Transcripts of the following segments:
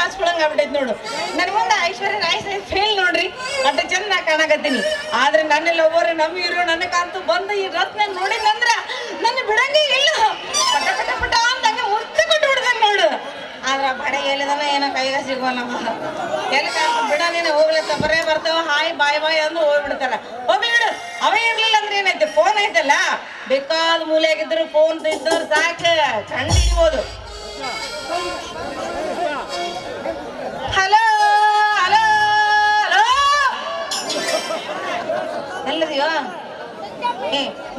ಹಾಸ್ಕೊಳಂಗ ಆಗ್ಬಿಟ್ಟೈತಿ ನೋಡು. ನನ್ ಮುಂದೆ ಐಶ್ವರ್ಯ ರಾಯ್ ಫೇಲ್ ನೋಡ್ರಿ, ಅಷ್ಟ ಚಂದ ಕಾಣಕತ್ತೀನಿ. ಆದ್ರೆ ನನ್ನೆಲ್ಲ ಒಬ್ಬರು ನಮ್ಮ ಹೀರೋ ನನ್ನ ಕಾಂತು ಬಂದು ಈ ರತ್ನ ನೋಡಿದಂದ್ರ ನನ್ನ ಬಿಡಂಗೆ ಇಲ್ಲ. ಪಟ ಪಟ ಪಟ ಅಂತಂಗೆ ಮುರ್ತು ಕೊಟ್ಟು ಬಿಡ್ದಂಗೆ ನೋಡು. ಆದ್ರ ಬಡೆ ಎಲ್ಲಿದನ ಏನೋ ಕೈಗ ಸಿಗೋಲ್ಲಮ್ಮ. ಎಲ್ಲಿ ಕಾಂತು ಬಿಡ ನೀನು ಹೋಗ್ಲತ್ತ ಬರೇ ಬರ್ತಾವ ಹಾಯ್ ಬಾಯ್ ಬಾಯ್ ಅಂದು ಹೋಗ್ಬಿಡ್ತಾರ. ಹೋಗ್ಲಿ ಬಿಡು, ಅವೇ ಇರ್ಲಿಲ್ಲ ಅಂದ್ರೆ ಏನೈತೆ, ಫೋನ್ ಐತಲ್ಲ, ಬೇಕಾದ ಮೂಲೆಯಾಗಿದ್ರು ಫೋನ್ ಇದ್ದವ್ರು ಸಾಕ ಕಂಡು ಹಿಡಿಬೋದು. ಹಲೋ ಹಲೋ ಹಲೋ ಎಲ್ಲದಿಯೋ?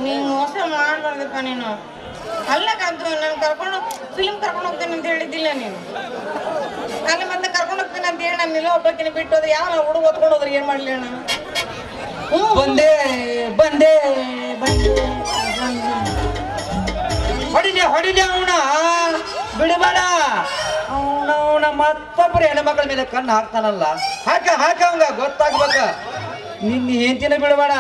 ನೀನು ಮೋಸ ಮಾಡ್ಬಾರ್ದಪ್ಪ ನೀನು. ಅಲ್ಲ ಕಾಂತು, ನಾನು ಫಿಲ್ಮ್ ಕರ್ಕೊಂಡು ಹೋಗ್ತೇನೆ ಅಂತ ಹೇಳಿದ್ದಿಲ್ಲ ನೀನು. ಅಲ್ಲಿ ಮತ್ತೆ ಕರ್ಕೊಂಡು ಹೋಗ್ತೇನೆ ಅಂತ ಹೇಳಿ ನಾನು ನಿಲ್ಲ ಒಬ್ಬಕಿನ ಬಿಟ್ಟು ಹೋದ್ರೆ ಯಾವ ಹುಡುಗ ಹೊತ್ಕೊಂಡು ಹೋದ್ರೆ ಏನ್ ಮಾಡ್ಲಿ ಅಣ್ಣ? ಬಂದೆ ಬಂದೆ ಬಂದೆ ಹೊಡಿಲಿ ಹೊಡಿಲಿ ಅವನ ಬಿಡಬೇಡ. ಅವನ ಮತ್ತೊಬ್ಬರು ಹೆಣ್ಮಕ್ಳ ಮೇಲೆ ಕಣ್ಣು ಹಾಕ್ತಾನಲ್ಲ, ಹಾಕ ಅವಂಗ ಗೊತ್ತಾಗ್ಬೇಕ. ನಿನ್ನ ಹೆಂಡತಿನ ಬಿಡಬೇಡ.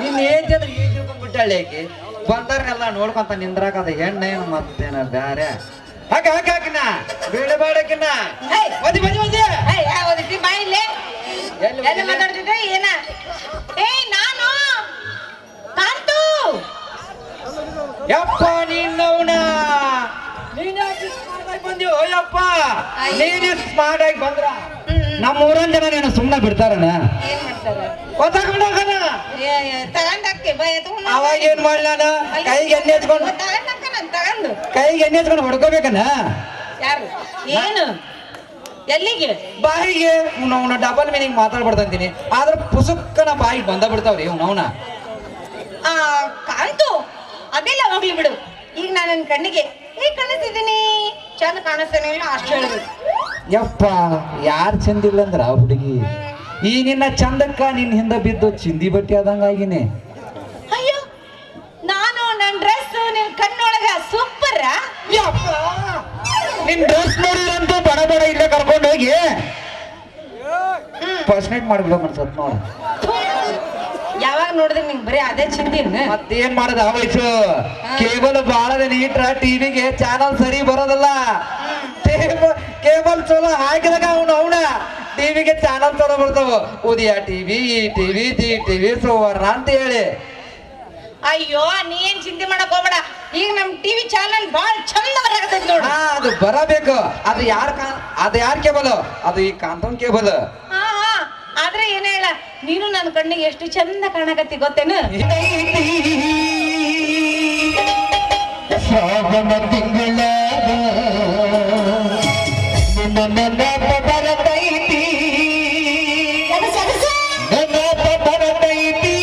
ನಿನ್ನ ಹೆಂಡತಿ ಅಂದ್ರೆ ಈಗ ತಿಳ್ಕೊಂಡ್ಬಿಟ್ಟಾಳೆ ಆಕಿ. ಬಂದವ್ರನ್ನೆಲ್ಲ ನೋಡ್ಕೊಂತ ನಿಂದ್ರಾಕದ ಹೆಣ್ಣೇನು ಮತ್ತೇನ ಬ್ಯಾರೆ. ಹಾಕಿನ ಬಿಡಬೇಡಕಿನ ಮದಿ ಮದಿ ಮದಿ ಓದಿಸಿ ಬಾಯಿಲೆ ಎಲ್ಲಿ ಮಾತಾಡ್ತಿದ್ದೆ ಏನ? ನಾನು ಕಾಂತು. ಯಪ್ಪ ನಿನ್ನವನ ನೀನು ಬಂದಿವ ಯಪ್ಪ. ನೀನು ಸ್ಮಾರ್ಟ್ ಆಗಿ ಬಂದ್ರ ನಮ್ಮ ಊರನ್ ಜನ ನೀನು ಸುಮ್ಮನೆ ಬಿಡ್ತಾರಣ? ಏನ್ ಮಾಡ್ತಾರ? ತಗೊಂಡಕ್ಕೆ ಅವಾಗ ಏನ್ ಮಾಡ್ಲಾನ? ಕೈಗೆ ಎಣ್ಣೆ ಹಚ್ಕೊಂಡು ತಗೊಂಡು ಕೈಗೆ ಎಣ್ಣೆ ಹಚ್ಕೊಂಡು ಹೊಡ್ಕೋಬೇಕನ? ಯಾರು ಏನು ಎಲ್ಲಿಗೆ? ಬಾಯಿಗೆ ಅವ್ನ ಡಬಲ್ ಮೀನಿಂಗ್ ಮಾತಾಡ್ಬಾರ್ದಂತೀನಿ. ಆದ್ರೆ ಪುಸುಕ್ಕನ ಬಾಯಿಗೆ ಬಂದ ಬಿಡ್ತಾವ್ರಿ ಅವ್ನವನ. ಕಾಂತು ಅದೆಲ್ಲ ಹೋಗ್ಲಿ ಬಿಡು. ಈಗ ನಾನು ನನ್ನ ಕಣ್ಣಿಗೆ ಹೇಗೆ ಕಾಣಿಸ್ತಿದ್ದೀನಿ, ಚಂದ ಕಾಣಿಸ್ತೇನೆ ಇಲ್ಲ ಅಷ್ಟು ಹೇಳ್ಬೇಕು. ಯಪ್ಪ ಯಾರು ಚಂದಿಲ್ಲ ಅಂದ್ರ ಹುಡುಗಿ ಈ ನಿನ್ನ ಚಂದಕ್ಕ ನಿನ್ನ ಹಿಂದ ಬಿದ್ದು ಚಿಂದಿ ಬಟ್ಟೆ ಆದಂಗ ಆಗಿನಿ. ಅಯ್ಯೋ ನಾನು ನನ್ನ ಡ್ರೆಸ್ ನಿನ್ ಕಣ್ಣೊಳಗ ಸೂಪರ್. ನಿನ್ ಡ್ರೆಸ್ ನೋಡಿದ್ರಂತೂ ಬಡ ಬಡ ಇಲ್ಲೇ ಕರ್ಕೊಂಡು ಹೋಗಿ ಫಸ್ಟ್ ನೈಟ್ ಮಾಡ್ಬಿಡೋ ಅನ್ಸತ್ ನೋಡ. ಯಾವಾಗ ನೋಡಿದ್ರೆ ನಿಂಗೆ ಬರೀ ಅದೇ ಚಿಂತಿನ. ಮತ್ತೇನ್ ಮಾಡದ ವಯಸ್ಸು? ಕೇಬಲ್ ಬಾಳದ ನೀಟ್ರ ಟಿವಿಗೆ ಚಾನಲ್ ಸರಿ ಬರೋದಲ್ಲ. ಕೇಬಲ್ ಚಲೋ ಹಾಕಿದಾಗ ಅವನ ಟಿವಿಗೆ ಚಾನಲ್ ಚಲೋ ಬರ್ತಾವ. ಉದಯ ಟಿವಿ, ಈ ಟಿವಿ, ಜಿ ಟಿವಿ, ಸುವರ್ಣ ಅಂತ ಹೇಳಿ. ಅಯ್ಯೋ ನೀ ಏನ್ ಚಿಂತೆ ಮಾಡಕ್ ಹೋಗ್ಬೇಡ. ಈಗ ನಮ್ ಟಿವಿ ಚಾನಲ್ ಬಾಳ ಚಂದ ಬರಾಕತೈತಿ ನೋಡು. ಅದು ಬರಬೇಕು. ಅದು ಯಾರ್ ಕೇಬಲ್? ಅದು ಈ ಕಾಂತನ್ ಕೇಬಲ್. ಆದ್ರೆ ಏನೇ ಹೇಳ, ನೀನು ನನ್ನ ಕಣ್ಣಿಗೆ ಎಷ್ಟು ಚಂದ ಕಾಣಕತ್ತಿ ಗೊತ್ತೇನು? ಶ್ರಾವಣ ತಿಂಗಳ ಬರತೈತಿ ಬರತೈತಿ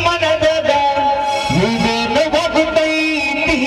ಮನದ ಇದೇನು ಬಗುತ್ತೈತಿ.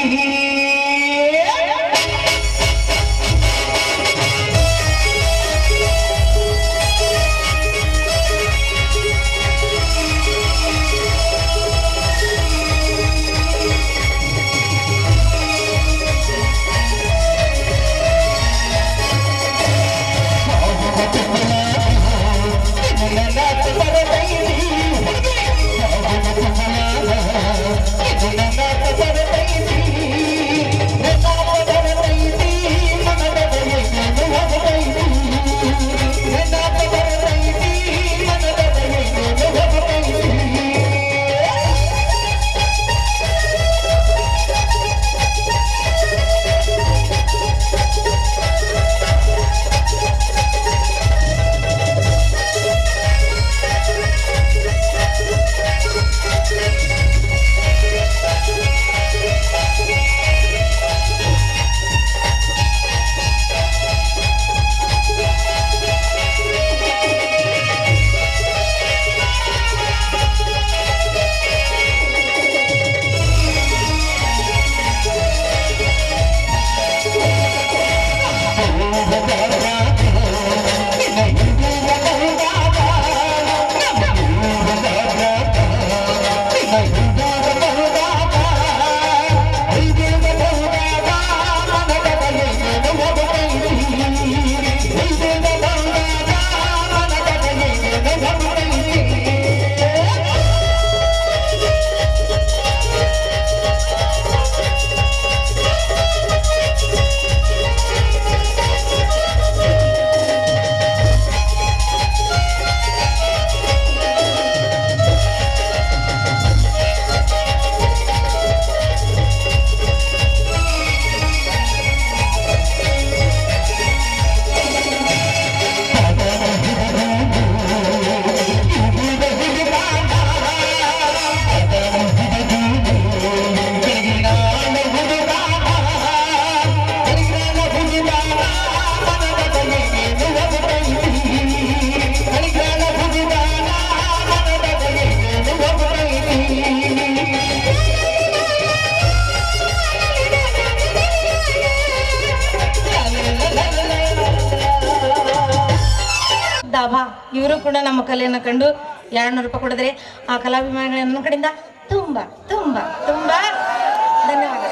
ಇವರು ಕೂಡ ನಮ್ಮ ಕಲೆಯನ್ನು ಕಂಡು 200 ರೂಪಾಯಿ ಕೊಡಿದ್ರೆ ಆ ಕಲಾಭಿಮಾನಿಗಳ ನನ್ನ ಕಡೆಯಿಂದ ತುಂಬಾ ತುಂಬಾ ತುಂಬಾ ಧನ್ಯವಾದ.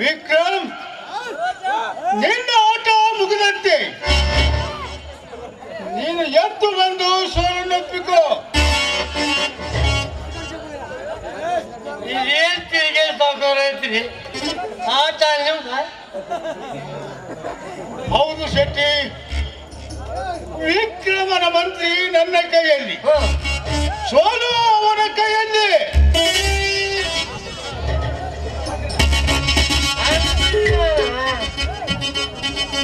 ವಿಕ್ರಮ್, ನಿನ್ನ ಆಟ ಮುಗಿದಂತೆ. ನೀನು ಎದ್ದು ಬಂದು ಸೋಲನ್ನೊಪ್ಪಿಕೋ. ಇದೇನ್ ತಿರುಗಿ ಸಾಕೋರ ಐತ್ರಿ? ಆಟ ನಿಮ್ದ? ಹೌದು ಶೆಟ್ಟಿ, ವಿಕ್ರಮನ ಮಂತ್ರಿ ನನ್ನ ಕೈಯಲ್ಲಿ, ಸೋಲು ಅವನ ಕೈಯಲ್ಲಿ.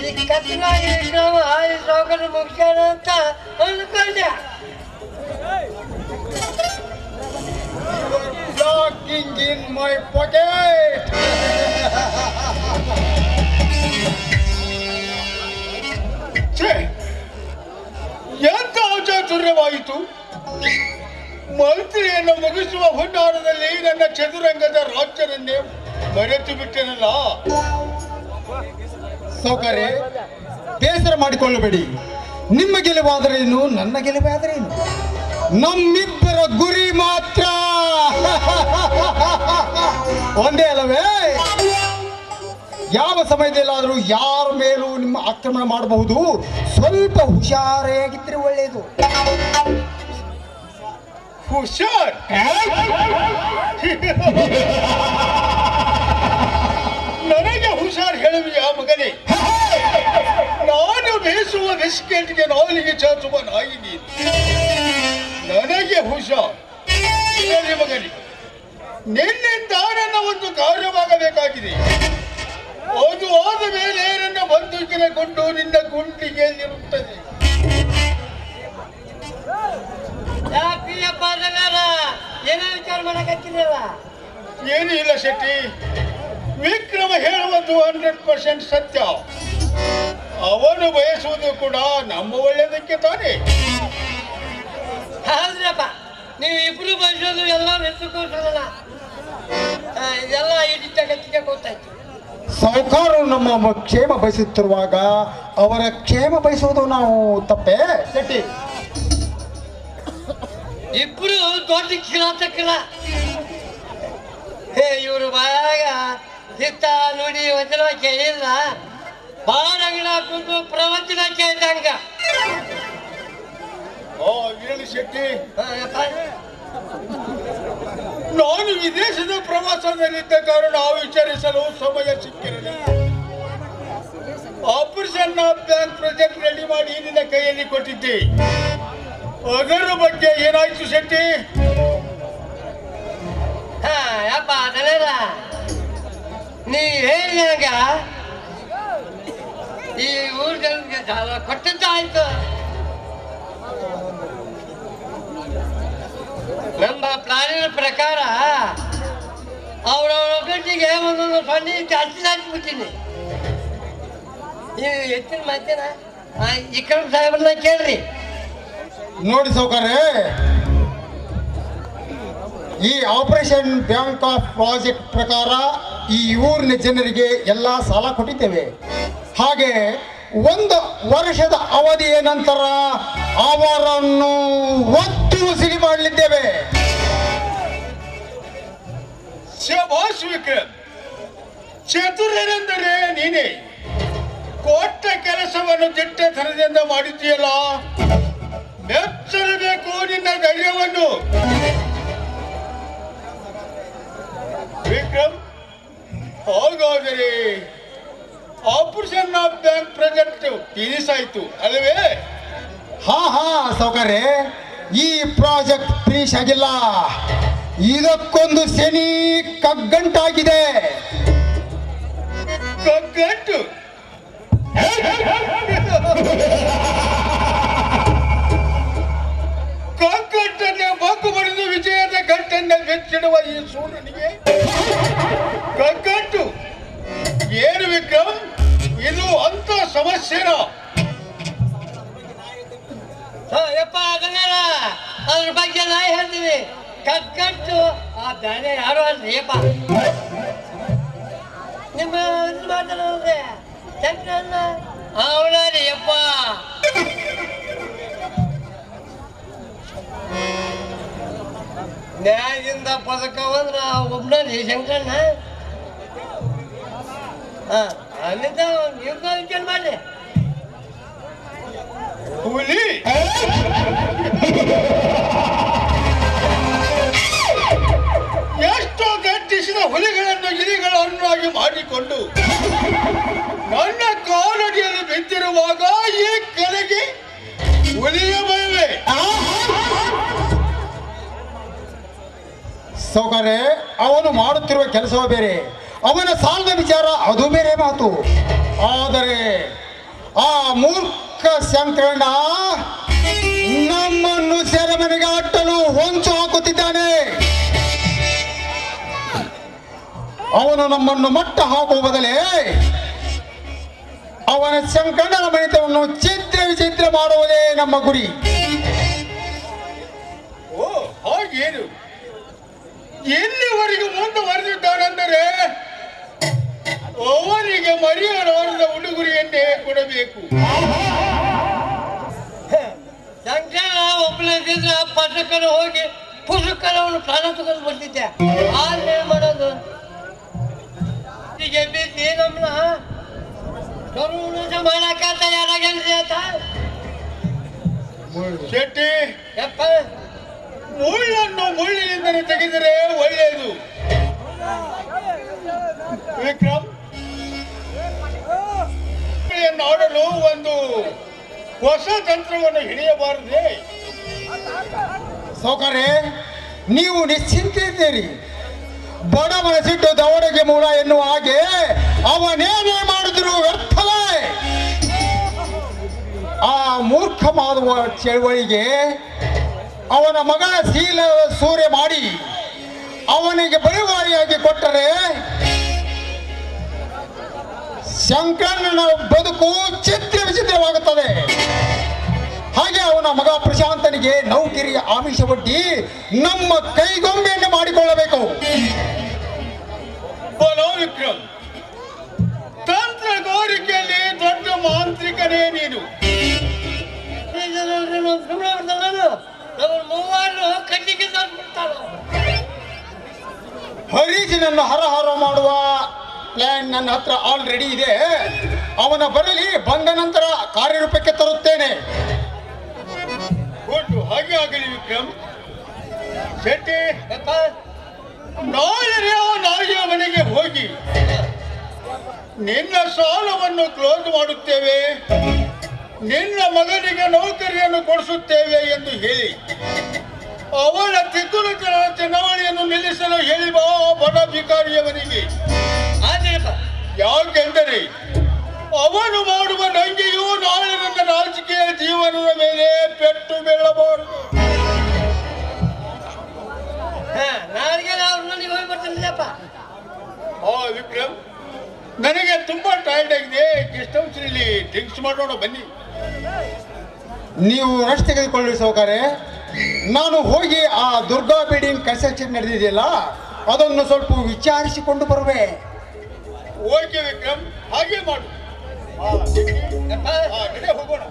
ಈ ಕತ್ತಲಾಗಿ ವಿಕ್ರಮ ಈ ಸಾಕರ ಮುಗಿಸ್ಯಾನ ಅಂತ ಅಂದ್ಕೊಂಡೆ. Locking in my pocket. ಛೇ, ಎಂತ ಅಚಾತುರ್ಯವಾಯಿತು! ಮಂತ್ರಿಯನ್ನು ಮುಗಿಸುವ ಹುನ್ನಾರದಲ್ಲಿ ನನ್ನ ಚದುರಂಗದ ರಾಜ್ಯನನ್ನೇ ಮರೆತು ಬಿಟ್ಟೆನಲ್ಲ. ಸೌಕರ್ಯ, ಬೇಸರ ಮಾಡಿಕೊಳ್ಳಬೇಡಿ. ನಿಮ್ಮ ಗೆಲುವಾದರೇನು, ನನ್ನ ಗೆಲುವಾದರೇನು, ನಮ್ಮಿಬ್ಬರ ಗುರಿ ಮಾತ್ರ ಒಂದೇ ಅಲ್ಲವೇ? ಯಾವ ಸಮಯದಲ್ಲಾದರೂ ಯಾರ ಮೇಲೂ ನಿಮ್ಮ ಆಕ್ರಮಣ ಮಾಡಬಹುದು. ಸ್ವಲ್ಪ ಹುಷಾರಾಗಿದ್ರೆ ಒಳ್ಳೆಯದು. ಹುಷಾರ್? ನನಗೆ ಹುಷಾರ್ ಹೇಳುವಿಯ ಮಗನೇ? ನಾನು ಬೇಸುವ ಬಿಸ್ಕೆಟ್ಗೆ ನಾಲಿಗೆ ಚಾಚುವ ನಾಯಿ ನೀನು. ನನಗೆ ಹುಷಾರ್ ಹೇಳಿ ಮಗನೇ, ನಿನ್ನಿಂದ ನನ್ನ ಒಂದು ಕಾರ್ಯವಾಗಬೇಕಾಗಿದೆ. ಅದು ಆದ ಮೇಲೆ ನನ್ನ ಬಂದೂಕಿನ ಗುಂಡು ನಿನ್ನ ಗುಂಡಿಗೆಯಲ್ಲಿರುತ್ತದೆ. ಯಾಕಪ್ಪ ಅದನ್ನಾರ ಏನೋ ವಿಚಾರ ಮಾಡಕತ್ತಿರಲ್ಲ? ಏನೂ ಇಲ್ಲ ಶೆಟ್ಟಿ, ವಿಕ್ರಮ ಹೇಳುವುದು 100% ಸತ್ಯ. ಅವನು ಬಯಸುವುದು ಕೂಡ ನಮ್ಮ ಒಳ್ಳೆಯದಕ್ಕೆ ತಾನೇ. ಹೌದ್ರಪ್ಪ, ನೀವು ಇಬ್ರು ಬಯಸೋದು ಎಲ್ಲ ಹೆಸರುಕೋಸಲ್ಲ. ಇದೆಲ್ಲ ಇಡಿತ ಗತ್ತಿಗೆ ಗೊತ್ತಾಯ್ತು. ಸಾಹುಕಾರರು ನಮ್ಮ ಕ್ಷೇಮ ಬಯಸುತ್ತಿರುವಾಗ ಅವರ ಕ್ಷೇಮ ಬಯಸುವುದು ನಾವು ತಪ್ಪೇ ಶೆಟ್ಟಿ? ಇಬ್ರು ದೊಡ್ಡ ಕಿರಾತಕ್ಕಿಲ್ಲ. ಇವರು ಬಾಯಾಗ ಹಿತ್ತ ನುಡಿ ವಚನ ಕೇಳಿಲ್ಲ, ಬಾಳಂಗಣ ಕುಂದು ಪ್ರವಚನ ಕೇಳ್ದಂಗ. ಹೇಳಿ ಶೆಟ್ಟಿ, ನಾನು ವಿದೇಶದ ಪ್ರವಾಸದಲ್ಲಿದ್ದ ಕಾರಣ ವಿಚಾರಿಸಲು ಸಮಯ ಸಿಕ್ಕಿರಲಿಲ್ಲ. ಆಪರೇಷನ್ ಬ್ಯಾಂಕ್ ಪ್ರಾಜೆಕ್ಟ್ ರೆಡಿ ಮಾಡಿ ನಿನ್ನ ಕೈಯಲ್ಲಿ ಕೊಟ್ಟಿದ್ದೆ. ಅದರ ಬಗ್ಗೆ ಏನಾಯ್ತು ಶೆಟ್ಟಿ? ಯಪ್ಪ ಅದಲ್ಲ, ನೀ ಹೇಳಿದಾಗ ಈ ಊರ್ ಜನಕ್ಕೆ ಸಾಲ ಕೊಟ್ಟದ್ದಾಯ್ತು. ನಮ್ಮ ಪ್ಲಾನಿನ ಪ್ರಕಾರ ಅವ್ರವ್ರ ಒಗ್ಗಟ್ಟಿಗೆ ಒಂದೊಂದು ಸೊನ್ನೆ ಜಾಸ್ತಿ ಹಾಕಿಬಿಡ್ತೀನಿ. ನೀವು ಹೆಚ್ಚಿನ ಮಾತೇನ ವಿಕ್ರಮ್ ಸಾಹೇಬ್ರನ್ನ ಕೇಳ್ರಿ. ನೋಡಿ ಸೌಕರ್ಯ, ಈ ಆಪರೇಷನ್ ಬ್ಯಾಂಕ್ ಆಫ್ ಪ್ರಾಜೆಕ್ಟ್ ಪ್ರಕಾರ ಈ ಊರಿನ ಜನರಿಗೆ ಎಲ್ಲ ಸಾಲ ಕೊಟ್ಟಿದ್ದೇವೆ. ಹಾಗೆ 1 ವರ್ಷದ ಅವಧಿಯ ನಂತರ ಅವರನ್ನು ಒತ್ತು ವಸೂಲಿ ಮಾಡಲಿದ್ದೇವೆ. ಶಭಾಷ್ ವಿಕ್ರಮ್, ಚತುರರೆಂದರೆ ನೀನೇ. ಕೊಟ್ಟ ಕೆಲಸವನ್ನು ದಿಟ್ಟತನದಿಂದ ಮಾಡಿದ್ದೀಯಲ್ಲ, ಮೆಚ್ಚಲೇಬೇಕು ನಿನ್ನ ಧೈರ್ಯವನ್ನು. ವಿಕ್ರಮ್, ಹಾಗಾದರೆ operation of bank project finish ಆಯ್ತು ಅಲ್ಲವೇ? ಹಾ ಸೌಕರ್ಯ, ಈ ಪ್ರಾಜೆಕ್ಟ್ ಫಿನಿಶ್ ಆಗಿಲ್ಲ. ಇದಕ್ಕೊಂದು ಶನಿ ಕಗ್ಗಂಟಾಗಿದೆ. ಕಗ್ಗಂಟು? ಕಗ್ಗಂಟನ್ನೇ ಮಗ್ಗು ಬಡಿದು ವಿಜಯದ ಗಂಟನ್ನು ಬೆಚ್ಚಿಡುವ ಈ ಸೂರ್ಯನಿಗೆ ಕಗ್ಗಂಟು ಏನು ವಿಕ್ರಮ್? ಇದು ಅಂತ ಸಮಸ್ಯೆನ? ಯಪ್ಪ ಅದನ್ನೆಲ್ಲ ಅದ್ರ ಬಗ್ಗೆ ನಾ ಹೇಳ್ತೀನಿ. ಕಗ್ಗಂಟು ಆ ಬೇರೆ ಯಾರು ಅಲ್ರಿ ಯಪ್ಪ. ನಿಮ್ಮ ಮಾತಾಡೋದ್ರೆ ಅವಳರಿ ಯಪ್ಪ. ನ್ಯಾಯದಿಂದ ಪದಕವಂದ್ರ ಒಬ್ಬನೇ ಶಂಕರಣ್ಣ. ಅಲ್ಲಿಂದ ನೀವು ವಿಚಾರ ಮಾಡಿ. ಹುಲಿ ಎಷ್ಟೋ ಗಟ್ಟಿಸಿದ ಹುಲಿಗಳನ್ನು ಗಿರಿಗಳನ್ನಾಗಿ ಮಾಡಿಕೊಂಡು ನನ್ನ ಕಾಲಡಿಯಲ್ಲಿ ಬಿದ್ದಿರುವಾಗ ಈ ಕೆಳಗೆ ಹುಲಿಯ ಭಯವೇ? ಸೌಕರ್ಯ, ಅವನು ಮಾಡುತ್ತಿರುವ ಕೆಲಸವೇ ಬೇರೆ, ಅವನ ಸಾಲದ ವಿಚಾರ ಅದು ಬೇರೆ ಮಾತು. ಆದರೆ ಆ ಮೂರ್ಖ ಶಂಕರಣ್ಣ ನಮ್ಮನ್ನು ಸೆರೆಮನೆಗೆ ಅಟ್ಟಲು ಹೊಂಚು ಹಾಕುತ್ತಿದ್ದಾನೆ. ಅವನು ನಮ್ಮನ್ನು ಮಟ್ಟ ಹಾಕುವ ಬದಲೇ ಅವನ ಶಂಕರಣ್ಣನ ಮನೆತವನ್ನು ಛಿದ್ರ ವಿಚಿತ್ರ ಮಾಡುವುದೇ ನಮ್ಮ ಗುರಿ. ಓ ಹಾಗೇನು? ಎಲ್ಲಿವರೆಗೂ ಮುಂದುವರೆದಿದ್ದಾನೆಂದರೆ ಅವನಿಗೆ ಮರೆಯಲಾರದ ಉಡುಗೊರೆಯನ್ನೇ ಕೊಡಬೇಕು. ಶಂಕರ ಒಬ್ಬನಿದ್ರೆ ಪಟಕನ ಹೋಗಿ ಪುಸ್ತಕನ ಅವನು ಪ್ರಾಣ ತಗೊಂಡು ಬರ್ತಿದ್ದೆ. ಆದ್ರೆ ಏನ್ ಮಾಡೋದು? ಈಗ ಬಿದ್ದು ನಮ್ಮನ್ನ ಮಾಡಕ ತಯಾರಾಗಲ್ರಿ ಆತ. ಶೆಟ್ಟಿ, ಯಪ್ಪ ಮುಳ್ಳನ್ನು ಮುಳ್ಳಿನಿಂದಲೇ ತೆಗೆದರೆ ಒಳ್ಳೆಯದು. ವಿಕ್ರಮ್, ಆಡಲು ಒಂದು ಹೊಸ ತಂತ್ರವನ್ನು ಹಿಡಿಯಬಾರದೆ? ಸೌಕರ್ಯ, ನೀವು ನಿಶ್ಚಿಂತೆ ಇದ್ದೀರಿ. ಬಡ ಮನಸ್ಸಿಟ್ಟು ದವಡೆಗೆ ಮೂಲ ಎನ್ನುವ ಹಾಗೆ ಅವನೇನೇ ಮಾಡಿದ್ರು ವ್ಯರ್ಥವೇ. ಆ ಮೂರ್ಖ ಮಾಡುವ ಚಳವಳಿಗೆ ಅವನ ಮಗಳ ಶೀಲ ಸೂರ್ಯ ಮಾಡಿ ಅವನಿಗೆ ಬಳುವಳಿಯಾಗಿ ಕೊಟ್ಟರೆ ಶಂಕರಣ್ಣನ ಬದುಕು ಚಿತ್ರ ವಿಚಿತ್ರವಾಗುತ್ತದೆ. ಹಾಗೆ ಅವನ ಮಗ ಪ್ರಶಾಂತನಿಗೆ ನೌಕರಿಯ ಆಮಿಷ ಒಡ್ಡಿ ನಮ್ಮ ಕೈಗೊಂಬೆಯನ್ನು ಮಾಡಿಕೊಳ್ಳಬೇಕು. ಬಲೋ ವಿಕ್ರಮ್, ತಂತ್ರಗಾರಿಕೆಯಲ್ಲಿ ದೊಡ್ಡ ಮಾಂತ್ರಿಕನೇ ನೀನು. ಮೂವರು ಕಣ್ಣಿಗೆ ಬಿಡ್ತಾನ. ಹರೀಶನನ್ನು ಹರಹರ ಮಾಡುವ ಪ್ಲಾನ್ ನನ್ನ ಹತ್ರ ಆಲ್ರೆಡಿ ಇದೆ. ಅವನ ಬರಲಿ, ಬಂದ ನಂತರ ಕಾರ್ಯರೂಪಕ್ಕೆ ತರುತ್ತೇನೆ. ಒಟ್ಟು ಹಾಗೆ ಆಗಲಿ ವಿಕ್ರಮ್. ಶೆಟ್ಟಿ, ಯಪ್ಪ ನಾಳೆಯ ಮನೆಗೆ ಹೋಗಿ ನಿನ್ನ ಸಾಲವನ್ನು ಕ್ಲೋಸ್ ಮಾಡುತ್ತೇವೆ, ನಿನ್ನ ಮಗನಿಗೆ ನೌಕರಿಯನ್ನು ಕೊಡಿಸುತ್ತೇವೆ ಎಂದು ಹೇಳಿ ಅವಳ ತಿಕ್ಕುಲುತನ ಚುನಾವಣೆಯನ್ನು ನಿಲ್ಲಿಸಲು ಹೇಳಿ ಬಾ ಬಡ ಭಿಕಾರಿಯವನಿಗೆ. ಆದ್ರಪ್ಪ ಯಾಕೆಂದರೆ ಅವನು ಮಾಡುವ ನಂಗೆಯೂ ನಾಳೆ ನನ್ನ ರಾಜಕೀಯ ಜೀವನದ ಮೇಲೆ ಪೆಟ್ಟು ಬೀಳಬಾರದು. ನಾಳೆಗೆ ಅವ್ರನ್ನ ಹೋಗಿ ಬರ್ತೀನಿಲ್ಲಪ್ಪ. ವಿಕ್ರಮ್, ನನಗೆ ತುಂಬಾ ಟೈರ್ಡ್ ಆಗಿದೆ. ಗೆಸ್ಟ್ ಹೌಸ್ ನಲ್ಲಿ ಡ್ರಿಂಕ್ಸ್ ಮಾಡೋಣ ಬನ್ನಿ. ನೀವು ರೆಸ್ಟ್ ತೆಗೆದುಕೊಳ್ಳಿ ಸೌಕರ್ಯ. ನಾನು ಹೋಗಿ ಆ ದುರ್ಗಾ ಬಿಲ್ಡಿಂಗ್ ಕನ್ಸ್ಟ್ರಕ್ಷನ್ ನಡೆದಿದೆಯಲ್ಲ ಅದನ್ನು ಸ್ವಲ್ಪ ವಿಚಾರಿಸಿಕೊಂಡು ಬರುವೆ. ಓಕೆ ವಿಕ್ರಮ್, ಹಾಗೆ ಮಾಡು. ನಡೆ ಹೋಗೋಣ.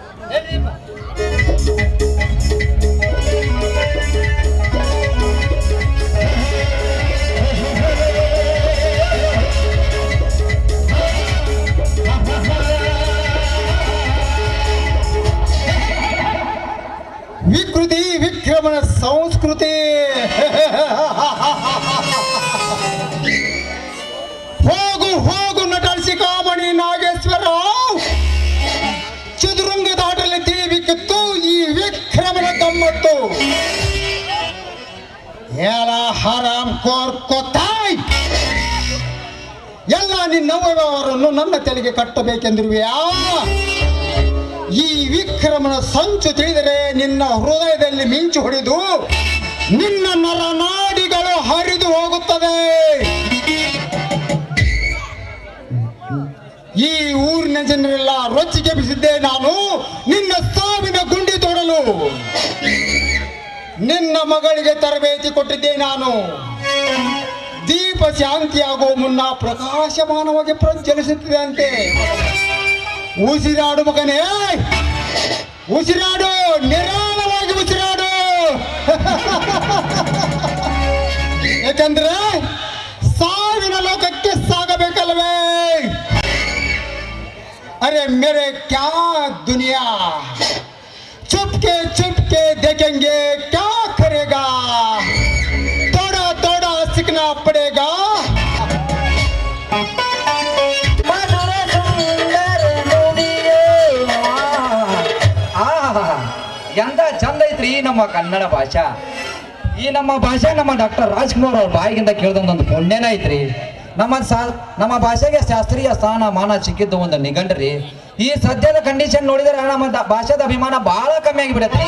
ವಿಕೃತಿ ವಿಕ್ರಮನ ಸಂಸ್ಕೃತಿ. ಹೋಗು ಹೋಗು ನಟರ್ಸಿ ಕಾಮಣಿ ನಾಗೇಶ್ವರ, ಚದುರಂಗದ ಆಟದಲ್ಲಿ ತಿಳಿಬೇಕಿತ್ತು ಈ ವಿಕ್ರಮನ ಗಮ್ಮತ್ತು. ಎಲ್ಲ ಹರಾಮ್ ಕೋರ್ಕೋತಾಯ್, ಎಲ್ಲ ನಿನ್ನವರನ್ನು ನನ್ನ ತಲೆಗೆ ಕಟ್ಟಬೇಕೆಂದಿರುವೆಯಾ? ಈ ವಿಕ್ರಮನ ಸಂಚು ತಿಳಿದರೆ ನಿನ್ನ ಹೃದಯದಲ್ಲಿ ಮಿಂಚು ಹೊಡೆದು ನಿನ್ನ ನರನಾಡಿಗಳು ಹರಿದು ಹೋಗುತ್ತದೆ. ಈ ಊರಿನ ಜನರೆಲ್ಲ ರೊಚ್ಚಿಗೆ ಬಿಸಿದ್ದೆ ನಾನು ನಿನ್ನ ಸಾವಿನ ಗುಂಡಿ ತೋಡಲು. ನಿನ್ನ ಮಗಳಿಗೆ ತರಬೇತಿ ಕೊಟ್ಟಿದ್ದೆ ನಾನು. ದೀಪ ಶಾಂತಿಯಾಗುವ ಮುನ್ನ ಪ್ರಕಾಶಮಾನವಾಗಿ ಪ್ರಜ್ವಲಿಸುತ್ತಿದೆ ಅಂತೆ. ಉಸಿರಾಡು ಮಗನೇ, ಉಸಿರಾಡು, ನಿರಾಳವಾಗಿ ಉಸಿರಾಡು. ಯಾಕಂದ್ರೆ ಸಾವಿನ ಲೋಕಕ್ಕೆ ಸಾಗಬೇಕಲ್ವೇ? अरे मेरे क्या दुनिया चुपके चुपके देखेंगे, क्या करेगा? थोड़ा थोड़ा सीखना पड़ेगा. ಎಂತ ಚಂದ ಐತ್ರಿ ನಮ್ಮ ಕನ್ನಡ ಭಾಷಾ. ಈ ನಮ್ಮ ಭಾಷೆ ನಮ್ಮ ಡಾಕ್ಟರ್ ರಾಜ್ಕುಮಾರ್ ಅವ್ರ ಬಾಯಿಗಿಂದ ಕೇಳ್ದೊಂದೊಂದು ಪುಣ್ಯನ ಐತ್ರಿ. ನಮ್ಮ ಭಾಷೆಗೆ ಶಾಸ್ತ್ರೀಯ ಸ್ಥಾನ ಮಾನ ಸಿಕ್ಕಿದ್ದು ಒಂದು ನಿಘಂಡ್ರಿ. ಈ ಸದ್ಯದ ಕಂಡೀಷನ್ ನೋಡಿದ್ರೆ ನಮ್ಮ ಭಾಷೆದ ಅಭಿಮಾನ ಬಹಳ ಕಮ್ಮಿ ಆಗಿಬಿಡತ್ರಿ.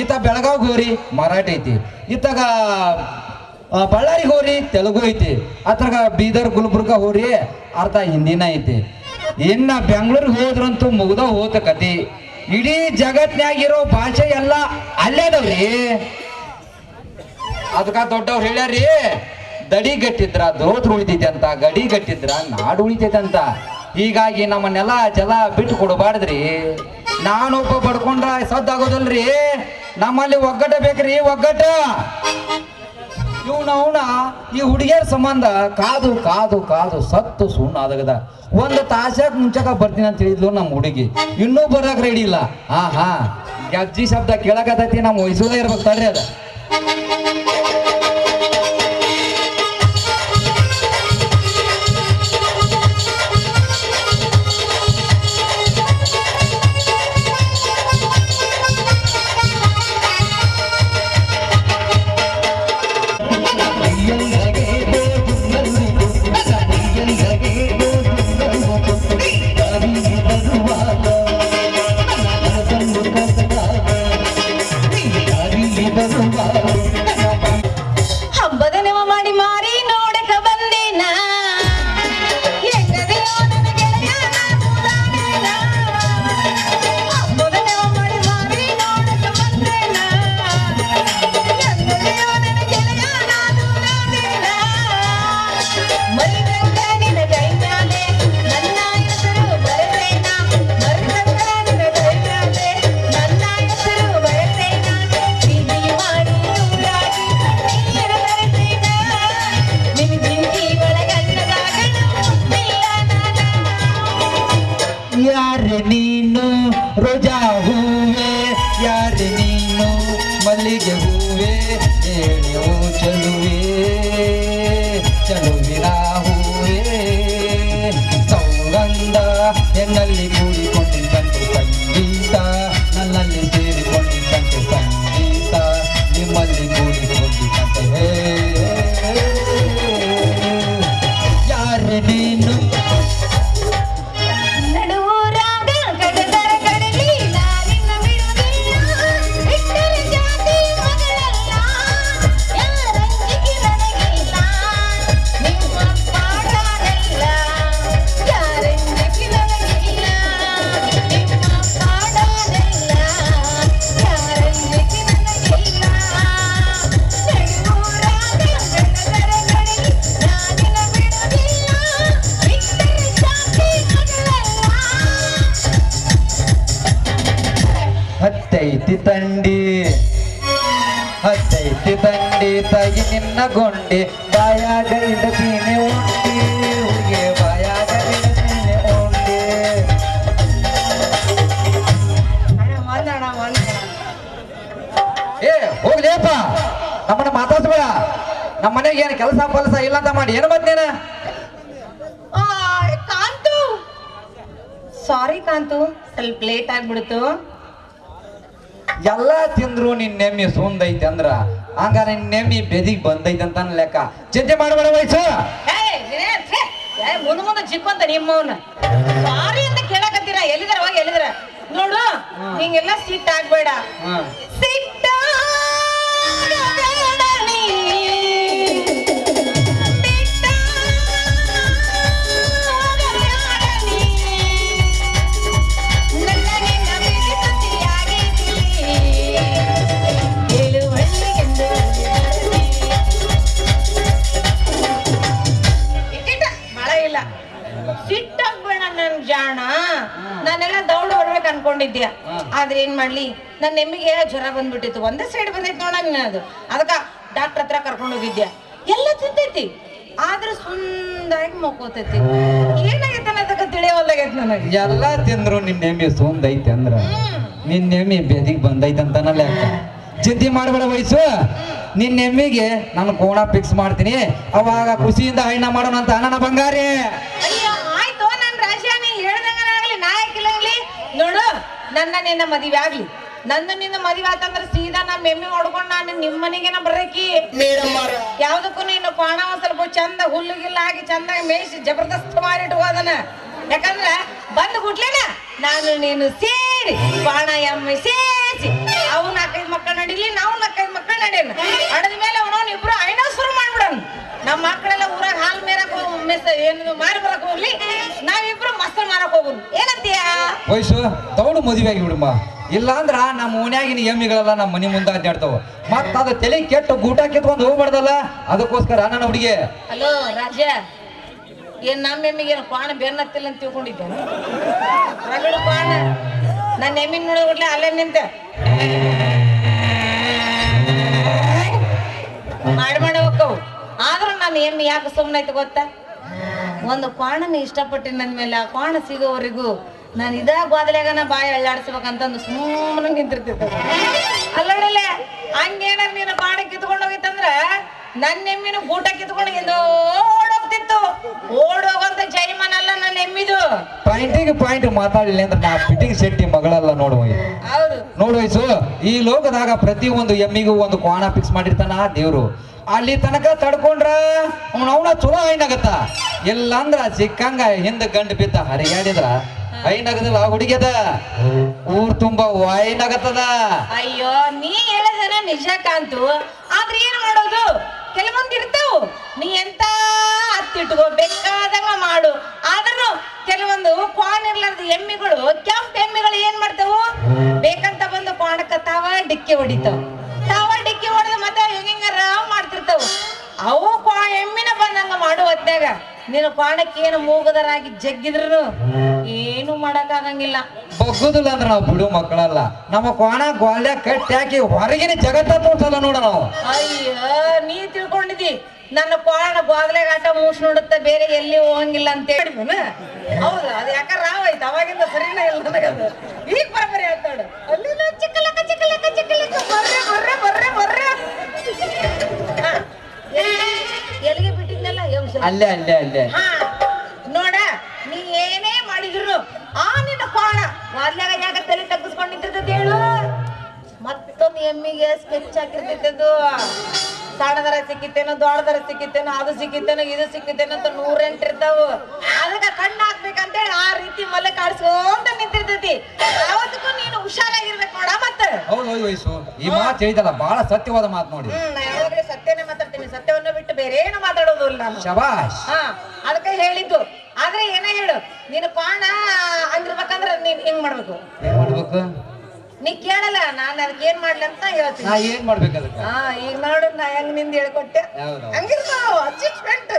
ಇತ್ತ ಬೆಳಗಾವ್ ಹೋರಿ ಮರಾಠಿ ಐತಿ, ಇತ್ತಾಗ ಬಳ್ಳಾರಿ ಹೋರಿ ತೆಲುಗು ಐತಿ, ಅತ್ತಾಗ ಬೀದರ್ ಗುಲ್ಬರ್ಗ ಹೋರಿ ಅರ್ಧ ಹಿಂದಿನ ಐತಿ. ಇನ್ನ ಬೆಂಗಳೂರಿಗೆ ಹೋದ್ರಂತೂ ಮುಗ್ದ ಹೋತ ಕತಿ. ಇಡೀ ಜಗತ್ನ್ಯಾಗಿರೋ ಭಾಷೆ ಎಲ್ಲ ಅಲ್ಲೇದವ್ರಿ. ಅದಕ್ಕ ದೊಡ್ಡವ್ರು ಹೇಳ್ಯಾರಿ, ದಡಿ ಗಟ್ಟಿದ್ರ ದೋತ್ರ ಉಳಿತೈತಿ ಅಂತ, ಗಡಿ ಗಟ್ಟಿದ್ರ ನಾಡು ಉಳಿತೈತಿ ಅಂತ. ಹೀಗಾಗಿ ನಮ್ಮ ನೆಲ ಜಲ ಬಿಟ್ಟು ಕೊಡಬಾರ್ದ್ರಿ. ನಾನೊಬ್ಬ ಬಡ್ಕೊಂಡ್ರ ಸದ್ದಾಗೋದಲ್ರಿ. ನಮ್ಮಲ್ಲಿ ಒಗ್ಗಟ್ಟ ಬೇಕ್ರಿ, ಒಗ್ಗಟ್ಟ. ಅವನ ಈ ಹುಡುಗಿಯರ ಸಂಬಂಧ ಕಾದು ಕಾದು ಕಾದು ಸತ್ತು ಸುಣ್ಣ ಆದಗದ. ಒಂದು ತಾಸಾಗ ಮುಂಚೆಗ ಬರ್ತೀನಿ ಅಂತ ಹೇಳಿದ್ಲು ನಮ್ಮ ಹುಡುಗಿ, ಇನ್ನೂ ಬರಕ್ ರೆಡಿ ಇಲ್ಲ. ಹಾ ಗಜ್ಜಿ ಶಬ್ದ ಕೇಳಕತೈತಿ, ನಮ್ಮ ವಯಸ್ಸೋದೇ ಇರ್ಬೇಕು ತಡ್ರಿ ಅದ. ಹಬ್ಬದ ನೆವ ಮಾಡಿ ಮಾರಿ ನೋಡಕ ಬಂದೇನ, ಹಬ್ಬದ ನೆವ ಮಾಡಿ ಮಾರಿ ನೋಡಕ ಬಂದೇನ, ಮರಿದಂಗ ನಿನ್ನ ಕೈ ಮ್ಯಾಲೆ ನನ್ನ ಹೆಸರು ಬರೆದೇನ, ಮರಿದಂಗ ನಿನ್ನ ಕೈ ಮ್ಯಾಲೆ ನನ್ನ ಹೆಸರು ಬರೆದೇನ, ಪ್ರೀತಿ ಮಾಡಿ ನೂರಾಗಿ ನೀರು ಬರೆದೇನ, ನಿನ್ನ ಜಿಂಕಿ ಒಳಗನ್ನದಾಗ ಮುತ್ತಿಲ್ಲ ನಾನು. ಯಾರೆ ನೀನು ರೋಜಾ ಹೂವೆ, ಯಾರೆ ನೀನು ಮಲ್ಲಿಗೆ ಹೂವೆ, ಹೇಳೋ ಚಲುವೆ ಚಲುವಿನ ಹೂವೆ, ಸೌಗಂಧ ಎನ್ನಲ್ಲಿ ಕೂಡಿಕೊಂಡಿದ್ದಂತೆ ಸಂಗೀತ, ನನ್ನಲ್ಲಿ ಸೇರಿಕೊಂಡಿದ್ದಂತೆ ಸಂಗೀತ, ನಿಮ್ಮಲ್ಲಿ ಕೂಡಿಕೊಂಡಿದ್ದಂತೆ. ಯಾರೆ ನೀನು ನಡುವೂರಾಗ ಕಡದರ ಕಡಲಿ ನಾನಿನ್ನ ಬಿಡುವುದಿಲ್ಲ, ಬಿಟ್ಟರೆ ಜಾತಿ ಮಗಳಲ್ಲ, ಯಾರಂಜಿಗೆ ನನಗಿಲ್ಲ, ನಿಮ್ಮ ಪಾಡಲ್ಲ, ಯಾರಂಜಿಗೆ ನನಗಿಲ್ಲ. ತಾಯಿ ನಿನ್ನ ಗೊಂಡೆ ಬಾಯಾಗ ಇಡತೀನಿ ಉಂಡೆ ಹುಡುಗಿ ಬಾಯಾಗ ಇಡತೀನಿ ಉಂಡೆ. ಅಣ್ಣ ಒಂದ್ ಏ ಹೋಗ್ಲೇಪ್ಪ, ನಮ್ಮನ್ನ ಮಾತಾಡ್ಸ್ಬೇಡ. ನಮ್ಮ ಮನೆಗೆ ಏನು ಕೆಲಸ ಫಲಸ ಇಲ್ಲ ಅಂತ ಮಾಡಿ ಏನು ಮತ್ ನೀನು? ಕಾಂತು, ಸಾರಿ ಕಾಂತು, ಸ್ವಲ್ಪ ಲೇಟ್ ಆಗ್ಬಿಡ್ತು. ಎಲ್ಲ ತಿಂದ್ರು ನಿನ್ ನೆಮ್ಮಿ ಸುಂದೈತಿ ಅಂದ್ರ ಹಂಗ ನಿನ್ ನೆಮ್ಮಿ ಬೆದಿಗ್ ಬಂದೈತಿ ಅಂತ ಲೆಕ್ಕ. ಚಿಂತೆ ಮಾಡಬೇಡ ವಯಸ್ಸು. ಮುಂದೆ ಚಿಕ್ಕಂತ ನಿಮ್ಮವನ್ನ ಸಾರಿ ಅಂತ ಕೇಳಕತ್ತೀರ. ಎಲ್ಲಿದಾರ ಹೋಗಿ ಎಲ್ಲಿದಾರ ನೋಡು. ಹಿಂಗೆಲ್ಲ ಸಿಟ್ ಆಗ್ಬೇಡ. ಸಿಟ್ಟ ಸಿಟ್ಟಾಗ್ಬೇಡ ನನ್ ಜಾಣ. ನಾನೆಲ್ಲ ದೌಡ್ ಬರ್ಬೇಕು ಅನ್ಕೊಂಡಿದ್ದೆ. ಆದ್ರೆ ಏನ್ ಮಾಡ್ಲಿ, ನನ್ನ ಎಮ್ಮಿಗೆ ಜ್ವರ ಬಂದ್ಬಿಟ್ಟಿತ್ತು. ಒಂದೇ ಸೈಡ್ ಬಂದೈತಿ ನೋಡ ಅದು. ಅದಕ್ಕ ಡಾಕ್ಟರ್ ಹತ್ರ ಕರ್ಕೊಂಡು ಹೋಗಿದ್ದೆ. ಎಲ್ಲ ತಿಂತೈತಿ, ಆದ್ರೆ ಸುಂದಾಗಿ ಮಕ್ಕೋತೈತಿ. ಏನಾಗೈತೆ ಅನ್ನೋದಕ್ಕ ತಿಳಿಯವಲ್ಲಾಗೈತಿ ನನಗೆ. ಎಲ್ಲ ತಿಂದ್ರು ನಿನ್ ನೆಮ್ಮಿ ಸುಂದೈತಿ ಅಂದ್ರ ನಿನ್ ನೆಮ್ಮಿ ಬೆದಿಗ್ ಬಂದೈತಿ ಅಂತ ಲೆಕ್ಕ. ಚಿಂತೆ ಮಾಡಬೇಡ ವಯಸ್ಸು. ನಿನ್ ನೆಮ್ಮಿಗೆ ನಾನು ಕೋಣ ಫಿಕ್ಸ್ ಮಾಡ್ತೀನಿ. ಅವಾಗ ಖುಷಿಯಿಂದ ಹೈನ ಮಾಡೋಣ ಅಂತ ನನ್ನ ಬಂಗಾರಿ. ಅಯ್ಯೋ ಆಯ್ತು, ನನ್ ರಾಜ್ಯ ನೀ ಹೇಳ್ದಂಗನಾಗ್ಲಿ, ನಾ ಯಾಕಿಲ್ಲಂಗ್ಲಿ. ನೋಡು, ನನ್ನ ನಿನ್ನ ಮದುವೆ ಆಗ್ಲಿ. ನನ್ನ ನಿನ್ನ ಮದುವೆ ಆತಂದ್ರ ಸೀದಾ ನಮ್ಮ ಎಮ್ಮೆ ಹೊಡ್ಕೊಂಡು ನಾನು ನಿಮ್ಮ ಮನೆಗೇನ ಬರಕಿ. ಯಾವ್ದಕ್ಕೂ ನೀನು ಕೋಣ ಒಂದ್ ಸ್ವಲ್ಪ ಚಂದ ಹುಲ್ಲುಗಿಲ್ಲ ಹಾಕಿ ಚಂದ ಮೇಯಿಸಿ ಜಬರ್ದಸ್ತ್ ಮಾಡಿಟ್ಕೋದನ. ಯಾಕಂದ್ರ ಬಂದು ಗುಟ್ಲೇನ ನಾನು ನೀನು ಸೇರಿ ಕೋಣ ಎಮ್ಮೆ ಸೇರಿಸಿ ಅವು 4-5 ಮಕ್ಕಳು ನಡೀಲಿ, ನಾವು 4-5 ಮಕ್ಕಳು ನಡೆಯೋಣ. ಅಡದ ಮೇಲೆ ಅವನವ್ನು ಇಬ್ರು ಐನೋ ಶುರು ಮಾಡ್ಬಿಡೋಣ. ನಮ್ಮ ಮಕ್ಕಳೆಲ್ಲ ಊರಾಗ ಹಾಲು ಮೇರಕ್ ಏನು ಮಾರಿ ಬರಕ್ ಹೋಗ್ಲಿ, ನಾವಿಬ್ರು ಮಸ್ತ್ ಮಾರಕ್ ಹೋಗುದು. ಏನಂತೀಯ ವಯಸ್ಸು? ದೌಡು ಮದುವೆ ಆಗಿ ಬಿಡಮ್ಮ. ಇಲ್ಲ ಅಂದ್ರ ನಮ್ಮ ಓಣ್ಯಾಗಿನ ಎಮ್ಮಿಗಳೆಲ್ಲ ನಮ್ಮ ಮನೆ ಮುಂದೆ ಅಡ್ಡಾಡ್ತಾವ. ಮತ್ತ ಅದು ತಲೆ ಕೆಟ್ಟು ಗೂಟ ಕಿತ್ಕೊಂಡು ಹೋಗ್ಬಾರ್ದಲ್ಲ, ಅದಕ್ಕೋಸ್ಕರ ನನ್ನ ಹುಡುಗಿ. ಹಲೋ ರಾಜ, ಏನ್ ನಮ್ಮ ಎಮ್ಮಿಗೆ ಏನು ಕ್ವಾಣ ಬೆನ್ನತ್ತಿಲ್ಲ ಅಂತ ತಿಳ್ಕೊಂಡಿದ್ದೇನೆ. ರಗಡು ಕ್ವಾಣ ನನ್ನ ಎಮ್ಮಿನ ನೋಡಿಬಿಡ್ಲೆ ಅಲ್ಲೇ ನಿಂತೆ ಮಾಡಿ ಹೋಕ್ಕವು. ಆದ್ರೂ ನನ್ನ ಎಮ್ಮಿ ಯಾಕೆ ಸುಮ್ಮನೆ ಐತೆ ಗೊತ್ತಾ? ಒಂದು ಕ್ವಾಣನ ಇಷ್ಟಪಟ್ಟಿನ ನನ್ನ ಮೇಲೆ ಆ ಕ್ವಾಣ ಸಿಗೋವರೆಗೂ ನಾನು ಇದಾಗ ಬಾದಲ್ಯಾಗನ ಬಾಯಿ ಅಳ್ಳಾಡ್ಸ್ಬೇಕಂತಂದು ಸುಮ್ಮನೆ ನಿಂತಿರ್ತಿದ್ದೆ. ಅಲ್ಲಡಲೆ ಹಂಗೇನಾರ ನೀನು ಕ್ವಾಣ ಕಿತ್ಕೊಂಡು ಹೋಗಿತ್ತಂದ್ರ ನನ್ನ ಎಮ್ಮಿನ ಗೂಟ ಕಿತ್ಕೊಂಡು ಓಡೋಗ್ತಿತ್ತು. ಓಡೋಗಂತ ಜೈಮನಲ್ಲ ನನ್ನ ಎಮ್ಮಿದು. ಪಾಯಿಂಟಿಗೆ ಪಾಯಿಂಟ್ ಮಾತಾಡಲಿಲ್ಲ ಅಂದ್ರೆ ನಾ ಪಿಟಿಂಗ್ ಶೆಟ್ಟಿ ಮಗಳೆಲ್ಲ ನೋಡುವ. ಹೌದು ನೋಡು ವಯಸ್ಸು, ಈ ಲೋಕದಾಗ ಪ್ರತಿ ಒಂದು ಎಮ್ಮಿಗೂ ಒಂದು ಕೋಣ ಫಿಕ್ಸ್ ಮಾಡಿರ್ತಾನ ದೇವ್ರು. ಅಲ್ಲಿ ತನಕ ತಡ್ಕೊಂಡ್ರ ಅವನ ಚಲೋ ಐನಾಗತ್ತ. ಇಲ್ಲ ಅಂದ್ರ ಸಿಕ್ಕಂಗ ಹಿಂದ ಗಂಡು ಬಿದ್ದ ಹರಿಗಾಡಿದ್ರ ಐನಾಗದಲ್ಲ ಹುಡುಗಿಯದ ಊರ್ ತುಂಬಾ ವಾಯ್ನಾಗತ್ತದ. ಅಯ್ಯೋ ನೀ ಹೇಳದನ ನಿಜ ಕಾಂತು. ಆದ್ರೆ ಏನ್ ಮಾಡೋದು, ಕೆಲವೊಂದ್ ಇರ್ತಾವು. ನೀ ಎಂತ ಹತ್ತಿಟ್ಕೋ ಬೇಕಾದಂಗ ಮಾಡು. ಆದ್ರೂ ಕೆಲವೊಂದು ಕ್ವಾನ್ ಇರ್ಲಾರ್ದ ಎಮ್ಮಿಗಳು, ಕೆಂಪ್ ಎಮ್ಮಿಗಳು ಏನ್ ಮಾಡ್ತಾವು, ಬೇಕಂತ ಬಂದು ಕ್ವಾಣಕ್ಕ ತಾವ ಡಿಕ್ಕಿ ಹೊಡಿತಾವ. ತಾವ ಡಿಕ್ಕಿ ಹೊಡೆದು ಮತ್ತೆ ಹೆಂಗಾರ ಮಾಡ್ತಿರ್ತಾವು. ಅವು ಎಮ್ಮಿನ ಬಂದಂಗ ಮಾಡು ಹೊತ್ನ್ಯಾಗ ನೀನು ಕ್ವಾಣಕ್ಕೆ ಏನು ಮೂಗದರಾಗಿ ಜಗ್ಗಿದ್ರು ಏನು ಮಾಡಕ್ ಆಗಂಗಿಲ್ಲ. ಬಗ್ಗುದಿಲ್ಲ ಅಂದ್ರೆ ನಾವು ಬಿಡು ಮಕ್ಕಳಲ್ಲ. ನಮ್ಮ ಕೋಣ ಗ್ವಾಲ್ಯ ಕಟ್ಟಿ ಹಾಕಿ ಹೊರಗಿನ ಜಗತ್ತ ತೋರ್ಸಲ್ಲ ನೋಡ ನಾವು. ಅಯ್ಯೋ ನೀ ತಿಳ್ಕೊಂಡಿದಿ ನನ್ನ ಕ್ವಾಣ ಗ್ವಾದ್ಲೆಗ ಆಟ ಮೂಸ್ ನೋಡುತ್ತೆ, ಬೇರೆ ಎಲ್ಲಿ ಹೋಗಂಗಿಲ್ಲ ಅಂತ ಹೇಳಿದ್ನ. ಹೌದು, ಅದು ಯಾಕಾರ ರಾವಾಯ್ತು ಅವಾಗಿಂದ ಸರಿನೇ ಇಲ್ಲ ನನಗದು. ಈಗ ಬರಬರಿ ಹೇಳ್ತಾడు ಅಲ್ಲಿ ಚಿಕ್ಕಲಕ್ಕ ಚಿಕ್ಕಲಕ್ಕ ಚಿಕ್ಕಲಕ್ಕ ಬರ್ರೆ ಬರ್ರೆ ಬರ್ರೆ ಬರ್ರೆ. ಎಲ್ಲಿಗೆ ಬಿಟ್ಟಿದ್ನಲ್ಲ ಅಲ್ಲೇ ಅಲ್ಲೇ ಅಲ್ಲೇ. ನೋಡ, ನೀ ಏನೇ ಮಾಡಿದ್ರು ಆ ನಿನ್ನ ಕ್ವಾಣ ಗ್ವಾದ್ಲೆಗ ಯಾಕ ತಲೆ ತಗ್ಗಿಸ್ಕೊಂಡಿರ್ತದ ಹೇಳು. ಮತ್ತೊಂದು ಎಮ್ಮಿಗೆ ಸ್ಕೆಚ್ ಹಾಕಿರ್ತೈತದು. ಸಣ್ಣದರ ಸಿಕ್ಕಿತ್ತೇನೋ, ದೊಡ್ಡದರ ಸಿಕ್ಕಿತ್ತೇನೋ, ಅದು ಸಿಕ್ಕಿತ್ತೇನೋ, ಇದು ಸಿಕ್ಕಿತ್ತೇನೋ ಅಂತ 108 ಇರ್ತಾವು. ಅದಕ್ಕೆ ಕಣ್ಣು ಹಾಕ್ಬೇಕಂತೇಳಿ ಆ ರೀತಿ ಮಲ್ಲ ಕಾಡ್ಸ್ಕೊಂತ ನಿಂತಿರ್ತೈತಿ. ಯಾವತ್ತಕ್ಕೂ ನೀನು ಹುಷಾರಾಗಿರ್ಬೇಕು ನೋಡ. ಮತ್ತೆ ಹೌದು ವಯಸ್ಸು, ಈ ಮಾತು ಹೇಳಿದಲ್ಲ ಬಹಳ ಸತ್ಯವಾದ ಮಾತು ನೋಡಿ. ನಾ ಯಾವಾಗಲೇ ಸತ್ಯನೇ ಮಾತಾಡ್ತೀನಿ, ಸತ್ಯವನ್ನು ಬಿಟ್ಟು ಬೇರೆ ಏನು ಮಾತಾಡೋದು ಇಲ್ಲ ನಾನು. ಶಬಾಷ್. ಅದಕ್ಕೆ ಹೇಳಿದ್ದು. ಆದ್ರೆ ಏನ ಹೇಳು, ನೀನು ಕ್ವಾಣ ಹಂಗಿರ್ಬೇಕಂದ್ರ ನೀನ್ ಹಿಂಗ್ ಮಾಡ್ಬೇಕು. ಏನ್ ಮಾಡ್ಬೇಕು? ನೀ ಕೇಳಲ್ಲ, ನಾನು ಅದಕ್ಕೆ ಏನ್ ಮಾಡ್ಲಿ ಅಂತ ಹೇಳ್ತೀನಿ. ನಾ ಏನ್ ಮಾಡ್ಬೇಕು ಅದಕ್ಕೆ? ಈಗ ನೋಡು ನಾ ಹೆಂಗ್ ನಿಂದ ಹೇಳ್ಕೊಟ್ಟೆ. ಹಂಗಿರ್ತಾವ ಅಡ್ಜಸ್ಟ್ಮೆಂಟ್.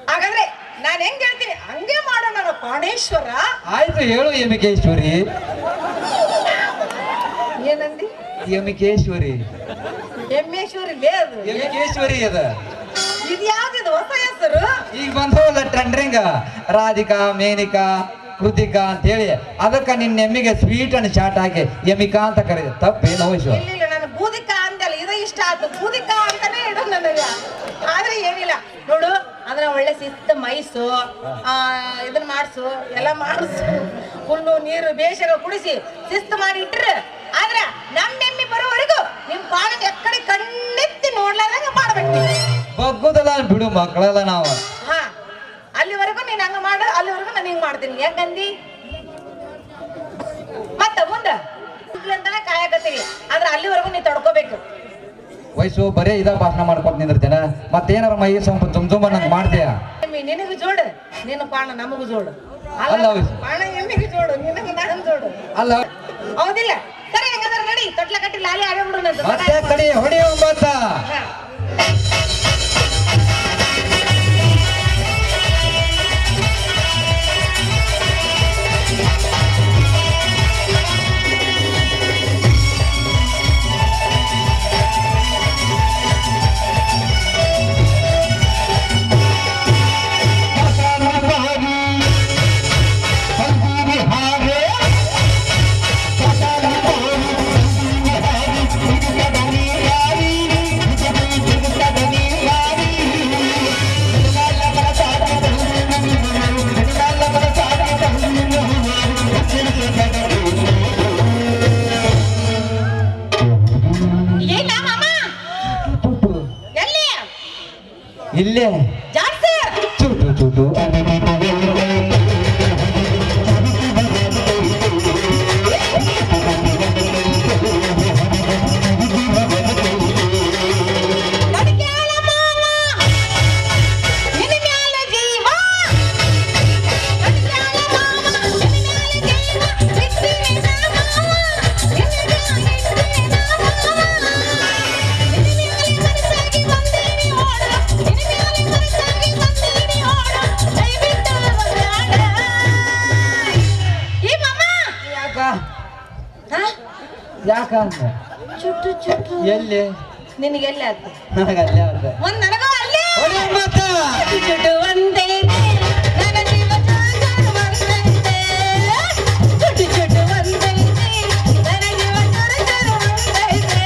ಹಾಗಾದ್ರೆ ನಾನ್ ಹೆಂಗ್ ಹೇಳ್ತೀನಿ ಹಂಗೆ ಮಾಡೋಣ ನಾನು ಪ್ರಾಣೇಶ್ವರ. ಆಯ್ತು ಹೇಳು ಯಮಿಕೇಶ್ವರಿ. ಏನಂದಿ? ಯಮಿಕೇಶ್ವರಿ. ಎಮ್ಮೇಶ್ವರಿ ಏನಿಲ್ಲ ಅದು ಯಮಿಕೇಶ್ವರಿ ಅದ. ಇದು ಯಾವ್ದಿದು ಹೊಸ ಹೆಸರು? ಈಗ ಬಂದವಲ್ಲ ಟ್ರೆಂಡ್ರಿಂಗ್ ರಾಧಿಕಾ, ಮೇನಿಕಾ, ಕೃತಿಕಾ ಅಂತ ಹೇಳಿ ಅದಕ್ಕ ನಿನ್ನ ಎಮ್ಮಿಗೆ ಸ್ವೀಟ್ ಅಂಡ್ ಚಾಟ್ ಹಾಕಿ ಯಮಿಕಾ ಅಂತ ಕರೀದೆ. ತಪ್ಪೇನು ವಯಸ್ಸು? ಇಲ್ಲ ನಾನು ಬೂದಿಕಾ ಅಂತಲ್ಲ, ಇದು ಇಷ್ಟ ಆಯ್ತು. ಬೂದಿಕಾ ಅಂತಾನೆ ಇಡು ನನಗ. ಆದ್ರೆ ಏನಿಲ್ಲ ನೋಡು, ಅದನ್ನ ಒಳ್ಳೆ ಶಿಸ್ತು ಮೈಸು, ಇದನ್ನ ಮಾಡಿಸು, ಎಲ್ಲ ಮಾಡಿಸು, ಹುಲ್ಲು ನೀರು ಬೇಷಗ ಕುಡಿಸಿ ಶಿಸ್ತು ಮಾಡಿ ಇಟ್ರೆ ಆದ್ರ ನಮ್ಮ ಎಮ್ಮಿ ಬರೋವರೆಗೂ ನಿಮ್ ಪಾಲಕ ಎಕ್ಕಡೆ ಕಣ್ಣೆತ್ತಿ ನೋಡ್ಲಾರ್ದಂಗ ಮಾಡ್ಬೇಕು. ಬಗ್ಗುದಲ್ಲ ಬಿಡು ಮಕ್ಕಳಲ್ಲ ನಾವು. ಹಾ, ಅಲ್ಲಿವರೆಗೂ ನೀನ್ ಹಂಗ ಮಾಡು, ಅಲ್ಲಿವರೆಗೂ ನಾನು ಹಿಂಗ್ ಮಾಡ್ತೀನಿ. ಯಾಕಂದಿ ಮತ್ತ ಮುಂದ ಅಂತಾನೆ ಕಾಯಕತ್ತೀವಿ, ಆದ್ರೆ ಅಲ್ಲಿವರೆಗೂ ನೀ ತಡ್ಕೋಬೇಕು. ವಯಸ್ಸು ಬರೇ ಇದಾಗ ಭಾಷಣ ಮಾಡ್ಕೊತ ನಿಂದಿರ್ತೇನ, ಮತ್ತೇನಾರ ಮೈ ಸೊಂಪು ತುಂಬ ನಂಗೆ ಮಾಡ್ತೀಯ? ನಿನಗೂ ಜೋಡು, ನಿನ್ನ ಪಾಣ ನಮಗೂ ಜೋಡು. ಅಲ್ಲ ವಯಸ್ಸು. ಪಾಣ ಎಮ್ಮಿಗೆ ಜೋಡು, ನಿನಗೆ ನಾನು ಜೋಡು. ಅಲ್ಲ ಹೌದಿಲ್ಲ? ಸರಿ, ಹಂಗಾದ್ರೆ ನಡಿ, ತೊಟ್ಲ ಕಟ್ಟಿ ಲಾಲಿ ಆಡಬಿಡು. ಮತ್ತೆ ಕಡಿ ಹೊಡಿ ಒಂಬತ್ತ. ಇಲ್ಲೇ ಜಾಸ್ತಿ ಚೂಟು ಚೂಟು ಯಾಕ ಚುಟ್ಟು ಚುಟ್ಟು ಎಲ್ಲಿ ನಿನಗೆ ಎಲ್ಲಿ ಆಗ್ತದೆ? ನನಗೆ ಅಲ್ಲೇ ಅಂತ ಒಂದ್ ನನಗೂ ಅಲ್ಲೇ ಮತ್ತ ಚುಟ್ಟು ಒಂದೇ ನನ್ನ ಜೀವ ಚೂರು ಒಂದೈತೆ. ಚುಟ್ಟು ಚುಟ್ಟು ಒಂದೈತೆ ನನ್ನ ಜೀವ ಚೂರು ಒಂದೈತೆ.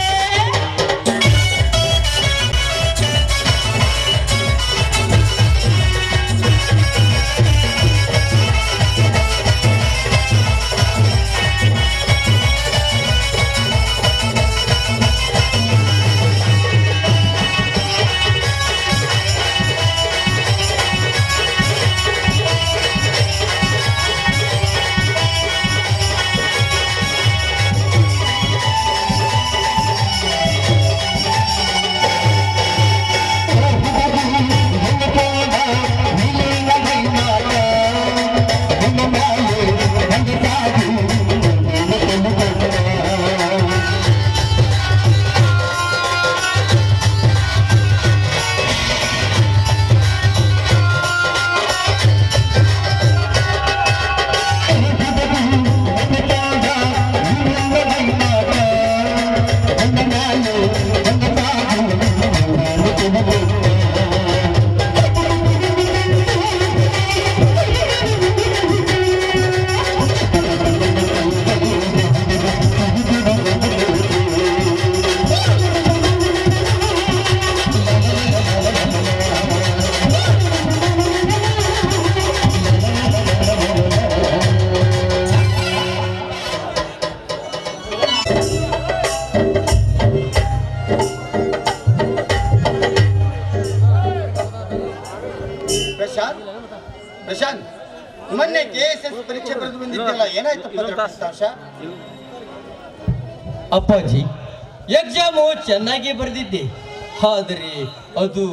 ಪ್ರಶಾಂತ್, ಮೊನ್ನೆ KSS ಪರೀಕ್ಷೆ ಬರೆದು ಬಂದಿದ್ದಲ್ಲ, ಏನಾಯ್ತಪ್ಪ? ಅಪ್ಪಾಜಿ, ಎಕ್ಸಾಮು ಚೆನ್ನಾಗಿ ಬರೆದಿದ್ದೆ, ಆದರೆ ಅದು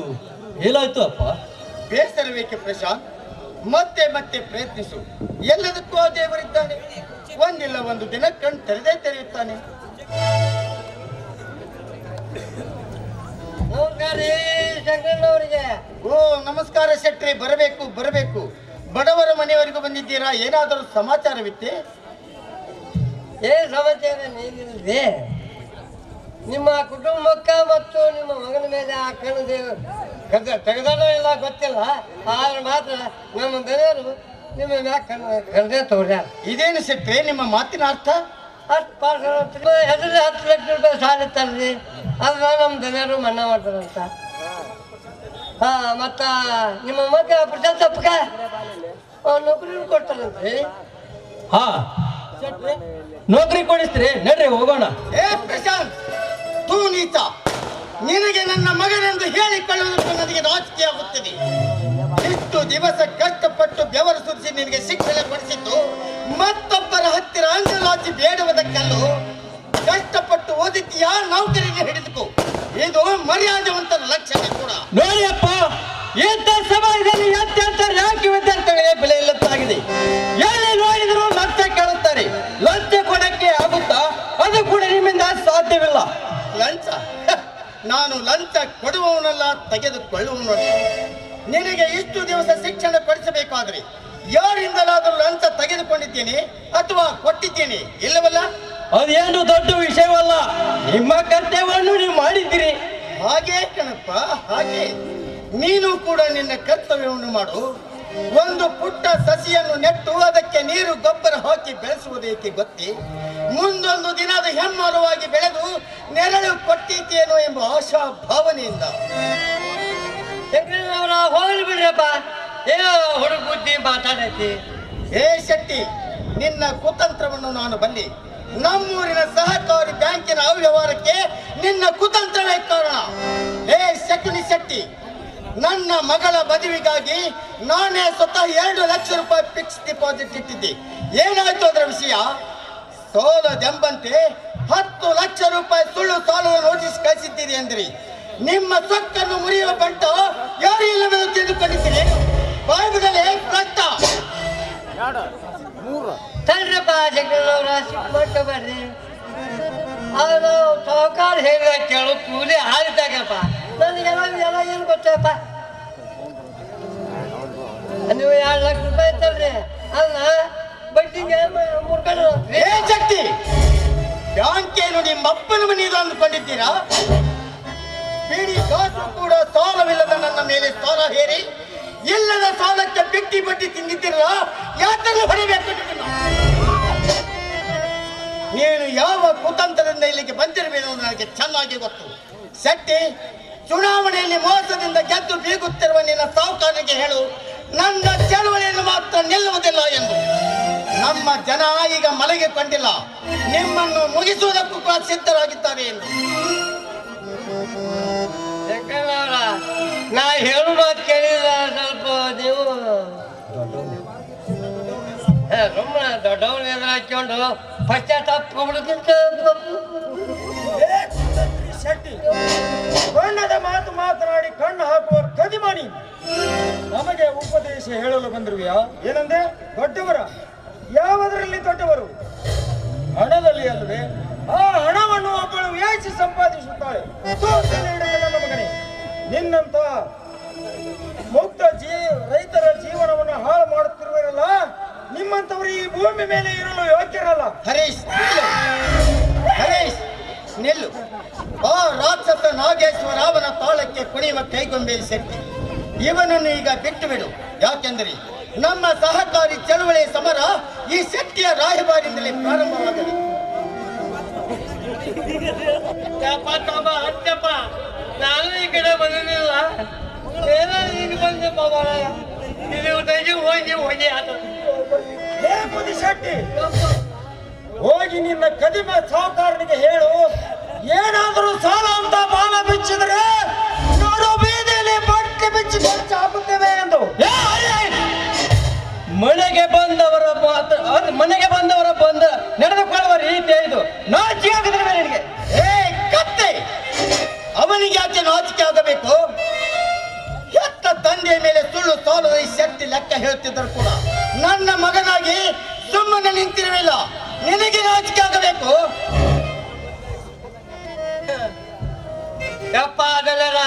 ಏನಾಯ್ತು ಅಪ್ಪ? ಬೇಸರಬೇಕೆ ಪ್ರಶಾಂತ್? ಮತ್ತೆ ಮತ್ತೆ ಪ್ರಯತ್ನಿಸು. ಎಲ್ಲದಕ್ಕೂ ಆ ದೇವರಿದ್ದಾನೆ. ಒಂದಿಲ್ಲ ಒಂದು ದಿನ ಕಣ್ ತೆರೆದೇ ತೆರೆಯುತ್ತಾನೆ. ಓ ನಮಸ್ಕಾರ ಶೆಟ್ಟಿ, ಬರಬೇಕು ಬರಬೇಕು. ಬಡವರ ಮನೆಯವರೆಗೂ ಬಂದಿದ್ದೀರಾ? ಏನಾದರೂ ಸಮಾಚಾರವಿತ್ತೆ? ಏನ್ ಸಮಾಚಾರ? ನೀನಿಲ್ದೆ ನಿಮ್ಮ ಕುಟುಂಬಕ್ಕ ಮತ್ತು ನಿಮ್ಮ ಮಗನ ಮೇಲೆ ಆ ಕಣ್ಣು ತೆಗೆದಾನೋ ಇಲ್ಲ ಗೊತ್ತಿಲ್ಲ, ಆದ್ರೆ ಮಾತ್ರ ನಮ್ಮ ದನಿಯರು ನಿಮ್ಮ ಮ್ಯಾಗ ಕಣ್ಣೇ ತೋರ್ಯಾರ. ಇದೇನು ಶೆಟ್ರೆ ನಿಮ್ಮ ಮಾತಿನ ಅರ್ಥ? 10 ಲಕ್ಷ ರೂಪಾಯಿ ಸಾಲ ಇತ್ತಲ್ರಿ, ಅದ್ರ ನಮ್ಮ ದನಿಯರು ಮನ್ನಾ ಮಾಡ್ತಾರಂತ. ಹಾ, ಮತ್ತ ನಿಮ್ಮ ಮಗ ಪ್ರಶಾಂತ್ ಅಪ್ಪಗ ನೌಕರಿ ಕೊಡ್ತಾರಂತ್ರಿ. ಹಾ, ನೌಕರಿ ಕೊಡಿಸ್ತೀರಿ, ನಡ್ರಿ ಹೋಗೋಣ. ಏ ಪ್ರಶಾಂತ್, ತೂ ನೀತ, ನಿನಗೆ ನನ್ನ ಮಗನೆಂದು ಹೇಳಿಕೊಳ್ಳುವುದಕ್ಕೆ ನನಗೆ ನಾಚಿಕೆ ಆಗುತ್ತದೆ. ಇಷ್ಟು ದಿವಸ ಕಷ್ಟಪಟ್ಟು ಬೆವರು ಸುರಿಸಿ ನಿನಗೆ ಶಿಕ್ಷಣ ಕೊಡಿಸಿದ್ದು ಮತ್ತೊಬ್ಬರ ಹತ್ತಿರ ಅಂಗಲಾಚಿ ಬೇಡುವುದಕ್ಕಲ್ಲೂ ಕಷ್ಟಪಟ್ಟು ಓದಿದ್ದೀಯ, ನೌಕರಿಗೆ ಹಿಡಿದುಕೋ. ಇದು ಮರ್ಯಾದೆವಂತರ ಲಕ್ಷಣ ಕೂಡ. ನೋಡಿ ಅಪ್ಪ, ಇಂಥ ಸಮಾಜದಲ್ಲಿ ಅತ್ಯಂತ ರಾಜಕೀಯ ವಿದ್ಯಾರ್ಥಿಗಳಿಗೆ ಬೆಲೆ ಇಲ್ಲತ್ತಾಗಿದೆ. ಎಲ್ಲಿ ನೋಡಿದ್ರು ಲಂಚ ಕೇಳುತ್ತಾರೆ. ಲಂಚ ಕೊಡಕ್ಕೆ ಆಗುತ್ತಾ? ಅದು ಕೂಡ ನಿಮ್ಮಿಂದ ಸಾಧ್ಯವಿಲ್ಲ. ಲಂಚ? ನಾನು ಲಂಚ ಕೊಡುವವನಲ್ಲ, ತೆಗೆದುಕೊಳ್ಳುವವನಲ್ಲ. ನಿನಗೆ ಇಷ್ಟು ದಿವಸ ಶಿಕ್ಷಣ ಕೊಡಿಸಬೇಕಾದ್ರೆ ಯಾರಿಂದಲಾದರೂ ಲಂಚ ತೆಗೆದುಕೊಂಡಿದ್ದೇನೆ ಅಥವಾ ಕೊಟ್ಟಿದ್ದೇನೆ? ಇಲ್ಲವಲ್ಲ. ಅದೇನು ದೊಡ್ಡ ವಿಷಯವಲ್ಲ. ನಿಮ್ಮ ಕರ್ತವ್ಯವನ್ನು ನೀವು ಮಾಡಿದ್ದೀರಿ. ಹಾಗೆ ಕಣಪ್ಪ, ಹಾಗೆ ನೀನು ಕೂಡ ನಿನ್ನ ಕರ್ತವ್ಯವನ್ನು ಮಾಡು. ಒಂದು ಪುಟ್ಟ ಸಸಿಯನ್ನು ನೆಟ್ಟು ಅದಕ್ಕೆ ನೀರು ಗೊಬ್ಬರ ಹಾಕಿ ಬೆಳೆಸುವುದೇಕೆ ಗೊತ್ತೇ? ಮುಂದೊಂದು ದಿನ ಅದು ಹೆಮ್ಮರವಾಗಿ ಬೆಳೆದು ನೆರಳು ಕೊಟ್ಟಿದ್ದೇನೋ ಎಂಬ ಆಶಾ ಭಾವನೆಯಿಂದ. ಶಂಕರನವರ ಹೋಗ್ಲಿ ಬಿಡ್ರಪ್ಪ, ಏನೋ ಹುಡುಗ ಬುದ್ಧಿ ಮಾತಾಡೈತಿ. ಏ ಶೆಟ್ಟಿ, ನಿನ್ನ ಕುತಂತ್ರವನ್ನು ನಾನು ಬಲ್ಲೆ. ನಮ್ಮೂರಿನ ಸಹಕಾರಿ ಬ್ಯಾಂಕಿನ ಅವ್ಯವಹಾರಕ್ಕೆ ನಿನ್ನ ಕುತಂತ್ರವೇ ಕಾರಣ. ಏ ಶಕುನಿ ಶೆಟ್ಟಿ, ನನ್ನ ಮಗಳ ಮದುವೆಗಾಗಿ ನಾನೇ ಸ್ವತಃ 2 ಲಕ್ಷ ರೂಪಾಯಿ ಫಿಕ್ಸ್ ಡಿಪಾಸಿಟ್ ಇಟ್ಟಿದ್ದೆ. ಏನಾಯ್ತು ಅದರ ವಿಷಯ? ಸೋಲದೆಂಬಂತೆ 10 ಲಕ್ಷ ರೂಪಾಯಿ ಸುಳ್ಳು ಸಾಲದ ನೋಟಿಸ್ ಕಳಿಸಿದ್ದೀರಿ ಅಂದ್ರಿ. ನಿಮ್ಮ ಸೊಕ್ಕನ್ನು ಮುರಿಯುವ ಬಂಟ ಯಾರು ಇಲ್ಲವೆಂದು ತಿಳಿದುಕೊಂಡಿದ್ದೀರಿ. ಬಾಯಿಬುದಲೇ ಕಷ್ಟ. ತಡ್ರಪ್ಪ ಶಂಕರನವರ, ಸಿಟ್ಟು ಮಾಡ್ಕೋಬೇಡ್ರಿ. ಅವನು ಸಾವುಕಾರ ಹೇಳಿದ ಕೇಳು, ಕೂಲಿ ಹಾರಿದ್ದಾಗಪ್ಪ. ನನಗೆಲ್ಲ ಎಲ್ಲ ಏನು ಗೊತ್ತಪ್ಪ. ನೀವು 2 ಲಕ್ಷ ರೂಪಾಯಿ ಇತ್ತಲ್ರಿ, ಅಲ್ಲ ಬಡ್ಡಿಗೆ ಮುರ್ಕೊಂಡು ಏ ಶಕ್ತಿ, ಬ್ಯಾಂಕೇನು ನಿಮ್ಮ ಅಪ್ಪನ ಮನೆಯದು ಅಂದುಕೊಂಡಿದ್ದೀರಾ? ಬಿಡಿ ಕಾಸು ಕೂಡ ಸಾಲವಿಲ್ಲದ ನನ್ನ ಮೇಲೆ ಸಾಲ ಹೇರಿ ಇಲ್ಲದ ಸಾಲಕ್ಕೆ ಬಿಟ್ಟಿ ಬಡ್ಡಿ ತಿಂದಿದ್ದೀರ. ಯಾತನ್ನು ಹೊಡಿಬೇಕು? ನೀನು ಯಾವ ಕುತಂತ್ರದಿಂದ ಇಲ್ಲಿಗೆ ಬಂದಿರಬೇಕು ನನಗೆ ಚೆನ್ನಾಗಿ ಗೊತ್ತು. ಶೆಟ್ಟಿ, ಚುನಾವಣೆಯಲ್ಲಿ ಮೋಸದಿಂದ ಗೆದ್ದು ಬೀಗುತ್ತಿರುವ ನಿನ್ನ ಸಾಹುಕಾರನಿಗೆ ಹೇಳು, ನನ್ನ ಚಳವಳಿಯನ್ನು ಮಾತ್ರ ನಿಲ್ಲುವುದಿಲ್ಲ ಎಂದು. ನಮ್ಮ ಜನ ಈಗ ಮಲಗಿಕೊಂಡಿಲ್ಲ, ನಿಮ್ಮನ್ನು ಮುಗಿಸುವುದಕ್ಕೂ ಕೂಡ ಸಿದ್ಧರಾಗಿದ್ದಾರೆ ಎಂದು. ಶಂಕರನವರ, ನಾ ಹೇಳು ಮಾತು ಕೇಳಿಲ್ಲ. ಸ್ವಲ್ಪ ನೀವು ಸುಮ್ಮನೆ ದೊಡ್ಡವನ್ನ ಎದುರು ಹಾಕೊಂಡು ಪಶ್ಚಾತ್ತಾಪಡ್ಕಿಂತ ಶೆಟ್ಟಿ, ಬಣ್ಣದ ಮಾತು ಮಾತನಾಡಿ ಕಣ್ಣು ಹಾಕುವ ಕದಿಮಾನಿ. ನಮಗೆ ಉಪದೇಶ ಹೇಳಲು ಬಂದಿರುವೆಯಾ? ಏನಂದೆ? ದೊಡ್ಡವರ? ಯಾವುದರಲ್ಲಿ ದೊಡ್ಡವರು? ಹಣದಲ್ಲಿ ಅಲ್ವೇ? ಆ ಹಣವನ್ನು ಒಬ್ಬಳು ವ್ಯಾಯಿಸಿ ಸಂಪಾದಿಸುತ್ತಾಳೆ. ನನ್ನ ಮಗನೇ, ನಿನ್ನಂತ ಮುಕ್ತ ರೈತರ ಜೀವನವನ್ನು ಹಾಳು ಮಾಡುತ್ತಿರುವರಲ್ಲ, ನಿಮ್ಮಂತವರು ಈ ಭೂಮಿ ಮೇಲೆ ಇರಲು ಯೋಗ್ಯರಲ್ಲ. ಹರೀಶ್ ಹರೀಶ್ ನಿಲ್ಲು. ಆ ರಾಕ್ಷಸ ನಾಗೇಶ್ವರ ಅವನ ತಾಳಕ್ಕೆ ಕುಣಿಯುವ ಕೈಗೊಂಬೆಯಲ್ಲಿ ಶೆಟ್ಟಿ, ಇವನನ್ನು ಈಗ ಬಿಟ್ಟು ಬಿಡು. ಯಾಕೆಂದರೆ ನಮ್ಮ ಸಹಕಾರಿ ಚಳವಳಿ ಸಮರ ಈ ಶೆಟ್ಟಿಯ ರಾಯಭಾರಿಯಿಂದಲೇ ಪ್ರಾರಂಭವಾಗಲಿ. ಹತ್ತಪ್ಪ, ನಾನು ಈ ಕಡೆ ಬಂದಿಲ್ಲ, ಏನೋ ಈಗ ಬಂದಪ್ಪ. ಇದು ಹೋಗಿ ಹೇ ಬುದ್ಧಿ ಶೆಟ್ಟಿ, ಹೋಗಿ ನಿನ್ನ ಕದಿಮ ಸಾಹುಕಾರನಿಗೆ ಹೇಳು, ಏನಾದರೂ ಸಾಲ ಅಂತ ಬಾಲ ಬಿಚ್ಚಿದ್ರೆ ನೋಡು ಬೀದಿಯಲ್ಲಿ ಬಟ್ಟೆ ಬಿಚ್ಚಿ ಹಾಕುತ್ತೇವೆ ಎಂದು. ಮನೆಗೆ ಬಂದವರ ಬಂದ ನಡೆದುಕೊಳ್ಳುವ ರೀತಿ ಇದು. ನಾಚಿಕೆ ಆಗಿದ್ರೆ ನಿನಗೆ? ಏ ಕತ್ತೆ, ಅವನಿಗೆ ಯಾಕೆ ನಾಚಿಕೆ ಆಗಬೇಕು? ಹೆತ್ತ ತಂದೆಯ ಮೇಲೆ ಸುಳ್ಳು ಸಾಲದ ಈ ಶೆಟ್ಟಿ ಲೆಕ್ಕ ಹೇಳ್ತಿದ್ದರು ಕೂಡ ನನ್ನ ಮಗನಾಗಿ ಸುಮ್ಮನೆ ನಿಂತಿರಲಿಲ್ಲ. ನಿನಗೆ ನಾಚಿಕೆ ಆಗಬೇಕು? ಯಪ್ಪ ಅದೆಲ್ಲ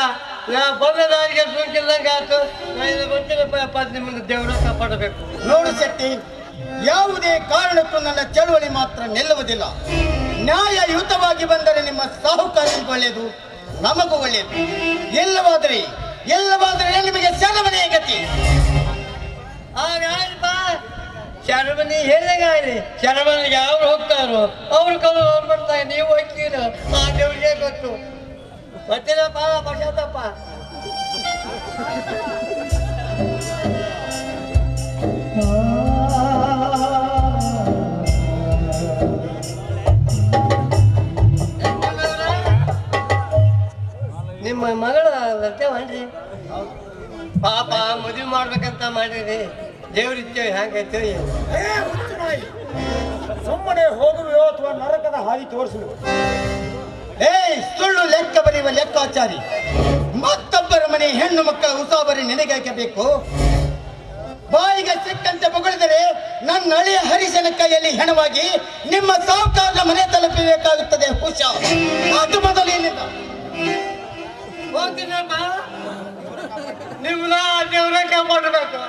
ನಾ ಬಂದದಾರಿಗೆ ಸುಂಕಿಲ್ದಂಗೆ ಆಯ್ತು. ನಾ ಇದು ಗೊತ್ತಿಲ್ಲಪ್ಪ, ನಿಮ್ಮನ್ನು ದೇವರು ಕಾಪಾಡಬೇಕು. ನೋಡು ಶೆಟ್ಟಿ, ಯಾವುದೇ ಕಾರಣಕ್ಕೂ ನನ್ನ ಚಳವಳಿ ಮಾತ್ರ ನಿಲ್ಲುವುದಿಲ್ಲ. ನ್ಯಾಯಯುತವಾಗಿ ಬಂದರೆ ನಿಮ್ಮ ಸಾಹುಕಾರನಿಗೂ ಒಳ್ಳೆಯದು, ನಮಗೂ ಒಳ್ಳೆಯದು. ಎಲ್ಲವಾದರೆ ನಿಮಗೆ ಸೆಲವನೇ ಗತಿ. ಶರಮನಿ ಹೇಳಿದಾಗಲಿ, ಶರಮನಿಗೆ ಅವ್ರು ಹೋಗ್ತಾರೋ ಅವ್ರು ಅವ್ರು ಬರ್ತಾರೆ, ನೀವು ಹೋಗ್ತೀರ ಆ ದೇವ್ರಿಗೆ ಗೊತ್ತು. ಬರ್ತೀರಪ್ಪ ಪಶಾತಪ್ಪ. ನಿಮ್ಮ ಮಗಳ ಬರ್ತೇವನ್ರಿ? ಪಾಪ ಮದುವೆ ಮಾಡ್ಬೇಕಂತ ಮಾಡಿರಿ, ದೇವ್ರಿದ್ದೇವೆ ಹ್ಯಾಂಗೈತೇವೆ. ಸುಮ್ಮನೆ ಹೋಗುವೆಯೋ ಅಥವಾ ನರಕದ ಹಾದಿ ತೋರಿಸುವ? ಸುಳ್ಳು ಲೆಕ್ಕ ಬರೆಯುವ ಲೆಕ್ಕಾಚಾರಿ, ಮತ್ತೊಬ್ಬರ ಮನೆ ಹೆಣ್ಣು ಮಕ್ಕಳ ಉಸಾಬರಿ ನಿನಗೇಕೆ ಬೇಕು? ಬಾಯಿಗೆ ಸಿಕ್ಕಂತೆ ಬೊಗಳಿದರೆ ನನ್ನ ಹಳೆಯ ಹರಿಸನ ಕೈಯಲ್ಲಿ ಹೆಣವಾಗಿ ನಿಮ್ಮ ಸಾಹುಕಾರರ ಮನೆ ತಲುಪಬೇಕಾಗುತ್ತದೆ. ಹುಷಾರ್, ಅದು ಮೊದಲೇನಿಲ್ಲ. ಹೋಗ್ತೀನಪ್ಪ, ನಿಮ್ಮನ್ನ ದೇವ್ರ ಕಾಪಾಡಬೇಕು.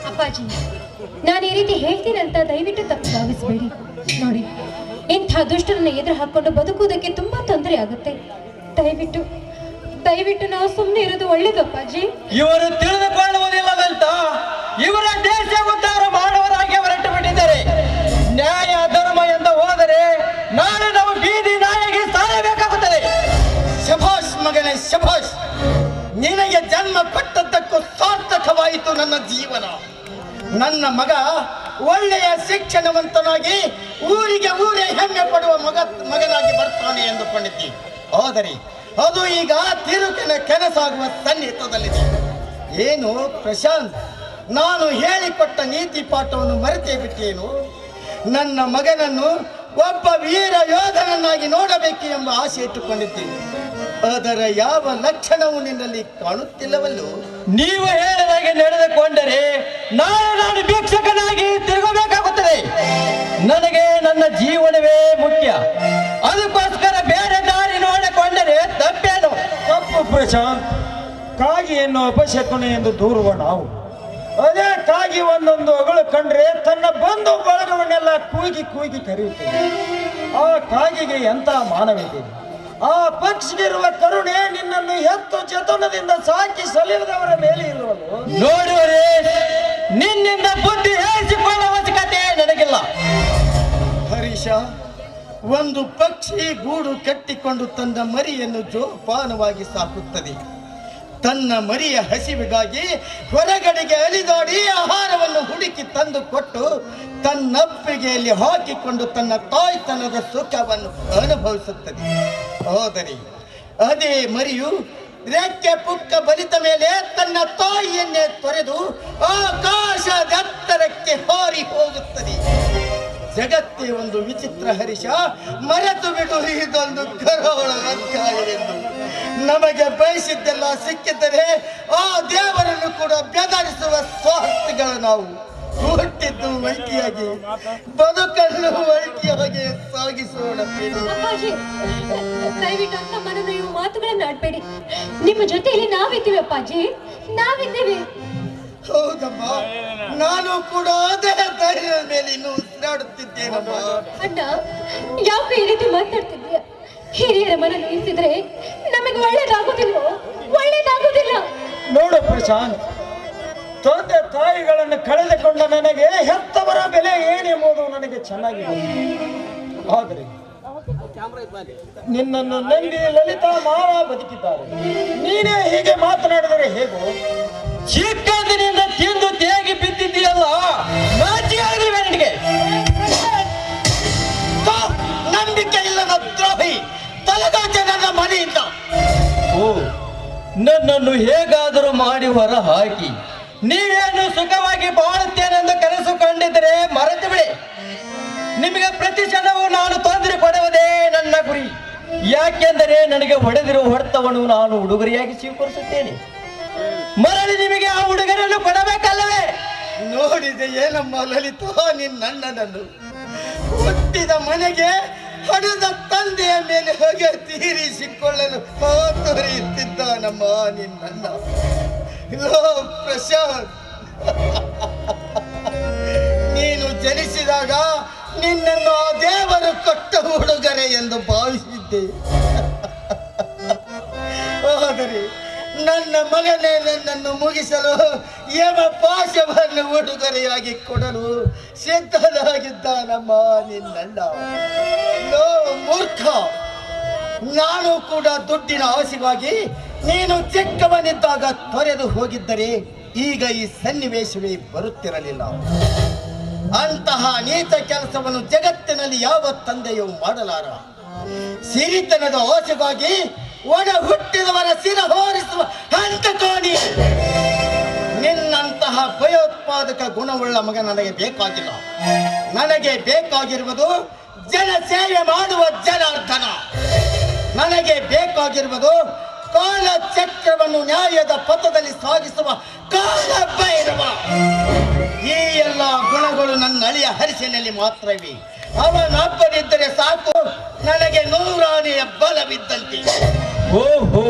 ಅಪ್ಪಾಜಿ, ನಾನು ಈ ರೀತಿ ಹೇಳ್ತೀನಿ ಅಂತ ದಯವಿಟ್ಟು ತಪ್ಪು ಭಾವಿಸಬೇಡಿ. ನೋಡಿ, ಇಂಥ ದುಷ್ಟರನ್ನ ಎದುರು ಹಾಕೊಂಡು ಬದುಕುವುದಕ್ಕೆ ತುಂಬಾ ತೊಂದರೆ ಆಗುತ್ತೆ. ದಯವಿಟ್ಟು ನಾವು ಸುಮ್ಮನೆ ಇರೋದು ಒಳ್ಳೇದು ಅಪ್ಪಾಜಿ. ಇವರು ತಿಳಿದುಕೊಳ್ಳುವುದಿಲ್ಲದಂತ ಇವರ ದೇಶ ಉದ್ಧಾರ ಮಾಡುವರಾಗಿ ಹೊರಟು ಬಿಟ್ಟಿದ್ದಾರೆ. ನ್ಯಾಯ ಧರ್ಮ ಎಂದು ಹೋದರೆ ನಾಳೆ ನಾವು ಬೀದಿ ನಾಯಿಗೆ ಸಾಯಬೇಕಾಗುತ್ತದೆ. ಶಭಾಷ್ ಮಗನೇ, ಶಭಾಷ್. ನಿನಗೆ ಜನ್ಮ ಕೊಟ್ಟದ್ದಕ್ಕೂ ಸಾರ್ಥಕವಾಯಿತು ನನ್ನ ಜೀವನ. ನನ್ನ ಮಗ ಒಳ್ಳೆಯ ಶಿಕ್ಷಣವಂತನಾಗಿ ಊರೇ ಹೆಮ್ಮೆ ಪಡುವ ಮಗನಾಗಿ ಬರ್ತಾನೆ ಎಂದುಕೊಂಡಿದ್ದೆ. ಆದರೆ ಅದು ಈಗ ತಿರುಕಿನ ಕೆಲಸಾಗುವ ಸನ್ನಿಹಿತದಲ್ಲಿದೆ. ಏನು ಪ್ರಶಾಂತ್, ನಾನು ಹೇಳಿಕೊಟ್ಟ ನೀತಿ ಪಾಠವನ್ನು ಮರೆತೇ ಬಿಟ್ಟೇನು? ನನ್ನ ಮಗನನ್ನು ಒಬ್ಬ ವೀರ ಯೋಧನನ್ನಾಗಿ ನೋಡಬೇಕು ಎಂಬ ಆಸೆ ಇಟ್ಟುಕೊಂಡಿದ್ದೇನೆ. ಅದರ ಯಾವ ಲಕ್ಷಣವೂ ನಿನ್ನಲ್ಲಿ ಕಾಣುತ್ತಿಲ್ಲವಲ್ಲೋ? ನೀವು ಹೇಳಿದಾಗೆ ನಡೆದುಕೊಂಡರೆ ನಾಳೆ ನಾನು ಭಿಕ್ಷಕನಾಗಿ ತಿರುಗಬೇಕಾಗುತ್ತದೆ. ನನಗೆ ನನ್ನ ಜೀವನವೇ ಮುಖ್ಯ. ಅದಕ್ಕೋಸ್ಕರ ಬೇರೆ ದಾರಿ ನೋಡಿಕೊಂಡರೆ ತಪ್ಪೇನು? ತಪ್ಪು ಪ್ರಶಾಂತ್. ಕಾಗಿಯನ್ನು ಅಪಶಕುನ ಎಂದು ದೂರುವ ನಾವು ಅದೇ ಕಾಗಿ ಒಂದೊಂದು ಅಗಳು ಕಂಡ್ರೆ ತನ್ನ ಬಂಧು ಬಳಗವನ್ನೆಲ್ಲ ಕೂಗಿ ಕರೆಯುತ್ತದೆ. ಆ ಕಾಗಿಗೆ ಎಂತ ಮಾನವಿದೆ? ಆ ಪಕ್ಷಿಗಿರುವ ಕರುಣೆ ನಿನ್ನನ್ನು ಹೆಚ್ಚು ಚತುರದಿಂದ ಸಾಕಿ ಸಲಿದವರ ಮೇಲೆ ಇರುವುದು. ನೋಡುವರೇ, ನಿನ್ನಿಂದ ಬುದ್ಧಿ ಹೇಳಿಸಿಕೊಳ್ಳುವ ಅವಶ್ಯಕತೆ ನನಗಿಲ್ಲ. ಹರೀಶ, ಒಂದು ಪಕ್ಷಿ ಗೂಡು ಕಟ್ಟಿಕೊಂಡು ತನ್ನ ಮರಿಯನ್ನು ಜೋಪಾನವಾಗಿ ಸಾಕುತ್ತದೆ. ತನ್ನ ಮರಿಯ ಹಸಿವಿಗಾಗಿ ಹೊರಗಡೆಗೆ ಅಲಿದಾಡಿ ಆಹಾರವನ್ನು ಹುಡುಕಿ ತಂದು ಕೊಟ್ಟು ತನ್ನಪ್ಪಿಗೆಯಲ್ಲಿ ಹಾಕಿಕೊಂಡು ತನ್ನ ತಾಯ್ತನದ ಸುಖವನ್ನು ಅನುಭವಿಸುತ್ತದೆ. ಹೋದರೆ ಅದೇ ಮರಿಯು ರೆಕ್ಕೆ ಪುಕ್ಕ ಬಲಿತ ಮೇಲೆ ತನ್ನ ತಾಯಿಯನ್ನೇ ತೊರೆದು ಆಕಾಶದ ಎತ್ತರಕ್ಕೆ ಹಾರಿ ಹೋಗುತ್ತದೆ. ಜಗತ್ತೇ ಒಂದು ವಿಚಿತ್ರ ಹರೀಶ. ಮರೆತು ಬಿಡು ಇದೊಂದು ಕರಾಳ ಅಧ್ಯಾಯವೆಂದು. ನಮಗೆ ಬಯಸಿದ್ದೆಲ್ಲ ಸಿಕ್ಕಿದ್ದರೆ ಆ ದೇವರನ್ನು ಕೂಡ ಬೆದರಿಸುವ ಸ್ವಾರ್ಥಿಗಳು ನಾವು. ಹುಟ್ಟಿದ್ದು ವೈಕಿಯಾಗಿ, ಬದುಕನ್ನು ವೈಕಿಯಾಗಿ ಸಾಗಿಸೋಣ. ಅಪ್ಪಾಜಿ, ದಯವಿಟ್ಟು ನಮ್ಮನ್ನು ನೀವು ಮಾತುಗಳನ್ನ ಆಡ್ಬೇಡಿ. ನಿಮ್ಮ ಜೊತೆಯಲ್ಲಿ ನಾವಿದ್ದೀವಿ ಅಪ್ಪಾಜಿ, ನಾವಿದ್ದೀವಿ. ಹೌದಮ್ಮ, ನಾನು ಕೂಡ ಅದೇ ಧೈರ್ಯದ ಮೇಲೆ ಇನ್ನು ಉಸಿರಾಡುತ್ತಿದ್ದೇನಮ್ಮ. ಅಣ್ಣ, ಯಾಕೆ ಈ ರೀತಿ ಮಾತಾಡ್ತಿದ್ದೀಯ? ಹಿರಿಯರ ಮನ ನೋಯಿಸಿದ್ರೆ ನಮಗೆ ಒಳ್ಳೇದಾಗುದಿಲ್ಲ. ನೋಡು ಪ್ರಶಾಂತ್, ತಂದೆ ತಾಯಿಗಳನ್ನು ಕಳೆದುಕೊಂಡ ನನಗೆ ಹೆತ್ತವರ ಬೆಲೆ ಏನೆಂಬುದು ನನಗೆ ಚೆನ್ನಾಗಿ ಗೊತ್ತು. ಆದರೆ ನಿನ್ನನ್ನು ನಂಬಿ ಲಲಿತಾ ಮಾವ ಬದುಕಿದ್ದಾರೆ. ನೀನೇ ಹೀಗೆ ಮಾತನಾಡಿದರೆ ಹೇಗೋ? ಚಿಕ್ಕಂದಿನಿಂದ ತಿಂದು ತೇಗಿ ಬಿದ್ದಿದ್ದೀಯಲ್ಲ, ನಾಚಿಯಾಗಲಿವೆ ನಿನಗೆ? ನಂಬಿಕೆ ಇಲ್ಲದ ದ್ರೋಹಿ, ತಲೆದಾಚೆ ನನ್ನ ಮನೆಯಿಂದ. ಓ, ನನ್ನನ್ನು ಹೇಗಾದರೂ ಮಾಡಿ ಹೊರ ಹಾಕಿ ನೀವೇನು ಸುಖವಾಗಿ ಬಾಳುತ್ತೇನೆಂದು ಕನಸುಕೊಂಡಿದ್ದರೆ ಮರೆತು ಬಿಡಿ. ನಿಮಗೆ ಪ್ರತಿ ಕ್ಷಣವೂ ನಾನು ತೊಂದರೆ ಕೊಡುವುದೇ ನನ್ನ ಗುರಿ. ಯಾಕೆಂದರೆ ನನಗೆ ಹೊಡೆದಿರುವ ಹೊಡೆತವನ್ನು ನಾನು ಉಡುಗೊರೆಯಾಗಿ ಸ್ವೀಕರಿಸುತ್ತೇನೆ. ಮರಳಿ ನಿಮಗೆ ಆ ಉಡುಗೊರೆಯನ್ನು ಕೊಡಬೇಕಲ್ಲವೇ? ನೋಡಿದೆ ಏನಮ್ಮ ಲಲಿತಾ ನಿನ್ನಣ್ಣನನ್ನು? ಹುಟ್ಟಿದ ಮನೆಗೆ ಹಡದ ತಂದೆಯ ಮೇಲೆ ಹೊಗೆ ತೀರಿಸಿಕೊಳ್ಳಲು ತೋರಿಯುತ್ತಿದ್ದಾನಮ್ಮ ನಿನ್ನಣ್ಣ. ಪ್ರಶಾಂತ್, ನೀನು ಜನಿಸಿದಾಗ ನಿನ್ನನ್ನು ಆ ದೇವರು ಕೊಟ್ಟ ಉಡುಗೊರೆ ಎಂದು ಭಾವಿಸಿದ್ದೆ. ಆದರೆ ನನ್ನ ಮಗನೇ ನನ್ನನ್ನು ಮುಗಿಸಲು ಯಮಪಾಶವನ್ನು ಉಡುಗೊರೆಯಾಗಿ ಕೊಡಲು ಸಿದ್ಧನಾಗಿದ್ದಾನಮ್ಮ ನಿನ್ನಣ್ಣ. ಲೋ ಮೂರ್ಖ, ನಾನು ಕೂಡ ದುಡ್ಡಿನ ಆಸೆಗಾಗಿ ನೀನು ಚಿಕ್ಕವನಿದ್ದಾಗ ತೊರೆದು ಹೋಗಿದ್ದರೆ ಈಗ ಈ ಸನ್ನಿವೇಶವೇ ಬರುತ್ತಿರಲಿಲ್ಲ. ಅಂತಹ ನೀತ ಕೆಲಸವನ್ನು ಜಗತ್ತಿನಲ್ಲಿ ಯಾವ ತಂದೆಯೂ ಮಾಡಲಾರ. ಸಿರಿತನದ ಆಸೆಗಾಗಿ ಒಡ ಹುಟ್ಟಿದವರ ಸಿರ ಹೋರಿಸುವ ಹಂತಕೋನಿ. ನಿನ್ನಂತಹ ಭಯೋತ್ಪಾದಕ ಗುಣವುಳ್ಳ ಮಗ ನನಗೆ ಬೇಕಾಗಿಲ್ಲ. ನನಗೆ ಬೇಕಾಗಿರುವುದು ಜನ ಸೇವೆ ಮಾಡುವ ಜನಾರ್ದನ. ನನಗೆ ಬೇಕಾಗಿರುವುದು ಕಾಲಚಕ್ರವನ್ನು ನ್ಯಾಯದ ಪಥದಲ್ಲಿ ಸಾಗಿಸುವ ಕಾಲ ಭೈರವ. ಈ ಎಲ್ಲ ಗುಣಗಳು ನನ್ನ ಅಳಿಯ ಹರಿಸಿನಲ್ಲಿ ಮಾತ್ರವೇ. ಅವನೊಬ್ಬನಿದ್ದರೆ ಸಾಕು, ನನಗೆ ನೂರಾನೆಯ ಬಲವಿದ್ದಂತೆ. ಓಹೋ,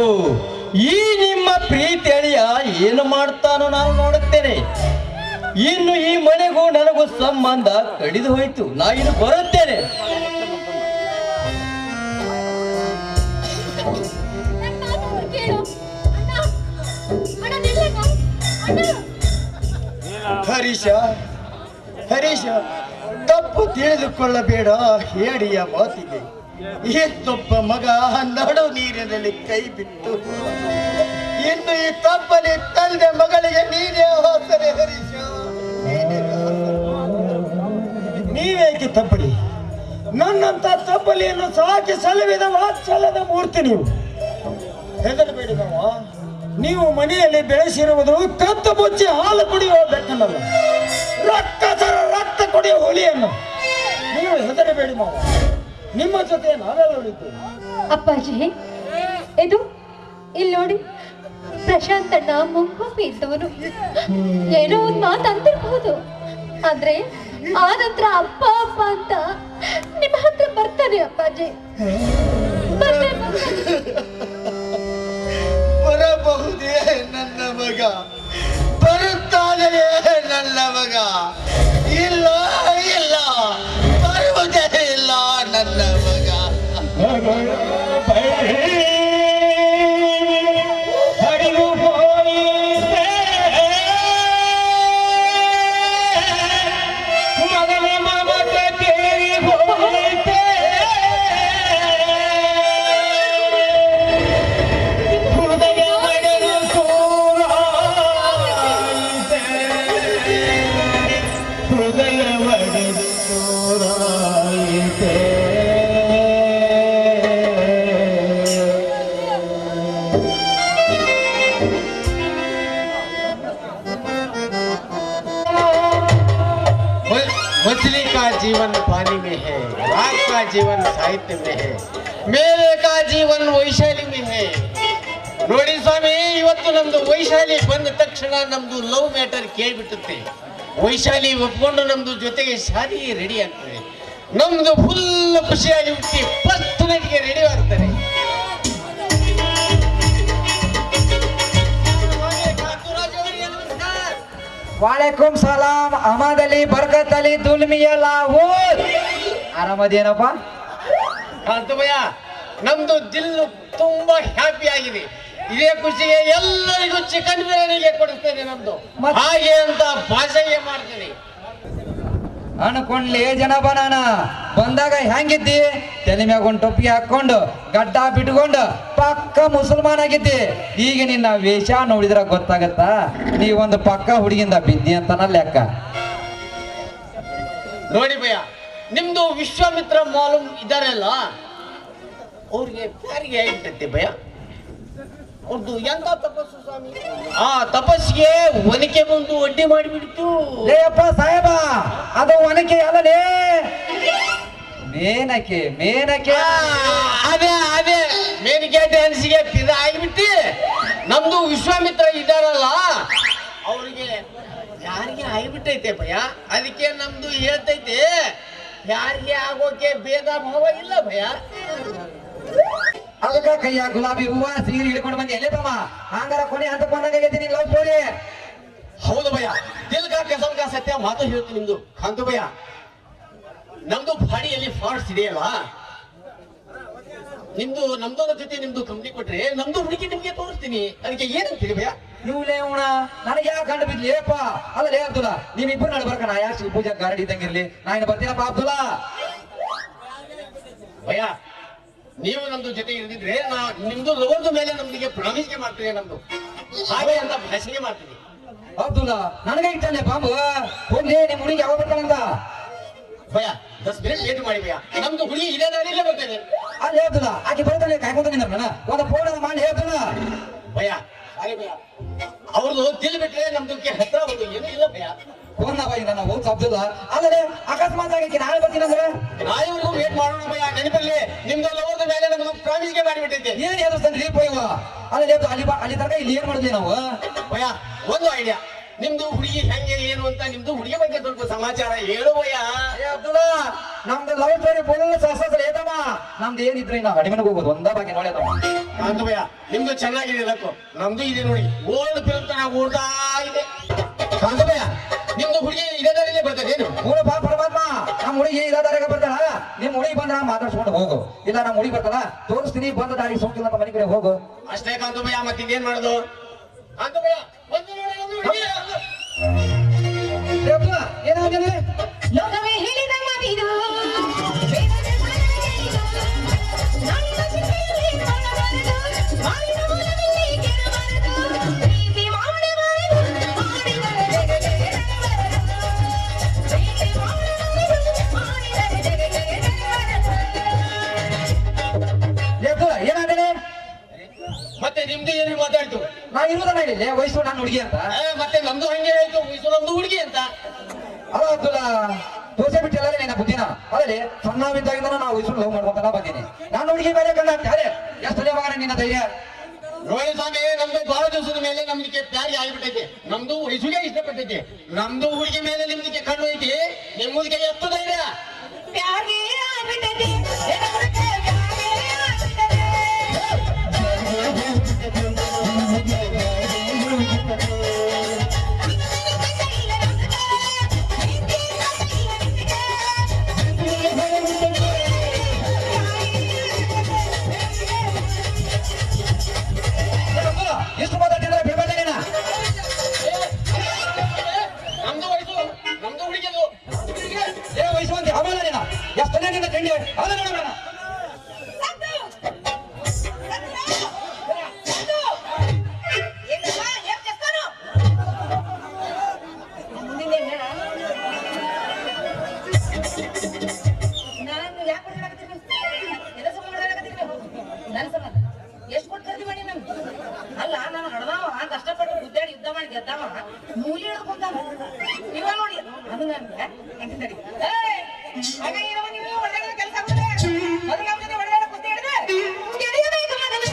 ಈ ನಿಮ್ಮ ಪ್ರೀತಿ ಅಳಿಯ ಏನು ಮಾಡ್ತಾನೋ ನಾನು ನೋಡುತ್ತೇನೆ. ಇನ್ನು ಈ ಮನೆಗೂ ನನಗೂ ಸಂಬಂಧ ಕಡಿದು ಹೋಯ್ತು. ನಾ ಇನ್ನು ಬರುತ್ತೇನೆ. ಹರೀಶ, ಹರೀಶ, ತಪ್ಪು ತಿಳಿದುಕೊಳ್ಳಬೇಡ. ಹೇಳಿಯ ಮಾತಿಗೆ ಇನ್ನೊಬ್ಬ ಮಗ ನಡು ನೀರಿನಲ್ಲಿ ಕೈ ಬಿಟ್ಟು ಇನ್ನು ಈ ತಪ್ಪಲಿ ತಂದೆ ಮಗಳಿಗೆ ನೀನೇ ಹೋದರೆ. ಹರೀಶ, ನೀವೇಕೆ ತಪ್ಪಲಿ? ನನ್ನಂತ ತಪ್ಪಲಿಯನ್ನು ಸಾಕಿ ಸಲುವಿದ ವಾತ್ಸಲ್ಯದ ಮೂರ್ತಿ ನೀವು. ಹೆದರಬೇಡಿ ಮಾವ, ನೀವು ಮನೆಯಲ್ಲಿ ಬೆಳೆಸಿರುವುದು ಕತ್ತು ಮುಚ್ಚಿ ಹಾಲು ಕುಡಿಯುವ ಬೆಕ್ಕನಲ್ಲ, ರಕ್ತಸರ ರಕ್ತ ಕುಡಿಯುವ ಹುಲಿಯನ್ನು. ನೀವು ಹೆದರಬೇಡಿ ಮಾವ, ನಿಮ್ಮ ಜೊತೆ ನಾವೆಲ್ಲ ಉಳಿತು. ಅಪ್ಪಾಜಿ, ಇದು ಇಲ್ಲಿ ನೋಡಿ, ಪ್ರಶಾಂತ್ ಅಣ್ಣ ಮುಂಗೋಪಿ ಇದ್ದವನು. ಏನೋ ಒಂದು ಮಾತು ಅಂತಿರ್ಬಹುದು, ಆದ್ರೆ ಆ ನಂತರ ಅಪ್ಪ ಅಪ್ಪ ಅಂತ ನಿಮ್ಮ ಹತ್ರ ಬರ್ತಾನೆ. ಅಪ್ಪಾಜಿ ಬರಬಹುದೇ ನನ್ನ ಮಗ, ಬರುತ್ತಾನೆ ನನ್ನ ಮಗ. ಇಲ್ಲ ಇಲ್ಲ, ಬರುವುದೇ ಇಲ್ಲ ನನ್ನ ಮಗ. मछली का जीवन पानी में है, राग का जीवन साहित्य में है, मेरे का जीवन वैशाली में है. ನೋಡಿ ಸ್ವಾಮಿ, ಇವತ್ತು ನಮ್ದು ವೈಶಾಲಿ ಬಂದ ತಕ್ಷಣ ನಮ್ದು ಲವ್ ಮ್ಯಾಟರ್ ಕೇಳ್ಬಿಟ್ಟುತ್ತೆ. ವೈಶಾಲಿ ಒಪ್ಕೊಂಡು ನಮ್ದು ಜೊತೆಗೆ ಶಾದಿ ರೆಡಿ ಆಗ್ತದೆ. ನಮ್ದು ಫುಲ್ ಖುಷಿಯಾಗಿ ಹುಟ್ಟಿ ಫಸ್ಟ್ ನೈಟ್ಗೆ ರೆಡಿ ಆಗ್ತಾರೆ. ವಾಲೇಕುಂ ಸಲಾಂ. ಅಹಮದ್ ಅಲಿ, ಬರ್ಕತ್ ಅಲಿ, ದುಲ್ಮಿಯ ಲಾಹೋರ್. ಆರಾಮದೇನಪ್ಪ? ಕಾಂತಮಯ್ಯ, ನಮ್ದು ದಿಲ್ಲು ತುಂಬಾ ಹ್ಯಾಪಿ ಆಗಿದೆ. ಇದೇ ಖುಷಿಗೆ ಎಲ್ಲರಿಗೂ ಚಿಕನ್ ಬಿರಿಯಾನಿಗೆ ಕೊಡಿಸ್ತೇನೆ. ನಮ್ದು ಹಾಗೆ ಅಂತ ಭಾಷೆಗೆ ಮಾಡ್ತೇನೆ. ಅನ್ಕೊಂಡ್ಲಿ ಜನಪ, ನಾನ ಬಂದಾಗ ಹೆಂಗಿದ್ದಿ? ತಲೆ ಮ್ಯಾಗ ಒಂದು ಟೊಪ್ಪಿ ಹಾಕೊಂಡು ಗಡ್ಡ ಬಿಟ್ಕೊಂಡು ಪಕ್ಕ ಮುಸಲ್ಮಾನ್ ಆಗಿದ್ದಿ. ಈಗ ನಿನ್ನ ವೇಷ ನೋಡಿದ್ರ ಗೊತ್ತಾಗತ್ತ ನೀವೊಂದು ಪಕ್ಕ ಹುಡುಗಿಂದ ಬಿದ್ದಿ ಅಂತನ ಲೆಕ್ಕ. ನೋಡಿ ಭಯ್ಯ, ನಿಮ್ದು ವಿಶ್ವಾಮಿತ್ರ ಮಾಲೂಮ್ ಇದಾರಲ್ಲ, ಅವ್ರಿಗೆ ಪ್ಯಾರಿಗೆ ಆಗಿರ್ತೈತೆ ಭಯ್ಯ. ಅವ್ರದ್ದು ಎಂತ ತಪಸ್ಸು ಸ್ವಾಮಿ, ಆ ತಪಸ್ಸಿಗೆ ಒನಕೆ ಬಂದು ಅಡ್ಡಿ ಮಾಡಿಬಿಡ್ತು. ಲೇಯಪ್ಪ ಸಾಹೇಬ, ಅದು ಒನಕೆ ಅಲ್ಲಲೇ, ಮೇನಕೆ ಮೇನಕೆ. ಅದೇ ಅದೇ ಮೇನಿಗೆ ಡ್ಯಾನ್ಸ್ಗೆ ಫಿದಾ ಆಗಿಬಿಟ್ಟು ನಮ್ದು ವಿಶ್ವಾಮಿತ್ರ ಇದಾರಲ್ಲ, ಅವ್ರಿಗೆ ಯಾರಿಗೆ ಆಗಿಬಿಟ್ಟೈತೆ ಭಯ. ಅದಕ್ಕೆ ನಮ್ದು ಹೇಳ್ತೈತೆ, ಯಾರಿಗೆ ಆಗೋಕೆ ಭೇದ ಭಾವ ಇಲ್ಲ ಭಯ. ಅದಕ್ಕ ಕೈಯ ಗುಲಾಬಿ ಹೂವ ಸೀರೆ ಹಿಡ್ಕೊಂಡು ಬಂದು ಎಲ್ಲೇ ತಮ್ಮ ಹಂಗಾರ ಕೊನೆ ಹಂತ ಬಂದಂಗೈತಿ ನಿನ್ ಲವ್ ಸ್ಟೋರಿ. ಹೌದು ಭಯ, ದಿಲ್ ಕಾ ಕಸಮ್ ಕಾ ಸತ್ಯ ಮಾತು ಹೇಳ್ತೀನಿ ನಿಮ್ದು. ಕಾಂತು ಭಯ, ನಮ್ದು ಬಾಡಿಯಲ್ಲಿ ಫಾರ್ಟ್ಸ್ ಇದೆಯಲ್ವಾ, ನಿಮ್ದು ನಮ್ದೋರ ಜೊತೆ ನಿಮ್ದು ಕಂಪ್ನಿ ಕೊಟ್ರೆ ನಮ್ದು ಹುಡುಗಿ ನಿಮ್ಗೆ ತೋರಿಸ್ತೀನಿ. ಅದಕ್ಕೆ ಏನಂತೀರಿ ಭಯ? ನೀವು ಲೇವಣ ನನಗೆ ಯಾಕೆ ಗಂಡು ಬಿದ್ಲಿ ಏಪ? ಅಲ್ಲ ಲೇ ಅಬ್ದುಲ್ಲಾ, ನೀವಿಬ್ರು ನಡ್ಬರ್ಕ ನಾ ಯಾಕೆ ಶಿವ ಪೂಜಾ ಗಾರಡಿ ಇದ್ದಂಗಿರ್ಲಿ, ನಾ ಇನ್ನು ಬರ್ತೀನಪ್ಪ ಅಬ್ದುಲ್ಲಾ. ಭಯ, ನೀವು ನಮ್ದು ಜೊತೆ ಇರದಿದ್ರೆ ನಿಮ್ದು ಲವರ್ದ ಮೇಲೆ ನಮ್ಗೆ ಪ್ರಾಮಿಸ್ಗೆ ಮಾಡ್ತೀನಿ, ನಮ್ದು ಹಾಗೆ ಅಂತ ಭಾಷೆಗೆ ಮಾಡ್ತೀನಿ. ಅಬ್ದುಲ್ಲಾ ನನಗೆ ಇಟ್ಟಾನೆ ಬಾಂಬು, ಹೋಗ್ಲಿ ನಿಮ್ ಹುಡುಗಿ ಯಾವಾಗ ಬರ್ತಾನಂದ? ಭಯ 10 ಮಿನಿಟ್ ಲೇಟ್ ಮಾಡಿ ಭಯ, ನಮ್ದು ಹುಡುಗಿ ಇದೇ ದಾರಿಯಲ್ಲೇ ಬರ್ತೇನೆ. ಅಲ್ಲಿ ಅಬ್ದುಲ್ಲಾ ಆಕೆ ಬರ್ತಾನೆ ಕಾಯ್ಕೊಂತ ನಿಂದ್ರ ಒಂದು ಫೋನ್ ಮಾಡಿ ಹೇಳ್ತಾನ. ಭಯ ಹಾಗೆ ಭಯ, ಅವ್ರದ್ದು ತಿಲ್ ಬಿಟ್ರೆ ನಮ್ದಕ್ಕೆ ಹತ್ರ ಒಂದು ಏನೂ ಇಲ್ಲ ಭಯ. ಫೋನ್ ಬಾಯಿ ನನ್ನ ಹೋಗ್ಸ ಅಬ್ದುಲ್ಲಾ. ಆದರೆ ಅಕಸ್ಮಾತ್ ಆಗಿ ನಾಳೆ ಬರ್ತೀನಂದ್ರೆ ನಾಳೆವರೆಗೂ ವೇಟ್ ಮಾಡೋಣ ಭಯ. ನೆನಪಲ್ಲಿ ನಿಮ್ದು ಲವರ್ದ ಮೇಲೆ ನಮ್ದು ಪ್ರಾಮಿಸ್ಗೆ ಮಾಡಿಬಿಟ್ಟಿದ್ದೆ. ಏನ್ ಹೇಳ್ತಾನೆ ರೀ ಪೋಯ್ವ? ಅಲ್ಲಿ ಅಲ್ಲಿ ತನಕ ಇಲ್ಲಿ ಏನ್ ಮಾಡಿದ್ವಿ ನಾವು? ಭಯ ಒಂದು ಐಡಿಯಾ, ನಿಮ್ದು ಹುಡುಗಿ ಹೆಂಗೆ ಏನು ಅಂತ ನಿಮ್ದು ಹುಡುಗಿ ಬಗ್ಗೆ ಸ್ವಲ್ಪ ಸಮಾಚಾರ ಹೇಳು ಭಯ. ಏ ಅಬ್ದುಲ್ಲಾ, ನಮ್ದು ಲವ್ ಸ್ಟೋರಿ ಫುಲ್ ಸಕ್ಸಸ್ ಏತಮ್ಮ. ನಮ್ದು ಏನಿದ್ರೆ ನಾವು ಅಡಿಮನೆಗೆ ಹೋಗೋದು ಒಂದ ಬಗ್ಗೆ ನೋಡ್ಯತಮ್ಮ. ಅಂತ ಭಯ ನಿಮ್ದು ಚೆನ್ನಾಗಿದೆ ಲಕ್ಕು, ನಮ್ದು ಇದೆ ನೋಡಿ ಓಲ್ಡ್ ಫಿಲ್ಮ್ ತರ ಓಡ್ತಾ ಇದೆ. ಕಾಂತ ಭಯ ನಿಮ್ದು ಹುಡುಗಿ ಇದೇ ದಾರಿಯಲ್ಲೇ ಬರ್ತದೆ ಏನು? ಪೂರ್ವ ಪರಮಾತ್ಮ ನಮ್ಮ ಹುಡುಗಿ ಇದಾದಾಗ ಬರ್ತಾಳ. ನಿಮ್ ಹುಡುಗಿ ಬಂದ್ರ ಮಾತಾಡ್ಸ್ಕೊಂಡು ಹೋಗು, ಇಲ್ಲ ನಮ್ಮ ಹುಡುಗಿ ಬರ್ತಾಳ ತೋರಿಸ್ತೀನಿ, ಬಂದ ದಾರಿ ಸೋಕಿಲ್ಲ ಅಂತ ಮನೆ ಕಡೆ ಹೋಗು. ಅಷ್ಟೇ ಕಾಂತ ಭಯ, ಮತ್ತೆ ಇನ್ನೇನ್ ಮಾಡೋದು? ಕಾಂತ ಭಯ ಒಂದು ನೋಡಿ, ಒಂದು ಹುಡುಗಿ. ಏ ಅಬ್ದುಲ್ಲಾ, ಏನಾಗಿದೆ? ಲೋಕವೇ ಹೇಳಿದ ಮಾತಿದು ಏನಾಗಿದೆ? ಮತ್ತೆ ನಿಮ್ದು ಏನು ಮಾತಾಡ್ತು? ನಾ ಇರುವುದನ್ನ ಹೇಳಿಲ್ಲ ವಯಸ್ಸು ನಾನು ಹುಡುಗಿ ಅಂತ. ಮತ್ತೆ ನಮ್ದು ಹಂಗೆ ಆಯ್ತು, ವಯಸ್ಸು ನಮ್ದು ಹುಡುಗಿ ಅಂತ. ಅಲ್ಲ ಅಬ್ದುಲ್ಲಾ, ತೋರ್ಸೆ ಬಿಟ್ಟಿಲ್ಲ ನಿನ್ನ ಬುದ್ಧಿನ. ಅಲ್ಲೇ ಸಣ್ಣವಿದ್ದಾಗಿಂದ ನಾವು ವಯಸ್ಸು ಲವ್ ಮಾಡ್ಕೊಂತ ಬಂದೀನಿ. ನಾನು ಹುಡುಗಿ ಮೇಲೆ ಕಣ್ಣ ಅರೆ ಎಷ್ಟು ಮಗನ ನಿನ್ನ ಧೈರ್ಯ? ರೋಹಿತ್ ಸ್ವಾಮಿ, ನಮ್ದು ಬಹಳ ದಿವಸದ ಮೇಲೆ ನಮ್ದಕ್ಕೆ ಪ್ಯಾರಿ ಆಗಿಬಿಟ್ಟೈತಿ. ನಮ್ದು ವಯಸ್ಸಿಗೆ ಇಷ್ಟಪಟ್ಟೈತಿ. ನಮ್ದು ಹುಡುಗಿ ಮೇಲೆ ನಿಮ್ದಕ್ಕೆ ಕಣ್ಣು ಐತಿ, ನಿಮ್ಮದಕ್ಕೆ ಎಷ್ಟು ಧೈರ್ಯ? ಪ್ಯಾರೇ ಆಗ್ಬಿಟ್ಟದೆ ಎಷ್ಟು ಮಾತಾಡ್ತಿದ್ರೆ ಬಿಡ್ಬೇಡ ನೀನ. ನಮ್ದು ವಯಸ್ಸು ನಮ್ದು ಹುಡುಗಿದು. ಏ ವಯಸ್ಸು ಅಂತ ಆಮೇಲೆ ನೀನ ಎಷ್ಟು ನಿನ್ನ ತಿಂಡಿ ಅದ ನೋಡಬೇಡ. ಎಷ್ಟು ಕೊಟ್ಟು ಖರೀದಿ ಮಾಡಿ ನನ್ ಅಲ್ಲ, ನಾನು ಹಡ್ದಾವ ಕಷ್ಟಪಟ್ಟು ಗುದ್ದಾಡಿ ಯುದ್ಧ ಮಾಡಿ ಗೆದ್ದಾವ ಮೂಲಿ ಹಿಡ್ಕೊಂತಾನ. ಇವಾಗ ನೋಡಿ ಅದು ನನ್ಗೆ ನೀವು ಒಳ್ಳೆ ಕೆಲಸ ಅದು ನಮ್ಮ ಜೊತೆ ಒಳ್ಳೆ ಬುದ್ಧಿ ಹಿಡಿದೆ ಗೆಳೆಯಬೇಕು ಮಗನ.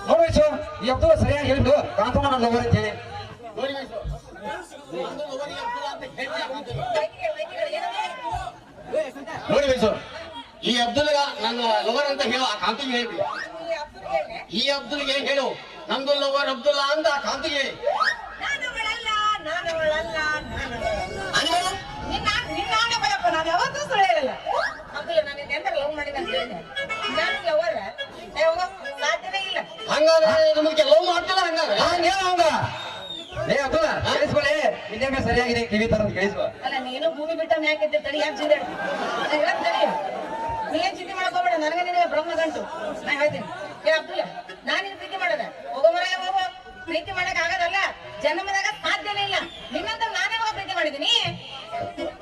ನೋಡು ವಯಸ್ಸು, ಈ ಅಬ್ದುಲ್ಲಾ ಸರಿಯಾಗಿ ಹೇಳಿದ್ದು ಕಾಂತಮ್ಮ ನನ್ನ ಲವರ್ ಅಂತ ಹೇಳಿ. ನೋಡಿ ವಯಸ್ಸು, ನಮ್ದು ಲವರಿಗೆ ಅಬ್ದುಲ್ಲಾ ಅಂತ ಹೇಳ್ತಿ ಆಗ್ಬಿಟ್ಟಿದೆ. ನೋಡಿ ವಯಸ್ಸು, ಈ ಅಬ್ದುಲ್ ನನ್ನ ಲವರ್ ಅಂತ ಹೇಳು, ಆ ಕಾಂತಿಗೆ ಹೇಳ್ಬಿಡಿ. ಈ ಅಬ್ದುಲ್ಗೆ ಹೇಳು ನಮ್ದು ಲವರ್ ಅಬ್ದುಲ್ಲಾ ಅಂತ ಆ ಕಾಂತಿಗೆ ಹೇಳಿ. ನಾನು ಯಾವತ್ತೂ ಸುಳ್ಳು ಹೇಳಲ್ಲ. ಅಬ್ದುಲ್ಲ, ನಾನು ಎಂತ ಲವ್ ಮಾಡಿದ ಅಂತ ಹೇಳಿದೆ. ನಾನು ಲವರ್ ಸಾಧ್ಯನೇ ಇಲ್ಲ. ಹಂಗಾದ್ರೆ ನಮಗೆ ಲವ್ ಮಾಡ್ತಿಲ್ಲ ಹಂಗಾದ್ರೆ? ಹಂಗ ಅವಂಗ ಏ ಅಬ್ದುಲ್ಲಾ ಕೇಳಿಸ್ಕೊಳ್ಳಿ, ಇನ್ನೇಮೆ ಸರಿಯಾಗಿದೆ ಕಿವಿ ತರ ಕೇಳಿಸುವ. ಅಲ್ಲ, ನೀನು ಭೂಮಿ ಬಿಟ್ಟ ಯಾಕೆ ತಡಿ, ಯಾಕೆ ಜಿಂದೆ ತಡಿ, ನೀನ್ ಚಿಂತೆ ಮಾಡಕ್ ಹೋಗ್ಬೇಡ. ನನಗೆ ನಿನಗೆ ಬ್ರಹ್ಮ ಗಂಟು. ನಾ ಹೇಳ್ತೀನಿ, ಏ ಅಬ್ದುಲ್ಲ, ನಾನಿನ್ ಪ್ರೀತಿ ಮಾಡದ ಹೋಗೋ ಮರ ಹೋಗೋ. ಪ್ರೀತಿ ಮಾಡಕ್ ಆಗದಲ್ಲ, ಜನ್ಮದಾಗ ಸಾಧ್ಯನೇ ಇಲ್ಲ. ನಿನ್ನಂತ ನಾನೇ ಹೋಗ ಪ್ರೀತಿ ಮಾಡಿದೀನಿ.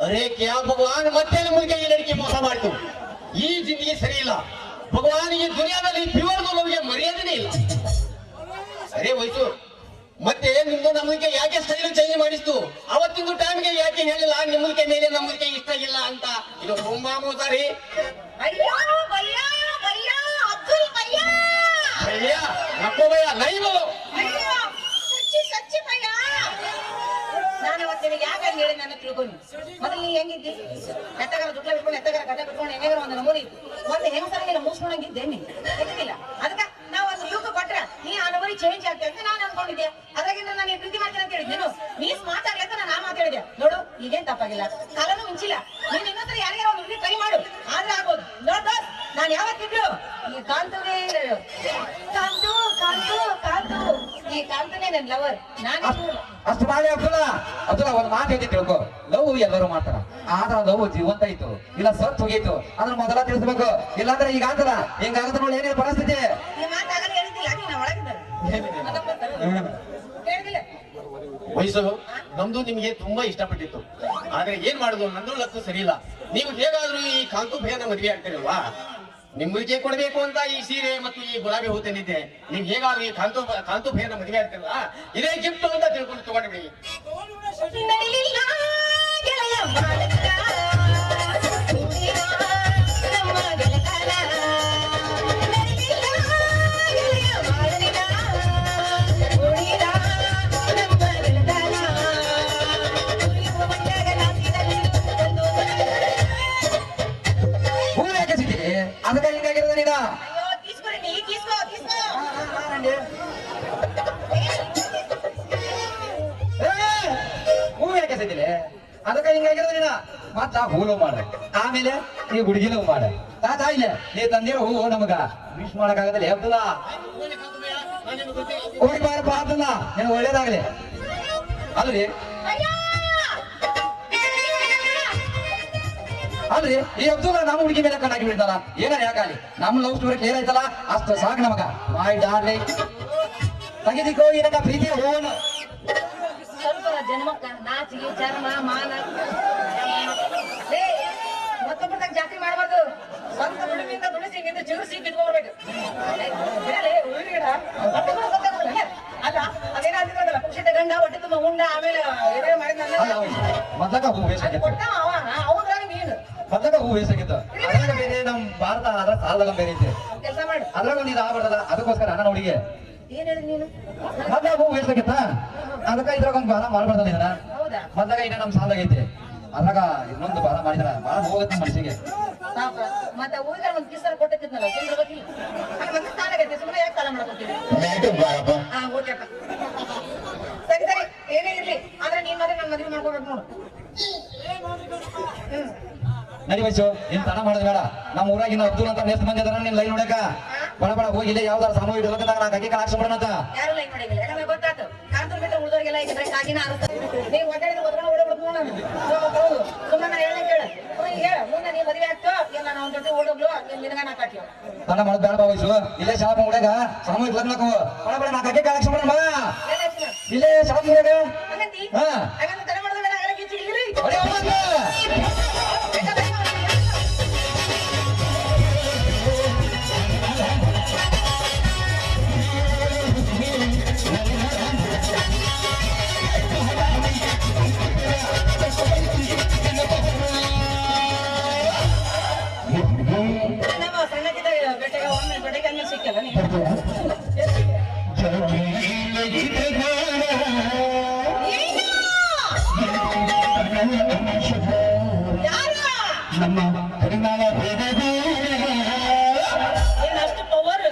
ಅರೇ ಕ್ಯಾ ಭಗವಾನ್, ಮತ್ತೆ ನಮಗೆ ಈ ಲड़की ಮೋಸ ಮಾಡ್ತು. ಈ ಜಿಂದಗಿ ಸರಿ ಇಲ್ಲ. ಭಗವಾನ್, ಈ ದುನಿಯಾದಲ್ಲಿ ಪ್ಯೂರ್ ಲವ್ಗೆ ಮರ್ಯಾದೆನೇ ಇಲ್ಲ. ಅರೇ ವಯಸ್ಸು, ಮತ್ತೆ ನಿಮ್ದು ನಮ್ಮದಕ್ಕೆ ಯಾಕೆ ಸ್ಟೈಲ್ ಚೇಂಜ್ ಮಾಡಿಸ್ತು? ಅವತ್ತಿಂದು ಟೈಮ್ಗೆ ಯಾಕೆ ಹೇಳಿಲ್ಲ ನಿಮ್ಮದಕ್ಕೆ ಮೇಲೆ ನಮ್ಮದಕ್ಕೆ ಇಷ್ಟ ಇಲ್ಲ ಅಂತ? ಇದು ತುಂಬಾ ಮೋಸ ರೀ. ಅಯ್ಯೋ ಭಯ್ಯ, ಭಯ್ಯ, ಅಬ್ದುಲ್ ಭಯ್ಯ, ಭಯ್ಯ ನಕ್ಕೋ ಭಯ್ಯ, ನೈ ಬೋಲೋ. ಅಯ್ಯೋ ಸಚ್ಚಿ ಸಚ್ಚಿ ಭಯ್ಯ. ನಾನು ಅವತ್ತು ನಿನಗೆ ಯಾಕೆ ಹಂಗೆ ಹೇಳಿ ನಾನು ತಿಳ್ಕೊಂಡು ಮೊದಲು ನೀ ಹೆಂಗಿದ್ದಿ ಎತ್ತಗಾರ ದುಡ್ಲ ಬಿಟ್ಕೊಂಡು ಎತ್ತಗಾರ ಕಟ್ಟ ಬಿಟ್ಕೊಂಡು ಹೆಂಗಾರ ಒಂದು ನಮೂನಿ ಒಂದು ಹೆಂಗಸರ ನೀನು ಮುಗಿಸ್ಕೊಂಡಂಗಿದ್ದೆ ನೀ ಗೊತ್ತಿಲ್ಲ ಅದಕ್ಕೆ ನಾವು ಒಂದು ಯುಗ ಕೊಟ್ರೆ ನೀ ಆ ನಮೂನಿ ಚೇಂಜ್ ಆಗ್ತದೆ ಅಂತ ನಾನು ಅನ್ಕೊಂಡಿದ್ದೆ ಅದ್ರಾಗಿಂದ ನಾನು ಈ ಪ್ರೀತಿ ಮಾಡ್ತೀನಿ ಅಂತ ಹೇಳಿದ್ದೇನು ನೀ ಸ್ಮಾರ್ಟ್ ಆಗ್ಲಿ ಅಂತ ನಾನು ಆ ಮಾತಾಡಿದೆ ನೋಡು ಈಗೇನ್ ತಪ್ಪಾಗಿಲ್ಲ ಕಾಲನೂ ಮಿಂಚಿಲ್ಲ ನೀನ್ ಇನ್ನೊಂದ್ಸರಿ ಯಾರಿಗಾರ ಒಂದು ಹುಡುಗಿ ಟ್ರೈ ಮಾಡು ಆದ್ರೆ ಆಗ್ಬೋದು ನೋಡ್ ನಾನು ಯಾವತ್ತಿದ್ರು ಈ ಕಾಂತನೇ ಕಾಂತು ಕಾಂತು ಕಾಂತು ಈ ಕಾಂತನೇ ನನ್ ಲವರ್ ನಾನು ಅಷ್ಟು ಮಾಡಿ ಅಬ್ದುಲ್ಲ ಒಂದು ಮಾತು ಹೇಳ್ತಿ ತಿಳ್ಕೊ ಲವ್ ಎಲ್ಲರೂ ಮಾಡ್ತಾರ ಆದ್ರ ಲವ್ ಜೀವಂತ ಇತ್ತು ಇಲ್ಲ ಸತ್ ಹೋಗಿತ್ತು ಅದನ್ನ ಮೊದಲ ತಿಳಿಸ್ಬೇಕು ಇಲ್ಲಾಂದ್ರೆ ಈಗ ಆಗ್ತದ ಹಿಂಗಾಗದ ನೋಡಿ ಏನಿದೆ ಪರಿಸ್ಥಿತಿ ಈ ಮಾತಾಗಲ್ಲ ಹೇಳಿದ್ದಿಲ್ಲ ನೀನು ಒಳಗಿದ್ದಾರೆ ಹೇಳಿದಿಲ್ಲ ವಯಸ್ಸು ನಮ್ದು ನಿಮ್ಗೆ ತುಂಬಾ ಇಷ್ಟಪಟ್ಟಿತ್ತು ಆದ್ರೆ ಏನ್ ಮಾಡುದು ನಂದು ಲಕ್ಕು ಸರಿ ಇಲ್ಲ ನೀವು ಹೇಗಾದ್ರೂ ಈ ಕಾಂತು ಭೇದ ಮದುವೆ ಆಗ್ತೀರಲ್ವಾ ನಿಮ್ಗೆ ಕೊಡ್ಬೇಕು ಅಂತ ಈ ಸೀರೆ ಮತ್ತು ಈ ಗುಲಾಬಿ ಹೂ ತಂದಿದ್ದೆ ನೀವ್ ಹೇಗಾದ್ರೂ ಈ ಕಾಂತು ಭೇದ ಮದುವೆ ಆಗ್ತಿರಲ್ಲ ಇದೇ ಗಿಫ್ಟ್ ಅಂತ ತಿಳ್ಕೊಂಡು ತಗೊಂಡ್ಬಿಡಿ ನಡಿಲಿಲ್ಲ ಗೆಳೆಯ ಬಾಳಕ, ಕೂಡಿರ ನಮ್ಮ ಗೆಳತನ. ನಡಿಲಿಲ್ಲ ಗೆಳೆಯ ಬಾಳಕ, ಕೂಡಿರ ನಮ್ಮ ಗೆಳತನ. ಉರಿಯುವ ಮಂಡಗ ನಾಸಿನಲ್ಲಿ ಒಂದು ಹೂ ಯಾಕೆ ಸಿಗ್ತೀನಿ ಅದಕ್ಕೆ ಹಿಂಗಾಗಿರೋದ ನೀನ ಅಯ್ಯೋ ತೀಸ್ಕೊರಿ ನೀ ತೀಸ್ಕೋ ತೀಸ್ಕೋ ಹೂ ಯಾಕೆ ಸಿಗ್ತೀನಿ ಅದಕ್ಕೆ ಹಿಂಗಾಗಿರೋದ ನೀನ ಮತ್ತ ಹೂಲು ಮಾಡ ಆಮೇಲೆ ಈ ಹುಡುಗಿನ ಮಾಡ ತಾತ ಇಲ್ಲ ನೀ ತಂದಿರೋ ಹೂ ನಮಗ ವಿಶ್ ಮಾಡಕ್ಕಾಗದಿಲ್ಲ ಅಬ್ದುಲ್ಲಾ ಹೋಗಿ ಬಾರಪ್ಪ ಅಬ್ದುಲ್ಲಾ ನಿನಗೆ ಒಳ್ಳೇದಾಗ್ಲಿ ಅಲ್ರಿ ಅಲ್ರಿ ಈ ಅಬ್ದುಲ್ಲಾ ನಮ್ಮ ಹುಡುಗಿ ಮೇಲೆ ಕಣ್ಣಾಗಿ ಬಿಡ್ತಾರ ಏನಾರ ಯಾಕಾಲಿ ನಮ್ಮ ಲವ್ ಸ್ಟೋರಿ ಕ್ಲಿಯರ್ ಆಯ್ತಲ್ಲ ಅಷ್ಟು ಸಾಕು ನಮಗ ಮೈ ಡಾರ್ಲಿಂಗ್ ತೆಗೆದಿಕೋ ಇದಕ್ಕ ಪ್ರೀತಿಯ ಹೂವನ್ನು ಸ್ವಲ್ಪ ಜನ್ಮಕ್ಕ ನಾಚಿಗೆ ಚರ್ಮ ಮಾನ ಮತ್ತೊಬ್ಬರ ಜಾತಿ ಮಾಡಬಾರ್ದು ಸ್ವಂತ ದುಡಿಮೆಯಿಂದ ದುಡಿಸಿ ನಿಂದ ಚಿಗುರಿಸಿ ಕಿತ್ಕೊಳ್ಬೇಕು ಅಲ್ಲ ಅದೇನಾಗ್ತಿದ್ರಲ್ಲ ಪುಕ್ಷಿತ ಗಂಡ ಹೊಟ್ಟೆ ತುಂಬ ಉಂಡ ಆಮೇಲೆ ಎದೆ ಮಾಡಿದ ಮೊದಲಾಗ ಹೂ ವೇಸ್ಟ್ ಕೊಟ್ಟ ಅವ ಅವದ್ರಾಗ ನೀನು ಮೊದಲಾಗ ಹೂ ವೇಸ್ಟ್ ಆಗಿತ್ತು ಅದ್ರಾಗ ಬೇರೆ ನಮ್ ಭಾರತ ಅದ್ರ ಸಾಲದಾಗ ಬೇರೆ ಐತೆ ಕೆಲಸ ಮಾಡು ಅದ್ರಾಗ ಒಂದು ಇದು ಆಗ್ಬಾರ್ದಲ್ಲ ಅದಕ್ಕೋಸ್ಕರ ನನ್ನ ಹುಡುಗಿ ಏನ್ ಹೇಳಿದ್ ನೀನು ಮೊದಲಾಗ ಹೂ ವೇಸ್ಟ್ ಆಗಿತ್ತ ಅದಕ್ಕ ಇದ್ರಾಗ ಒಂದು ಬಾರ ಮಾಡ್ಬಾರ್ದಲ್ಲ ಇದನ್ನ ಹೌದಾ ಮೊದಲಾಗ ಇನ್ನ ನಮ್ ಸಾಲಾಗೈತೆ ಅದ್ರಾಗ ಇನ್ನೊಂದು ಬಾರ ಮಾಡಿದ್ರ ಬಾಳ ಹೋಗುತ್ತೆ ಮನಸ್ಸಿಗೆ ಪಾಪ ಮತ್ತೆ ಊರಿಗೆ ಒಂದು ಕಿಸರ ಕೊಟ್ಟಿದ್ನಲ್ಲ ಸುಂದ್ರ ಗೊತ್ತಿಲ್ಲ ಒಂದು ಸ್ಥಾನ ಆಗೈತೆ ಸುಮ್ಮನೆ ಯಾಕೆ ಸಾಲ ಮಾಡ್ಕೊತೀವಿ ಹಾ ಓಕೆಪ್ಪ ಸರಿ ಸರಿ ಏನೇ ಇರ್ಲಿ ಆದ್ರೆ ನೀನ್ ಮತ್ತೆ ನನ್ನ ಮದುವೆ ಮಾಡ್ಕೋಬೇಕು ನೋಡು ನಡಿ ವಯಸ್ಸು ಏನ್ ತಡ ಮಾಡೋದು ಬೇಡ ನಮ್ಮ ಊರಾಗಿನ ಅಬ್ದುಲ್ ಅಂತ ನೆಸ್ಟ್ ಮಂದಿ ಅದಾರ ನೀನ್ ಲೈನ್ ನೋಡಕ ಬಡ ಬಡ ಹೋಗಿ ಇಲ್ಲೇ ಯಾವ್ದಾರ ಸಾಮೂಹಿಕ ಇಡಲಕ್ಕಂದಾಗ ನಾ ಕೈಗೆ ಹಾಕ್ಸ್ಬಿಡೋಣ ಅಂತ ಯಾರು ಲೈನ್ ಮಾಡಿಲ್ಲ ಯಾಕಂದ್ರೆ ಗೊತ್ತಾಯ್ತು ಕಾಂತೂರ್ ಬಿಟ್ಟು ಉಳಿದವ್ರಿಗೆಲ್ಲ ಇದ್ರೆ ಕಾಗಿನ ಆರುತ್ತೆ ನೀವು ಒದ್ದಾಡಿದ್ರೆ ಒದ್ಕೊಂಡು ಓಡೋಗ್ಬಿಡ್ತು ನಾನು ಹೌದು ಸುಮ್ಮನೆ ನಾ ಹೇಳ ಕೇಳ ಹೇಳ ಮುಂದೆ ನೀವು ಮದುವೆ ಆಗ್ತೋ ಇಲ್ಲ ನಾವು ಜೊತೆ ಓಡೋಗ್ಲು ನೀನ್ ನಿನಗ ನಾ ಕಾಟ್ಯೋ ತಡ ಮಾಡೋದು ಬೇಡ ಬಾ ವಯಸ್ಸು ಇಲ್ಲೇ ಶಾಪ ಉಡಾಗ ಸಾಮೂಹಿಕ ಲಗ್ನಕ್ಕೂ ಬಡ ಬಡ ನಾ ಕೈಗೆ ಹಾಕ್ಸ್ಬಿಡೋಣ ಬಾ ಇಲ್ಲೇ ಶಾಪ ಉಡಾಗ ಹಂಗಂತಿ ಹಾ ಹಂಗಂತ ತಡ ಮಾಡಿದ್ರೆ ಬೇಡ ಹಾಗೆ ಗಿಚ್ಚಿಗಿರಿ ಹೊಡಿ ಹೋಗ್ಬಾ. ನಮ್ಮ ಸಣ್ಣಕ್ಕಿದ್ದ ಬೆಟ್ಟೆಗೆ ಒಮ್ಮೆ ಬೆಟ್ಟೆಗೆ ಅಂದ್ರೆ ಸಿಕ್ಕಲ್ಲ ನೀನು ಏನಷ್ಟು ಪವರ್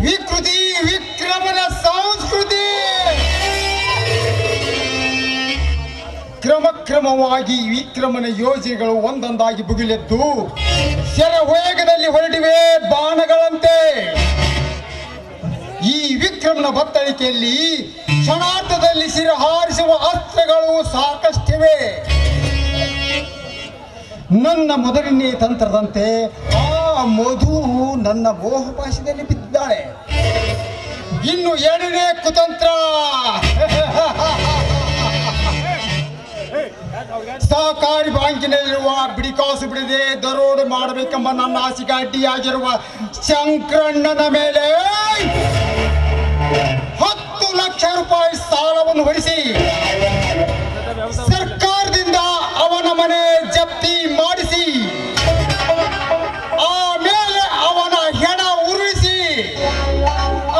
ವಿಕೃತಿ ವಿಕ್ರಮನ ಸಂಸ್ಕೃತಿ ಕ್ರಮಕ್ರಮವಾಗಿ ವಿಕ್ರಮನ ಯೋಜನೆಗಳು ಒಂದೊಂದಾಗಿ ಬುಗಿಲೆದ್ದು ಶರವೇಗದಲ್ಲಿ ಹೊರಟಿವೆ ಬಾಣಗಳಂತೆ. ಈ ವಿಕ್ರಮನ ಬತ್ತಳಿಕೆಯಲ್ಲಿ ಕ್ಷಣಾರ್ಧದಲ್ಲಿ ಶಿರಹಾರಿಸುವ ಅಸ್ತ್ರಗಳು ಸಾಕಷ್ಟಿವೆ. ನನ್ನ ಮೊದಲನೇ ತಂತ್ರದಂತೆ ಆ ಮಧು ನನ್ನ ಮೋಹಪಾಶದಲ್ಲಿ ಬಿದ್ದಾಳೆ. ಇನ್ನು ಎರಡನೇ ಕುತಂತ್ರ. ಸಹಕಾರಿ ಬ್ಯಾಂಕಿನಲ್ಲಿರುವ ಬಿಡಿಕಾಸು ಬಿಡದೆ ದರೋಡೆ ಮಾಡಬೇಕೆಂಬ ನನ್ನ ಆಸೆಗೆ ಅಡ್ಡಿಯಾಗಿರುವ ಶಂಕರಣ್ಣನ ಮೇಲೆ 10 ಲಕ್ಷ ರೂಪಾಯಿ ಸಾಲವನ್ನು ಹೊರಿಸಿ ಸರ್ಕಾರದಿಂದ ಅವನ ಮನೆ ಜಪ್ತಿ ಮಾಡಿಸಿ ಆಮೇಲೆ ಅವನ ಹೆಣ ಉರುಳಿಸಿ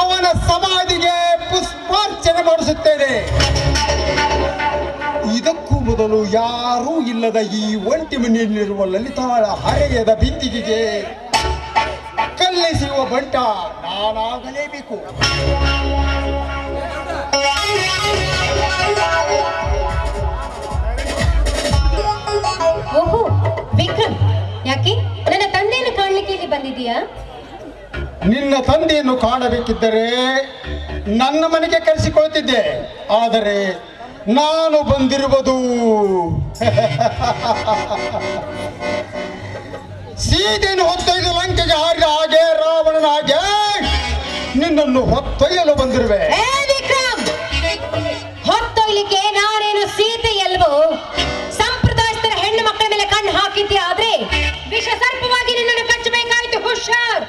ಅವನ ಸಮಾಧಿಗೆ ಪುಷ್ಪಾರ್ಚನೆ ಮಾಡಿಸುತ್ತೇನೆ. ಇದಕ್ಕೂ ಮೊದಲು ಯಾರೂ ಇಲ್ಲದ ಈ ಒಂಟಿ ಮನೆಯಲ್ಲಿರುವ ಲಲಿತಾಳ ಹರೆಯದ ಬಿಂದಿಗೆಗೆ ಕಲ್ಲೆಸೆಯುವ ಬಂಟ ನಾನಾಗಲೇಬೇಕು. ಓಹೋ ವಿಕ್ರಮ್, ಯಾಕೆ ನನ್ನ ತಂದೆಯನ್ನು ಕಾಣಲಿಕ್ಕೆ ಇಲ್ಲಿ ಬಂದಿದೀಯಾ? ನಿನ್ನ ತಂದೆಯನ್ನು ಕಾಣಬೇಕಿದ್ದರೆ ನನ್ನ ಮನೆಗೆ ಕರೆಸಿಕೊಳ್ತಿದ್ದೆ. ಆದರೆ ನಾನು ಬಂದಿರುವುದು ಸೀತೆಯನ್ನು ಹೊತ್ತೊಯ್ದು ಲಂಕೆಗೆ ಹಾರಿದ ಹಾಗೆ ರಾವಣನ ಹಾಗೆ ನಿನ್ನನ್ನು ಹೊತ್ತೊಯ್ಯಲು ಬಂದಿರುವೆ. ವಿಕ್ರಮ್, ಹೊತ್ತೊಯ್ಲಿಕ್ಕೆ ನಾನೇನು ಸೀತೆ ಅಲ್ವೋ? ಸಂಪ್ರದಾಯಸ್ಥರ ಹೆಣ್ಣು ಮಕ್ಕಳ ಮೇಲೆ ಕಣ್ಣು ಹಾಕಿದ್ದೆ, ಆದ್ರೆ ವಿಷ ಸರ್ಪವಾಗಿ ನಿನ್ನನ್ನು ಕಚ್ಚಬೇಕಾಯ್ತು. ಹುಷಾರ್.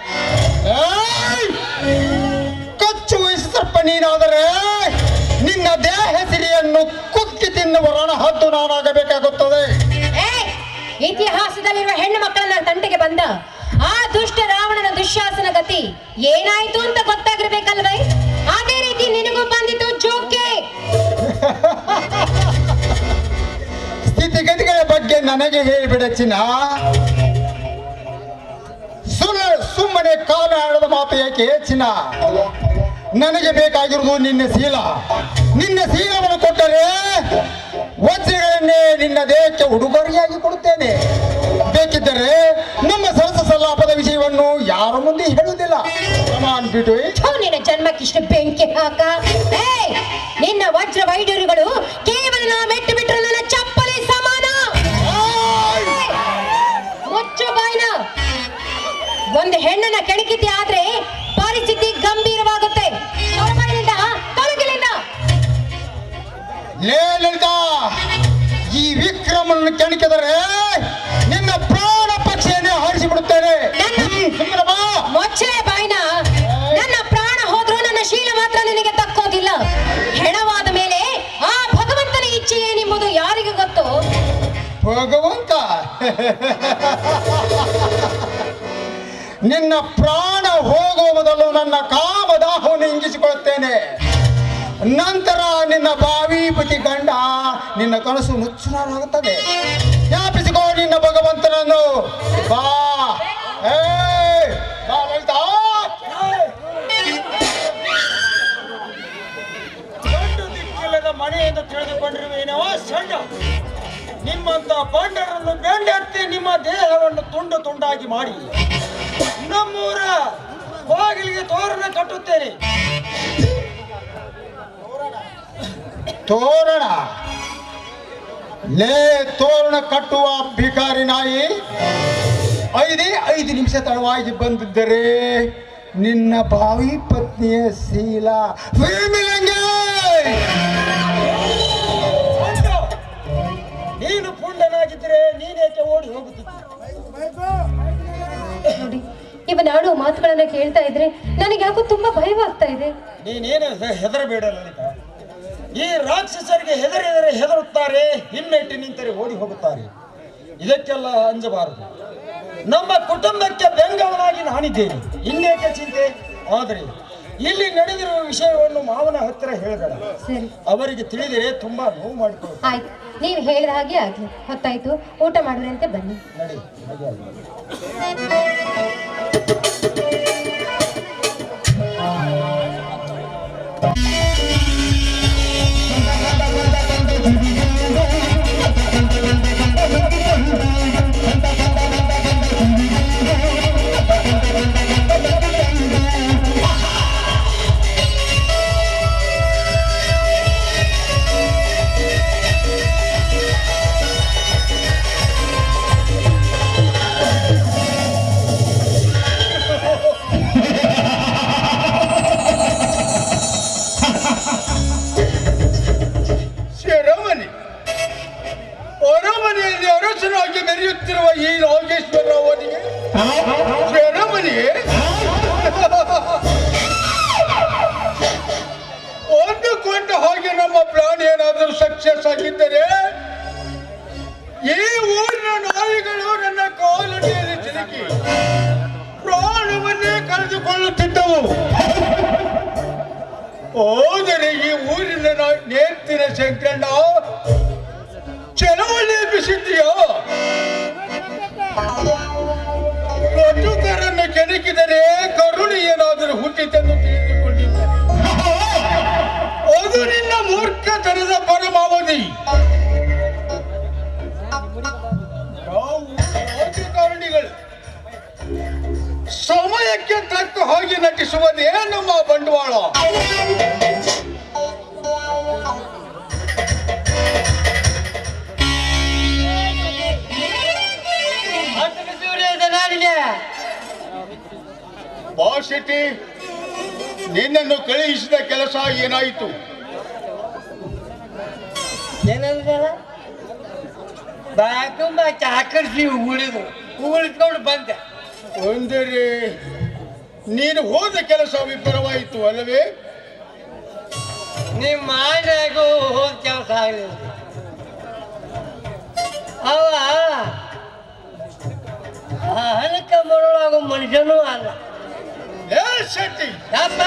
ಕಚ್ಚುವ ಸರ್ಪ ನೀನಾದರೆ ನಿನ್ನ ದೇಹ ಸಿರಿಯನ್ನು ಕುಕ್ಕಿ ತಿನ್ನುವ ರಣಹದ್ದು ನಾನಾಗಬೇಕಾಗುತ್ತದೆ. ಇತಿಹಾಸದಲ್ಲಿರುವ ಹೆಣ್ಣು ಮಕ್ಕಳನ್ನ ತಂಟೆಗೆ ಬಂದ ಆ ದುಷ್ಟ ರಾವಣನ ದುಶ್ಯಾಸನ ಗತಿ ಏನಾಯ್ತು ಅಂತ ಗೊತ್ತಾಗಿರ್ಬೇಕಲ್ವೇ? ಅದೇ ರೀತಿ ನಿನಗೂ ಬಂದಿತ್ತು ಜೋಕೆ. ಸ್ಥಿತಿಗತಿಗಳ ಬಗ್ಗೆ ನನಗೆ ಹೇಳಿಬಿಡ ಚಿನ್ನ. ಸುಮ್ಮನೆ ಕಾಲ ಆಡದ ಮಾತು ಏಕೆ ಚಿನ್ನ? ನನಗೆ ಬೇಕಾಗಿರುವುದು ನಿನ್ನ ಶೀಲ. ನಿನ್ನ ಶೀಲವನ್ನು ಕೊಟ್ಟರೆ ವಜ್ರಗಳನ್ನೇ ನಿನ್ನ ದೇಹಕ್ಕೆ ಉಡುಗೊರೆಯಾಗಿ ಕೊಡುತ್ತೇನೆ. ಬೇಕಿದ್ದರೆ ನಮ್ಮ ಸರಸ ಸಲಾಪದ ವಿಷಯವನ್ನು ಯಾರ ಮುಂದೆ ಹೇಳುವುದಿಲ್ಲ. ಬಿಟ್ಟು ನಿನ್ನ ಜನ್ಮಕ್ಕಿಷ್ಟು ಬೆಂಕಿ ಹಾಕ. ನಿನ್ನ ವಜ್ರ ವೈಡೂರುಗಳು ಕೇವಲ ನಾ ಮೆಟ್ಟು ಬಿಟ್ಟರು ನನ್ನ ಚಪ್ಪಲಿ ಸಮಾನ. ಮುಚ್ಚು ಬಾಯ್ನ. ಒಂದು ಹೆಣ್ಣನ್ನ ಕೆಣಕಿದ್ದೆ ಆದ್ರೆ ಪರಿಸ್ಥಿತಿ ಗಂಭೀರವಾಗುತ್ತೆ. ಲಲಿತಾ, ಈ ವಿಕ್ರಮನನ್ನು ಕೆಣಕಿದರೆ ನಿನ್ನ ಪ್ರಾಣ ಪಕ್ಷಿಯನ್ನೇ ಹಾರಿಸಿ ಬಿಡುತ್ತೇನೆ. ಮೊಚ್ಚಲೆ ಬಾಯ್ನ. ನನ್ನ ಪ್ರಾಣ ಹೋದ್ರೂ ನನ್ನ ಶೀಲ ಮಾತ್ರ ನಿನಗೆ ತಕ್ಕೋದಿಲ್ಲ. ಹೆಣವಾದ ಮೇಲೆ ಆ ಭಗವಂತನ ಇಚ್ಛೆ ಏನೆಂಬುದು ಯಾರಿಗೂ ಗೊತ್ತು? ಭಗವಂತ ನಿನ್ನ ಪ್ರಾಣ ಹೋಗುವ ಮೊದಲು ನನ್ನ ಕಾಮದಾಹವನ್ನು ಇಂಗಿಸಿಕೊಳ್ಳುತ್ತೇನೆ. ನಂತರ ನಿನ್ನ ಬಾವಿಪತಿ ಗಂಡ ನಿನ್ನ ಕನಸು ನುಚ್ಚುನಾಗುತ್ತದೆ. ಜ್ಞಾಪಿಸಿಕೋ ನಿನ್ನ ಭಗವಂತನನ್ನು. ಬಾ ಬಾ ಲಲಿತಾ. ಗಂಡು ದಿಕ್ಕಿಲ್ಲದ ಮನೆಯಿಂದ ತಿಳಿದುಕೊಂಡಿರುವೇನೋ ಸಣ್ಣ. ನಿಮ್ಮಂತ ಬಂಡರನ್ನು ಬೆಂಡೆತ್ತಿ ನಿಮ್ಮ ದೇಹವನ್ನು ತುಂಡು ತುಂಡಾಗಿ ಮಾಡಿ ನಮ್ಮೂರ ಬಾಗಿಲಿಗೆ ತೋರಣ ಕಟ್ಟುತ್ತೇನೆ. ತೋರಣ? ಲೇ, ತೋರಣ ಕಟ್ಟುವ ಭಿಕಾರಿ ನಾಯಿ, 5 ನಿಮಿಷ ತಡವಾಗಿ ಬಂದಿದ್ದರೆ ನಿನ್ನ ಭಾವಿ ಪತ್ನಿಯ ಶೀಲ ನೀನು ಪುಂಡನಾಗಿದ್ದರೆ ನೀನೇಕೆ ಓಡಿ ಹೋಗುತ್ತಿದ್ದೆ? ನೋಡಿ, ಇವನಾಡುವ ಮಾತುಗಳನ್ನ ಕೇಳ್ತಾ ಇದ್ರೆ ನನಗೆ ಯಾಕೋ ತುಂಬಾ ಭಯವಾಗ್ತಾ ಇದೆ. ನೀನೇನು ಹೆದರಬೇಡ ಲಲಿತಾ. ಈ ರಾಕ್ಷಸರಿಗೆ ಹೆದರಿದರೆ ಹೆದರುತ್ತಾರೆ, ಹಿಮ್ಮೆಟ್ಟಿ ನಿಂತರೆ ಓಡಿ ಹೋಗುತ್ತಾರೆ. ಇದಕ್ಕೆಲ್ಲ ಅಂಜಬಾರದು. ನಮ್ಮ ಕುಟುಂಬಕ್ಕೆ ಬೆಂಗಳೂರಾಗಿ ನಾನಿದ್ದೇನೆ, ಇನ್ನೇಕೆ ಚಿಂತೆ? ಆದರೆ ಇಲ್ಲಿ ನಡೆದಿರುವ ವಿಷಯವನ್ನು ಮಾವನ ಹತ್ತಿರ ಹೇಳಬೇಡ. ಸರಿ, ಅವರಿಗೆ ತಿಳಿದರೆ ತುಂಬಾ ನೋವು ಮಾಡಿಕೊಳ್ಳುತ್ತೆ. ಆಯ್ತು, ನೀವು ಹೇಳಿದ ಹಾಗೆ ಆಗ್ಲಿ. ಹೊತ್ತಾಯ್ತು, ಊಟ ಮಾಡಿದ್ರಂತೆ, ಬನ್ನಿ. ನಡಿ. ಅರಮನೆಯಲ್ಲಿ ಅರಸನಾಗಿ ಮೆರೆಯುತ್ತಿರುವ ಈ ನಾಗೇಶ್ವರ ಅವನಿಗೆ ಅರಮನೆಗೆ ಅಂದುಕೊಂಡ ಹಾಗೆ ನಮ್ಮ ಪ್ಲಾನ್ ಏನಾದರೂ ಸಕ್ಸಸ್ ಆಗಿದ್ದರೆ ಈ ಊರಿನ ನಾಯಿಗಳು ನನ್ನ ಕಾಲಡಿಯಲ್ಲಿ ಸಿಲುಕಿ ಪ್ರಾಣವನ್ನೇ ಕಳೆದುಕೊಳ್ಳುತ್ತಿದ್ದವು. ಹೋದರೆ ಈ ಊರಿನ ನೇರ್ತಿನ ಶಂಕರಣ್ಣ ಚಳವಳಿ ಎಬ್ಬಿಸಿದ್ದೀಯೋ? ಕಟುಕರನ್ನು ಕೆಣಕಿದರೆ ಕರುಣೆ ಏನಾದರೂ ಹುಟ್ಟಿತೆಂದು ತಿಳಿದುಕೊಂಡಿದ್ದರೆ ಅದು ನಿನ್ನ ಮೂರ್ಖತನದ ಪರಮಾವಧಿ. ರಾಜಕಾರಣಿಗಳು ಸಮಯಕ್ಕೆ ತಕ್ಕ ಹಾಗೆ ನಟಿಸುವುದೇ ನಮ್ಮ ಬಂಡವಾಳ. ಬಾಶೆಟ್ಟಿ, ನಿನ್ನನ್ನು ಕಳುಹಿಸಿದ ಕೆಲಸ ಏನಾಯಿತು? ಏನಂದ್ರಲ್ಲ, ಬಾಕುಂಬ ಆಕರ್ಷಿ ಉಳಿದ್ಕೊಂಡು ಬಂದೆ. ಅಂದರೆ ನೀನು ಹೋದ ಕೆಲಸ ವಿಫಲವಾಯಿತು ಅಲ್ಲವೇ? ನಿಮ್ಮ ಆನೆಗೂ ಹೋದ ಕೆಲಸ ಆಗಲಿಲ್ಲ. ಅವ ಹಣಕ ಮರಳಾಗೋ ಮನುಷ್ಯನೂ ಅಲ್ಲ. ಶೆಟ್ಟಿ, ಯಾಪ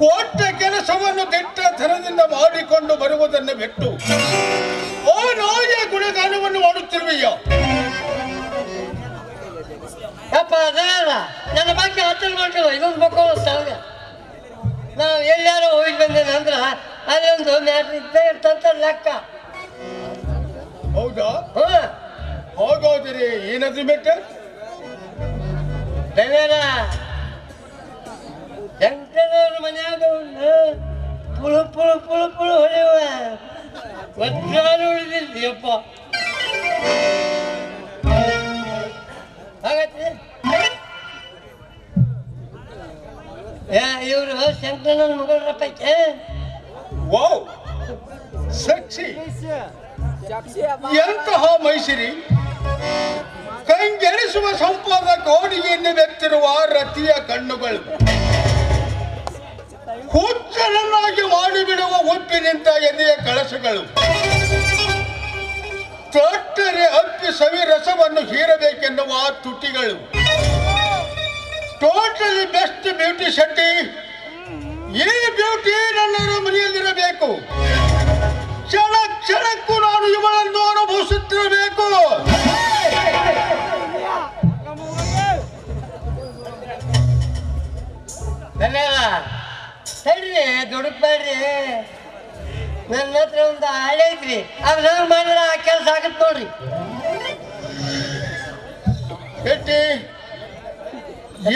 ಕೊಟ್ಟ ಕೆಲಸವನ್ನು ದಿಟ್ಟತನದಿಂದ ಮಾಡಿಕೊಂಡು ಬರುವುದನ್ನು ಬಿಟ್ಟು ಆ ನಾಯಿಯ ಗುಣಗಾನವನ್ನು ಮಾಡುತ್ತಿರುವೆಯ? ಯಪ್ಪ ಅದಲ್ಲ, ನನ್ನ ಬಗ್ಗೆ ಹತ್ತಲು ಮಾಡ್ಕೊಳ್ಳೋ ಇದೊಂದು ಮಕ್ಕಳು ಸ್ಥಳ. ನಾವು ಎಲ್ಲಾರು ಹೋಗಿ ಬಂದೇನೆ ಅಂದ್ರೆ ಅದೊಂದು ಮ್ಯಾಟ್ರ್ ಇದ್ದೇ ಇರ್ತಂತ ಲೆಕ್ಕ. ಹೌದಾ? ಹ್ಞೂ, ಹಾಗಾದರೆ ಏನಾದ್ರೂ ಬೆಟ್ಟರ್? ದೇವೇರ ಶಂಕರವ್ರ ಮನ್ಯಾಗ ಪುಳು ಪುಳು ಪುಳು ಪುಳು ಹೊಳೆಯುವ ಒತ್ತಾರು ಉಳಿದಿಲ್ಲಪ್ಪ. ಹಾಗತ್ತೆ ಇವರು ಶಂಕರನ ಮಗಳ ಪೈಕಿ ವಾವ್, ಸಕ್ಷಿ, ಎಂತಹ ಮೈಸಿರಿ! ಕಂಗೆಡಿಸುವ ಸಂಪಾದ ಕೋಡಿಗೆಯನ್ನು ಬೆತ್ತಿರುವ ರತಿಯ ಕಣ್ಣುಗಳು, ಹುಚ್ಚರನ್ನಾಗಿ ಮಾಡಿಬಿಡುವ ಉಪ್ಪಿನಿಂತ ಎದೆಯ ಕಳಸಗಳು, ತೊಟ್ಟರೆ ಅಪ್ಪಿ ಸವಿ ರಸವನ್ನು ಹೀರಬೇಕೆನ್ನುವ ತುಟಿಗಳು. Totally best beauty Shetty. ಈ ಬ್ಯೂಟಿ ನನ್ನ ಮನೆಯಲ್ಲಿರಬೇಕು. ಕ್ಷಣ ಕ್ಷಣಕ್ಕೂ ನಾನು ಇವಳನ್ನು ಅನುಭವಿಸುತ್ತಿರಬೇಕು. ಸರಿ, ದುಡುಕ್ಬೇಡ್ರಿ. ನನ್ನ ಹತ್ರ ಒಂದು ಹಾಳೆ ಐತ್ರಿ, ಅದು ನಾನು ಮಾಡಿದ್ರೆ ಆ ಕೆಲಸ ಆಗತ್ತೆ ನೋಡ್ರಿ. ಶೆಟ್ಟಿ,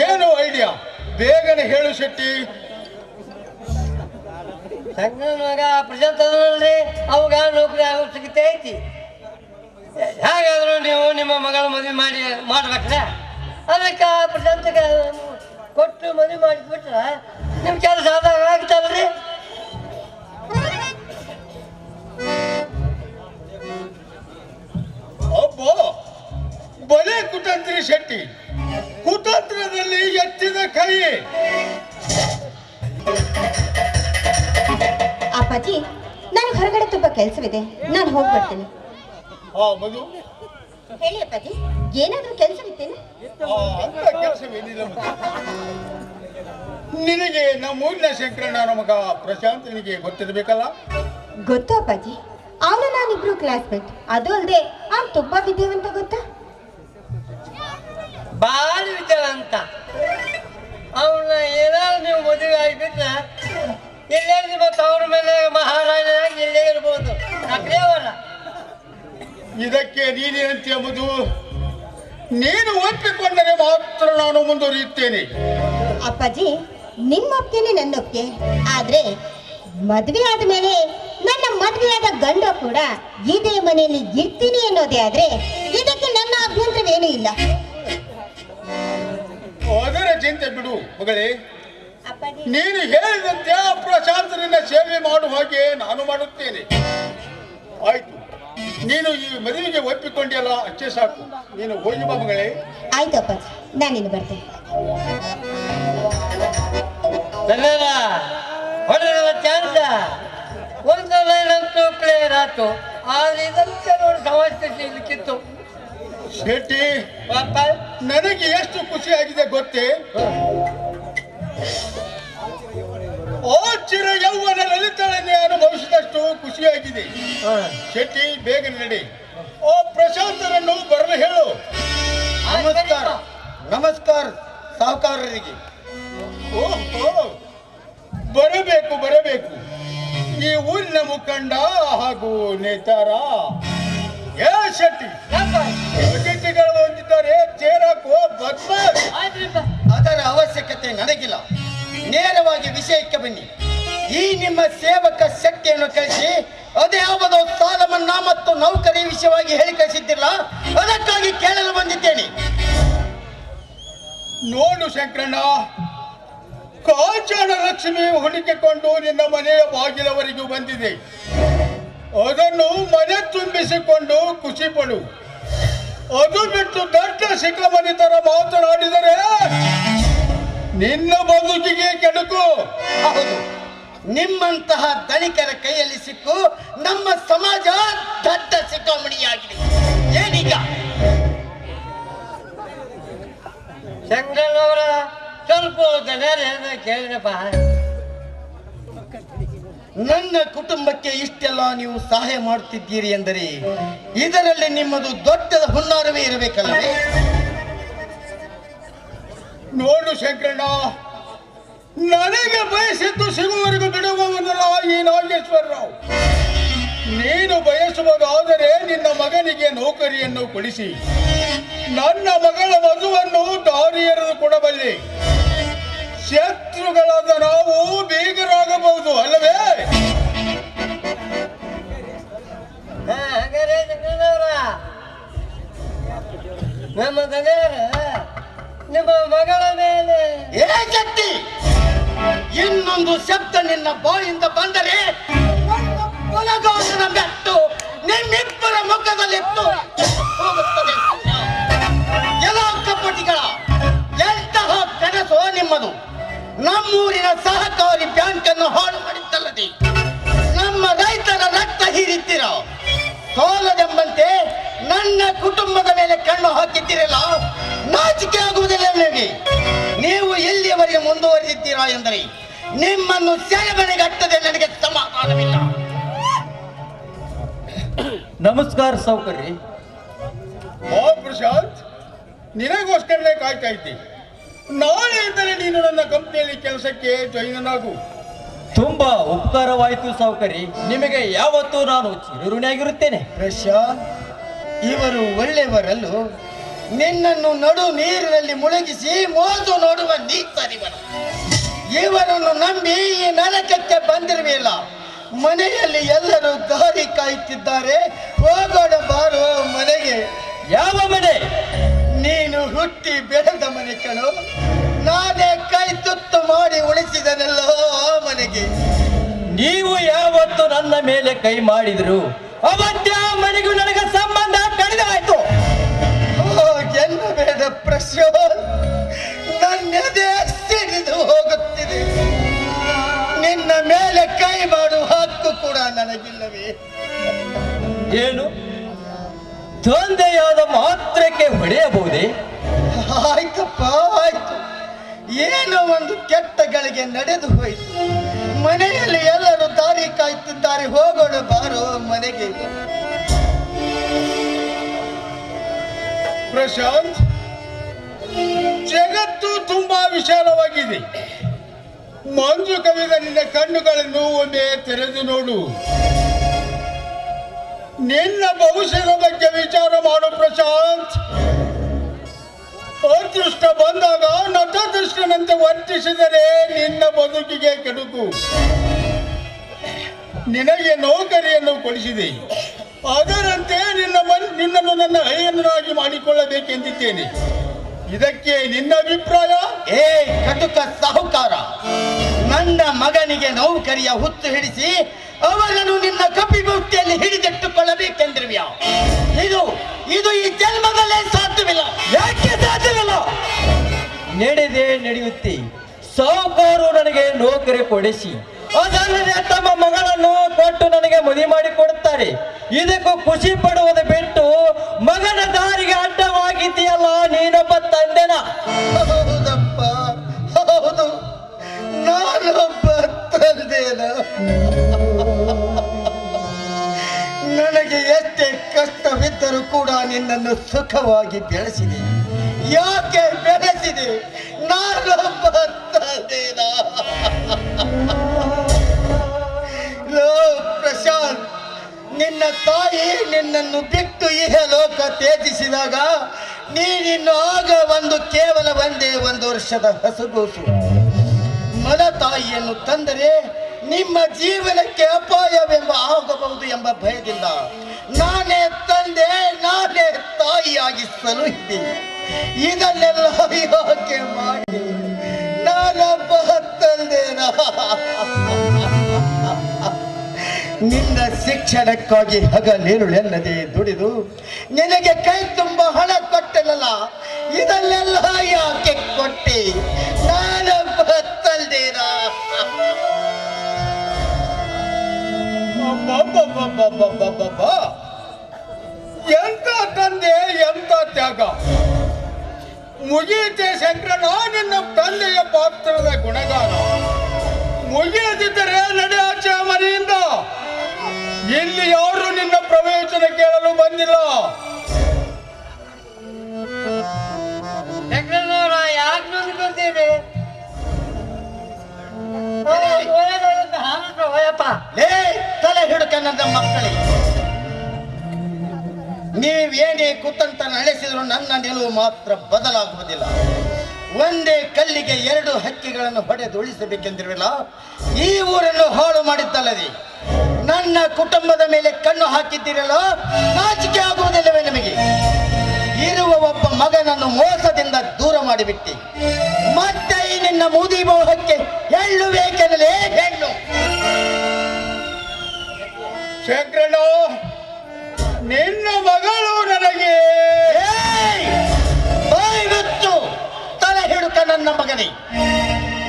ಏನು ಐಡಿಯಾ? ಬೇಗನೆ ಹೇಳು ಶೆಟ್ಟಿ. ಸಂಗನ ಮಗ ಪ್ರೆಸೆಂಟ್ ಅದನಲ್ರಿ, ಅವಾಗ ನೌಕರಿ ಆಗೋ ಸಿಗುತ್ತೆ ಐತಿ. ಹೇಗಾದ್ರು ನೀವು ನಿಮ್ಮ ಮಗಳ ಮದುವೆ ಮಾಡ್ಬೇಕ್ರೆ ಅದಕ್ಕೆ ಪ್ರಶಾಂತಗೆ ಕೊಟ್ಟು ಮದುವೆ ಮಾಡಿಬಿಟ್ರೆ ನಿಮ್ಮ ಕೆಲಸ ಆದಾಗ ಆಗ್ತಲ್ರಿ. ಒಬ್ಬ ಬಲೆ ಕುತಂತ್ರಿ ಶೆಟ್ಟಿ, ಕುತಂತ್ರದಲ್ಲಿ ಎತ್ತಿದ ಕೈ. ಅಪ್ಪಾಜಿ, ನನಗೆ ಹೊರಗಡೆ ತುಂಬಾ ಕೆಲಸವಿದೆ, ನಾನು ಹೋಗ್ಬರ್ತೀನಿ. ಮಧು, ಹೇಳಿ ಅಪ್ಪಾಜಿ, ಏನಾದ್ರೂ ಕೆಲಸವಿತ್ತೇನು? ಅಂತ ಕೆಲಸವೇನಿಲ್ಲ ಮಧು. ನಿನಗೆ ನಮ್ಮೂರಿನ ಶಂಕರಣ್ಣನ ಮಗ ಪ್ರಶಾಂತನಿಗೆ ಗೊತ್ತಿರಬೇಕಲ್ಲ? ಗೊತ್ತು ಅಪ್ಪಾಜಿ, ಅವನು ನಾನಿಬ್ರು ಕ್ಲಾಸ್ಮೇಟ್. ಅದು ಅಲ್ಲದೆ ಅವ್ನು ತುಂಬಾ ವಿದ್ಯಾವಂತ, ಗೊತ್ತಾ? ಭಾಳ ವಿದ್ಯಾವಂತ. ಅವನ್ನ ಏನಾದ್ರು ನೀವು ಮದುವೆ ಆಗಿಬಿಟ್ರೆ ಇಲ್ಲೇ ನಿಮ್ಮ ತವ್ರ ಮೇಲೆ ಮಹಾರಾಜನಾಗಿ ಇಲ್ಲೇ ಇರ್ಬೋದು. ಅವರ ಇದಕ್ಕೆ ನೀನೇನಂತೀಯ ಮಧು? ನೀನು ಒಪ್ಪಿಕೊಂಡರೆ ಮಾತ್ರ ನಾನು ಮುಂದುವರಿಯುತ್ತೇನೆ. ಅಪ್ಪಾಜಿ, ನಿಮ್ಮ ಒಪ್ಪಿಗೆನೆ ನನ್ನ ಒಪ್ಪಿಗೆ. ಆದ್ರೆ ಮದುವೆ ಆದ ಮೇಲೆ ನನ್ನ ಮದುವೆಯಾದ ಗಂಡ ಕೂಡ ಇದೇ ಮನೆಯಲ್ಲಿ ಇರ್ತೀನಿ ಅನ್ನೋದೇ ಆದ್ರೆ ಇದಕ್ಕೆ ನನ್ನ ಅಭ್ಯಂತರವೇನೂ ಇಲ್ಲ. ಅದರ ಚಿಂತೆ ಬಿಡು ಮಗಳೇ. ಅಪ್ಪಾಜಿ, ನೀನು ಹೇಳಿದಂತೆ ಆ ಪ್ರಶಾಂತನಿಂದ ಸೇವೆ ಮಾಡುವ ಹಾಗೆ ನಾನು ಮಾಡುತ್ತೇನೆ. ಆಯ್ತು, ನೀನು ಈ ಮದುವೆಗೆ ಒಪ್ಪಿಕೊಂಡಿಯಲ್ಲ, ಅಷ್ಟೇ ಸಾಕು. ನೀನು ಹೋಗಿ ಬಾ ಮಗಳೇ. ಆಯ್ತು ಅಪ್ಪಾಜಿ, ನಾನಿನ್ನು ಬರ್ತೇನೆ. ಹೊಡೆದ ಚಾನ್ಸ ಒಂದು ಲೈನ್ ಅಂತೂ ಕ್ಲಿಯರ್ ಆಯ್ತು. ಆದ್ರೆ ಇದಂತೆ ನೋಡಿ ಸಮಸ್ಯೆ ಶೆಟ್ಟಿ, ಪಾಪ ನನಗೆ ಎಷ್ಟು ಖುಷಿ ಆಗಿದೆ ಗೊತ್ತೇ? ಓ ಚಿರ ಯೌವನ ಲಲಿತಳನ್ನೇ ಅನುಭವಿಸಿದಷ್ಟು ಖುಷಿಯಾಗಿದೆ. ಶೆಟ್ಟಿ, ಬೇಗ ನಡಿ. ಓ ಪ್ರಶಾಂತರನ್ನು ಬರಲು ಹೇಳು. ನಮಸ್ಕಾರ ನಮಸ್ಕಾರ ಸಾಹುಕಾರರಿಗೆ. ಓಹೋ, ಬರಬೇಕು ಬರಬೇಕು. ಈ ಊರಿನ ಮುಖಂಡ ಹಾಗೂ ನೇತಾರ ಏ ಶೆಟ್ಟಿ. ಅತಿಥಿಗಳು ಹೊಂದಿದ್ದಾರೆ, ಚೇರಾಕೋ ಬದ್ಮಾಸ್. ಅದರ ಅವಶ್ಯಕತೆ ನನಗಿಲ್ಲ. ನೇರವಾಗಿ ವಿಷಯಕ್ಕೆ ಬನ್ನಿ. ಈ ನಿಮ್ಮ ಸೇವಕ ಶಕ್ತಿಯನ್ನು ಕಳಿಸಿ ಅದೇ ಯಾವುದೋ ಸಾಲ ಮನ್ನಾ ಮತ್ತು ನೌಕರಿ ವಿಷಯವಾಗಿ ಹೇಳಿ ಕಳಿಸಿದ್ದಿಲ್ಲ, ಅದಕ್ಕಾಗಿ ಕೇಳಲು ಬಂದಿದ್ದೇನೆ. ನೋಡು ಶಂಕರಣ್ಣ, ಕಾಂಚನ ಲಕ್ಷ್ಮಿ ಹುಡುಕಿಕೊಂಡು ನಿನ್ನ ಮನೆಯ ಬಾಗಿಲವರೆಗೂ ಬಂದಿದೆ. ಅದನ್ನು ಮನೆ ತುಂಬಿಸಿಕೊಂಡು ಖುಷಿ ಪಡು. ಅದು ಬಿಟ್ಟು ದೊಡ್ಡ ಶಿಖಮಣಿ ತರ ಮಾತನಾಡಿದರೆ ನಿನ್ನ ಬದುಕಿಗೆ ಕೆಡುಕು. ಹೌದು, ನಿಮ್ಮಂತಹ ಧನಿಕರ ಕೈಯಲ್ಲಿ ಸಿಕ್ಕು ನಮ್ಮ ಸಮಾಜ ದೊಡ್ಡ ಸಿಕ್ಕಾಮಣಿಯಾಗಿದೆ. ಏನೀಗ? ಶಂಕರನವರ ಸ್ವಲ್ಪ ಕೇಳಿದಪ್ಪ. ನನ್ನ ಕುಟುಂಬಕ್ಕೆ ಇಷ್ಟೆಲ್ಲ ನೀವು ಸಹಾಯ ಮಾಡುತ್ತಿದ್ದೀರಿ ಎಂದರೆ ಇದರಲ್ಲಿ ನಿಮ್ಮದು ದೊಡ್ಡ ಹುನ್ನಾರವೇ ಇರಬೇಕಲ್ಲವೇ? ನೋಡು ಶಂಕರಣ್ಣ, ನನಗೆ ಬಯಸಿದ್ದು ಸಿಗುವವರೆಗೂ ಬಿಡುವವನಲ್ಲ ಈ ನಾಗೇಶ್ವರರಾವ್. ನೀನು ಬಯಸುವುದಾದರೆ ನಿನ್ನ ಮಗನಿಗೆ ನೌಕರಿಯನ್ನು ಕೊಡಿಸಿ ನನ್ನ ಮಗಳ ಮಗುವನ್ನು ದಾರಿ ಎರೆದು ಕೊಡಬಲ್ಲೆ. ಶತ್ರುಗಳಾದ ನಾವು ಬೀಗರಾಗಬಹುದು ಅಲ್ಲವೇ? ಹಾಗಾದ್ರೆ ಶಂಕರನವರ, ನಮ್ಮ ತಂದೆಯರ ನಿಮ್ಮ ಮಗಳ ಮೇಲೆ ಏ ಶಕ್ತಿ, ಇನ್ನೊಂದು ಶಬ್ದ ನಿನ್ನ ಬಾಯಿಂದ ಬಂದರೆ ಒಳಗಾಸನ ಬೆಟ್ಟು ನಿಮ್ಮಿಬ್ಬರ ಮುಖದಲ್ಲಿತ್ತು ಹೋಗುತ್ತದೆ. ಎಲ್ಲ ಕಪಟಿಗಳ ಎಂತಹ ಕನಸು ನಿಮ್ಮದು. ನಮ್ಮೂರಿನ ಸಹಕಾರಿ ಬ್ಯಾಂಕ್ ಅನ್ನು ಹಾಳು ಮಾಡಿದ್ದಲ್ಲದೆ ನಮ್ಮ ರೈತರ ರಕ್ತ ಹೀರಿದ್ದೀರ. ಸೋಲದೆಂಬಂತೆ ನನ್ನ ಕುಟುಂಬದ ಮೇಲೆ ಕಣ್ಣು ಹಾಕಿದ್ದೀರಲ್ಲ, ನಾಚಿಕೆ ಆಗುವುದಿಲ್ಲ ನಿಮಗೆ. ನೀವು ಎಲ್ಲಿಯವರೆಗೆ ಮುಂದುವರಿದಿದ್ದೀರಾ ಎಂದರೆ ನಿಮ್ಮನ್ನು ಸೆರೆಮನೆಗಟ್ಟದೆ ನನಗೆ ಸಮಾಧಾನವಿಲ್ಲ. ನಮಸ್ಕಾರ ಸೌಕರ್ಯ. ಓ ಪ್ರಶಾಂತ್, ನಿನಗೋಸ್ಕರನೇ ಕಾಯ್ತಾ ಇದ್ದೆ. ನಾಳೆಯಿಂದಲೇ ನೀನು ನನ್ನ ಕಂಪ್ನಿಯಲ್ಲಿ ಕೆಲಸಕ್ಕೆ ಜಾಯಿನ್ ಆಗು. ತುಂಬಾ ಉಪಕಾರವಾಯಿತು ಸೌಕರ್ಯ. ನಿಮಗೆ ಯಾವತ್ತೂ ನಾನು ಚಿರಋಣಿಯಾಗಿರುತ್ತೇನೆ. ಪ್ರಶಾಂತ್, ಇವರು ಒಳ್ಳೆಯವರಲ್ಲೂ ನಿನ್ನನ್ನು ನಡು ನೀರಿನಲ್ಲಿ ಮುಳುಗಿಸಿ ಮೋಸು ನೋಡುವ ನೀತರಿವರು. ಇವರನ್ನು ನಂಬಿ ಈ ನರಕಕ್ಕೆ ಬಂದಿರುವಿಲ್ಲ. ಮನೆಯಲ್ಲಿ ಎಲ್ಲರೂ ದಾರಿ ಕಾಯುತ್ತಿದ್ದಾರೆ, ಹೋಗೋಣ ಬಾರೋ ಮನೆಗೆ. ಯಾವ ಮನೆ? ನೀನು ಹುಟ್ಟಿ ಬೆಳೆದ ಮನೆ ಕಣೋ, ನಾನೇ ಕೈ ತುತ್ತು ಮಾಡಿ ಉಳಿಸಿದನಲ್ಲೋ ಆ ಮನೆಗೆ. ನೀವು ಯಾವತ್ತು ನನ್ನ ಮೇಲೆ ಕೈ ಮಾಡಿದ್ರು ಅವತ್ತೇ ಆ ಮನೆಗೂ ನನಗೆ ಸಂಬಂಧ ಕಡಿದಾಯ್ತು. ಎನ್ನಬೇಡ ಪ್ರಶಾಂತ್, ನನ್ನೆದೆ ಸಿಡಿದು ಹೋಗುತ್ತಿದೆ. ನಿನ್ನ ಮೇಲೆ ಕೈ ಮಾಡುವ ಹಕ್ಕು ಕೂಡ ನನಗಿಲ್ಲವೇ? ಏನು ತಂದೆಯಾದ ಮಾತ್ರಕ್ಕೆ ಹೊಡೆಯಬಹುದೇ? ಆಯ್ತಪ್ಪ ಆಯ್ತು, ಏನೋ ಒಂದು ಕೆಟ್ಟ ಗಳಿಗೆ ನಡೆದು ಹೋಯಿತು. ಮನೆಯಲ್ಲಿ ಎಲ್ಲರೂ ದಾರಿ ಕಾಯ್ತಿದ್ದಾರೆ, ಹೋಗೋಣ ಬಾರೋ ಮನೆಗೆ. ಪ್ರಶಾಂತ್, ಜಗತ್ತು ತುಂಬಾ ವಿಶಾಲವಾಗಿದೆ. ಮಂಜು ಕವಿದ ನಿನ್ನ ಕಣ್ಣುಗಳನ್ನು ಒಮ್ಮೆ ತೆರೆದು ನೋಡು. ನಿನ್ನ ಭವಿಷ್ಯದ ಬಗ್ಗೆ ವಿಚಾರ ಮಾಡು ಪ್ರಶಾಂತ್. ಅದೃಷ್ಟ ಬಂದಾಗ ನತದೃಷ್ಟನಂತೆ ವರ್ತಿಸಿದರೆ ನಿನ್ನ ಬದುಕಿಗೆ ಕೆಡುಕು. ನಿನಗೆ ನೌಕರಿಯನ್ನು ಕೊಡಿಸಿದೆ, ಅದರಂತೆ ನಿನ್ನನ್ನು ನನ್ನ ಹೈಯನ್ನಾಗಿ ಮಾಡಿಕೊಳ್ಳಬೇಕೆಂದಿದ್ದೇನೆ. ಇದಕ್ಕೆ ನಿನ್ನ ಅಭಿಪ್ರಾಯ? ಏ ಕಟುಕ ಸಾಹುಕಾರ, ನನ್ನ ಮಗನಿಗೆ ನೌಕರಿಯ ಹುತ್ತು ಹಿಡಿಸಿ ಅವನನ್ನು ನಿನ್ನ ಕಪಿಮುಷ್ಟಿಯಲ್ಲಿ ಹಿಡಿದಿಟ್ಟುಕೊಳ್ಳಬೇಕೆಂದಿರುವ್ಯಾ? ಇದು ಇದು ಈ ಜನ್ಮದಲ್ಲೇ ಸಾಧ್ಯವಿಲ್ಲ. ಯಾಕೆ ಸಾಧ್ಯವಿಲ್ಲ? ನಡೆಯುತ್ತೆ. ಸಾಹುಕಾರು ನನಗೆ ನೌಕರಿ ಕೊಡಿಸಿ ಅದಲ್ಲದೆ ತಮ್ಮ ಮಗಳನ್ನು ಕೊಟ್ಟು ನನಗೆ ಮದುವೆ ಮಾಡಿ ಕೊಡುತ್ತಾರೆ. ಇದಕ್ಕೂ ಖುಷಿ ಪಡುವುದು ಬಿಟ್ಟು ಮಗನ ದಾರಿಗೆ ಅಡ್ಡವಾಗಿದೆಯಲ್ಲ ನೀನೊಬ್ಬ ತಂದೆನ. ಹೌದಪ್ಪ ಹೌದು, ನಾನೊಬ್ಬ ತಂದೆನ. ನನಗೆ ಎಷ್ಟೇ ಕಷ್ಟವಿದ್ದರೂ ಕೂಡ ನಿನ್ನನ್ನು ಸುಖವಾಗಿ ಬೆಳೆಸಿದೆ. ಯಾಕೆ ಬೆಳೆಸಿದೆ? ನಾನೊಬ್ಬ ತಂದೆನ. ಪ್ರಶಾಂತ್, ನಿನ್ನ ತಾಯಿ ನಿನ್ನನ್ನು ಬಿಟ್ಟು ಇಹಲೋಕ ತ್ಯಜಿಸಿದಾಗ ನೀನಿನ್ನು ಆಗ ಕೇವಲ ಒಂದೇ ವರ್ಷದ ಹಸುಗೂಸು. ಮಲತಾಯಿಯನ್ನು ತಂದರೆ ನಿಮ್ಮ ಜೀವನಕ್ಕೆ ಅಪಾಯವೆಂಬ ಆಗಬಹುದು ಎಂಬ ಭಯದಿಂದ ನಾನೇ ತಂದೆ, ನಾನೇ ತಾಯಿಯಾಗಿ ಸಲುಹಿದ್ದೆ. ಇದನ್ನೆಲ್ಲ ಯಾಕೆ ಮಾಡಿ? ನಾನೊಬ್ಬ ತಂದೆನ. ನಿನ್ನ ಶಿಕ್ಷಣಕ್ಕಾಗಿ ಹಗಲಿರುಳೆನ್ನದೆ ದುಡಿದು ನಿನಗೆ ಕೈ ತುಂಬ ಹಣ ಕೊಟ್ಟನಲ್ಲ, ಇದನ್ನೆಲ್ಲ ಯಾಕೆ ಕೊಟ್ಟೆ? ನಾನೊಬ್ಬ ತಂದೆನ. ಎಂತ ತಂದೆ, ಎಂತ ತ್ಯಾಗ! ಮುಗಿಯುತ್ತೆ ಶಂಕರನ ನಿನ್ನ ತಂದೆಯ ಪಾತ್ರದ ಗುಣಗಾನ. ಮುಗಿಯದಿದ್ದರೆ ನಡೆ ಆಚೆ ಮನೆಯಿಂದ. ಇಲ್ಲಿ ಯಾರು ನಿನ್ನ ಪ್ರವೇಶನ ಕೇಳಲು ಬಂದಿಲ್ಲ. ಯಾಕೆ ನೋಡ್ಕೊತೀವಿ? ಲೇ ತಲೆ ಹಿಡುಕ ನನ್ನ ಮಕ್ಕಳಿಗೆ, ನೀವೇನೇ ಕುತಂತ್ರ ನಡೆಸಿದ್ರು ನನ್ನ ನಿಲುವು ಮಾತ್ರ ಬದಲಾಗುವುದಿಲ್ಲ. ಒಂದೇ ಕಲ್ಲಿಗೆ ಎರಡು ಹಕ್ಕಿಗಳನ್ನು ಹೊಡೆದು ಉಳಿಸಬೇಕೆಂದಿರಲಿಲ್ಲ. ಈ ಊರನ್ನು ಹಾಳು ಮಾಡಿದ್ದಲ್ಲದೆ ನನ್ನ ಕುಟುಂಬದ ಮೇಲೆ ಕಣ್ಣು ಹಾಕಿದ್ದೀರಲ್ಲ, ನಾಚಿಕೆ ಆಗುವುದಿಲ್ಲವೇ ನಿಮಗೆ? ಇರುವ ಒಬ್ಬ ಮಗನನ್ನು ಮೋಸದಿಂದ ದೂರ ಮಾಡಿಬಿಟ್ಟಿ ಮತ್ತೆ ಈ ನಿನ್ನ ಮುದಿ ಮೋಹಕ್ಕೆ ಎಳ್ಳು ಬೇಕೆನ್ನಲೇ ಹೆಣ್ಣು. ಶಂಕರನ, ನಿನ್ನ ಮಗಳು ನನಗೆ ಬಾಯಿಬಿಟ್ಟು ತಲೆ ಹಿಡುಕ ನನ್ನ ಮಗನೇ.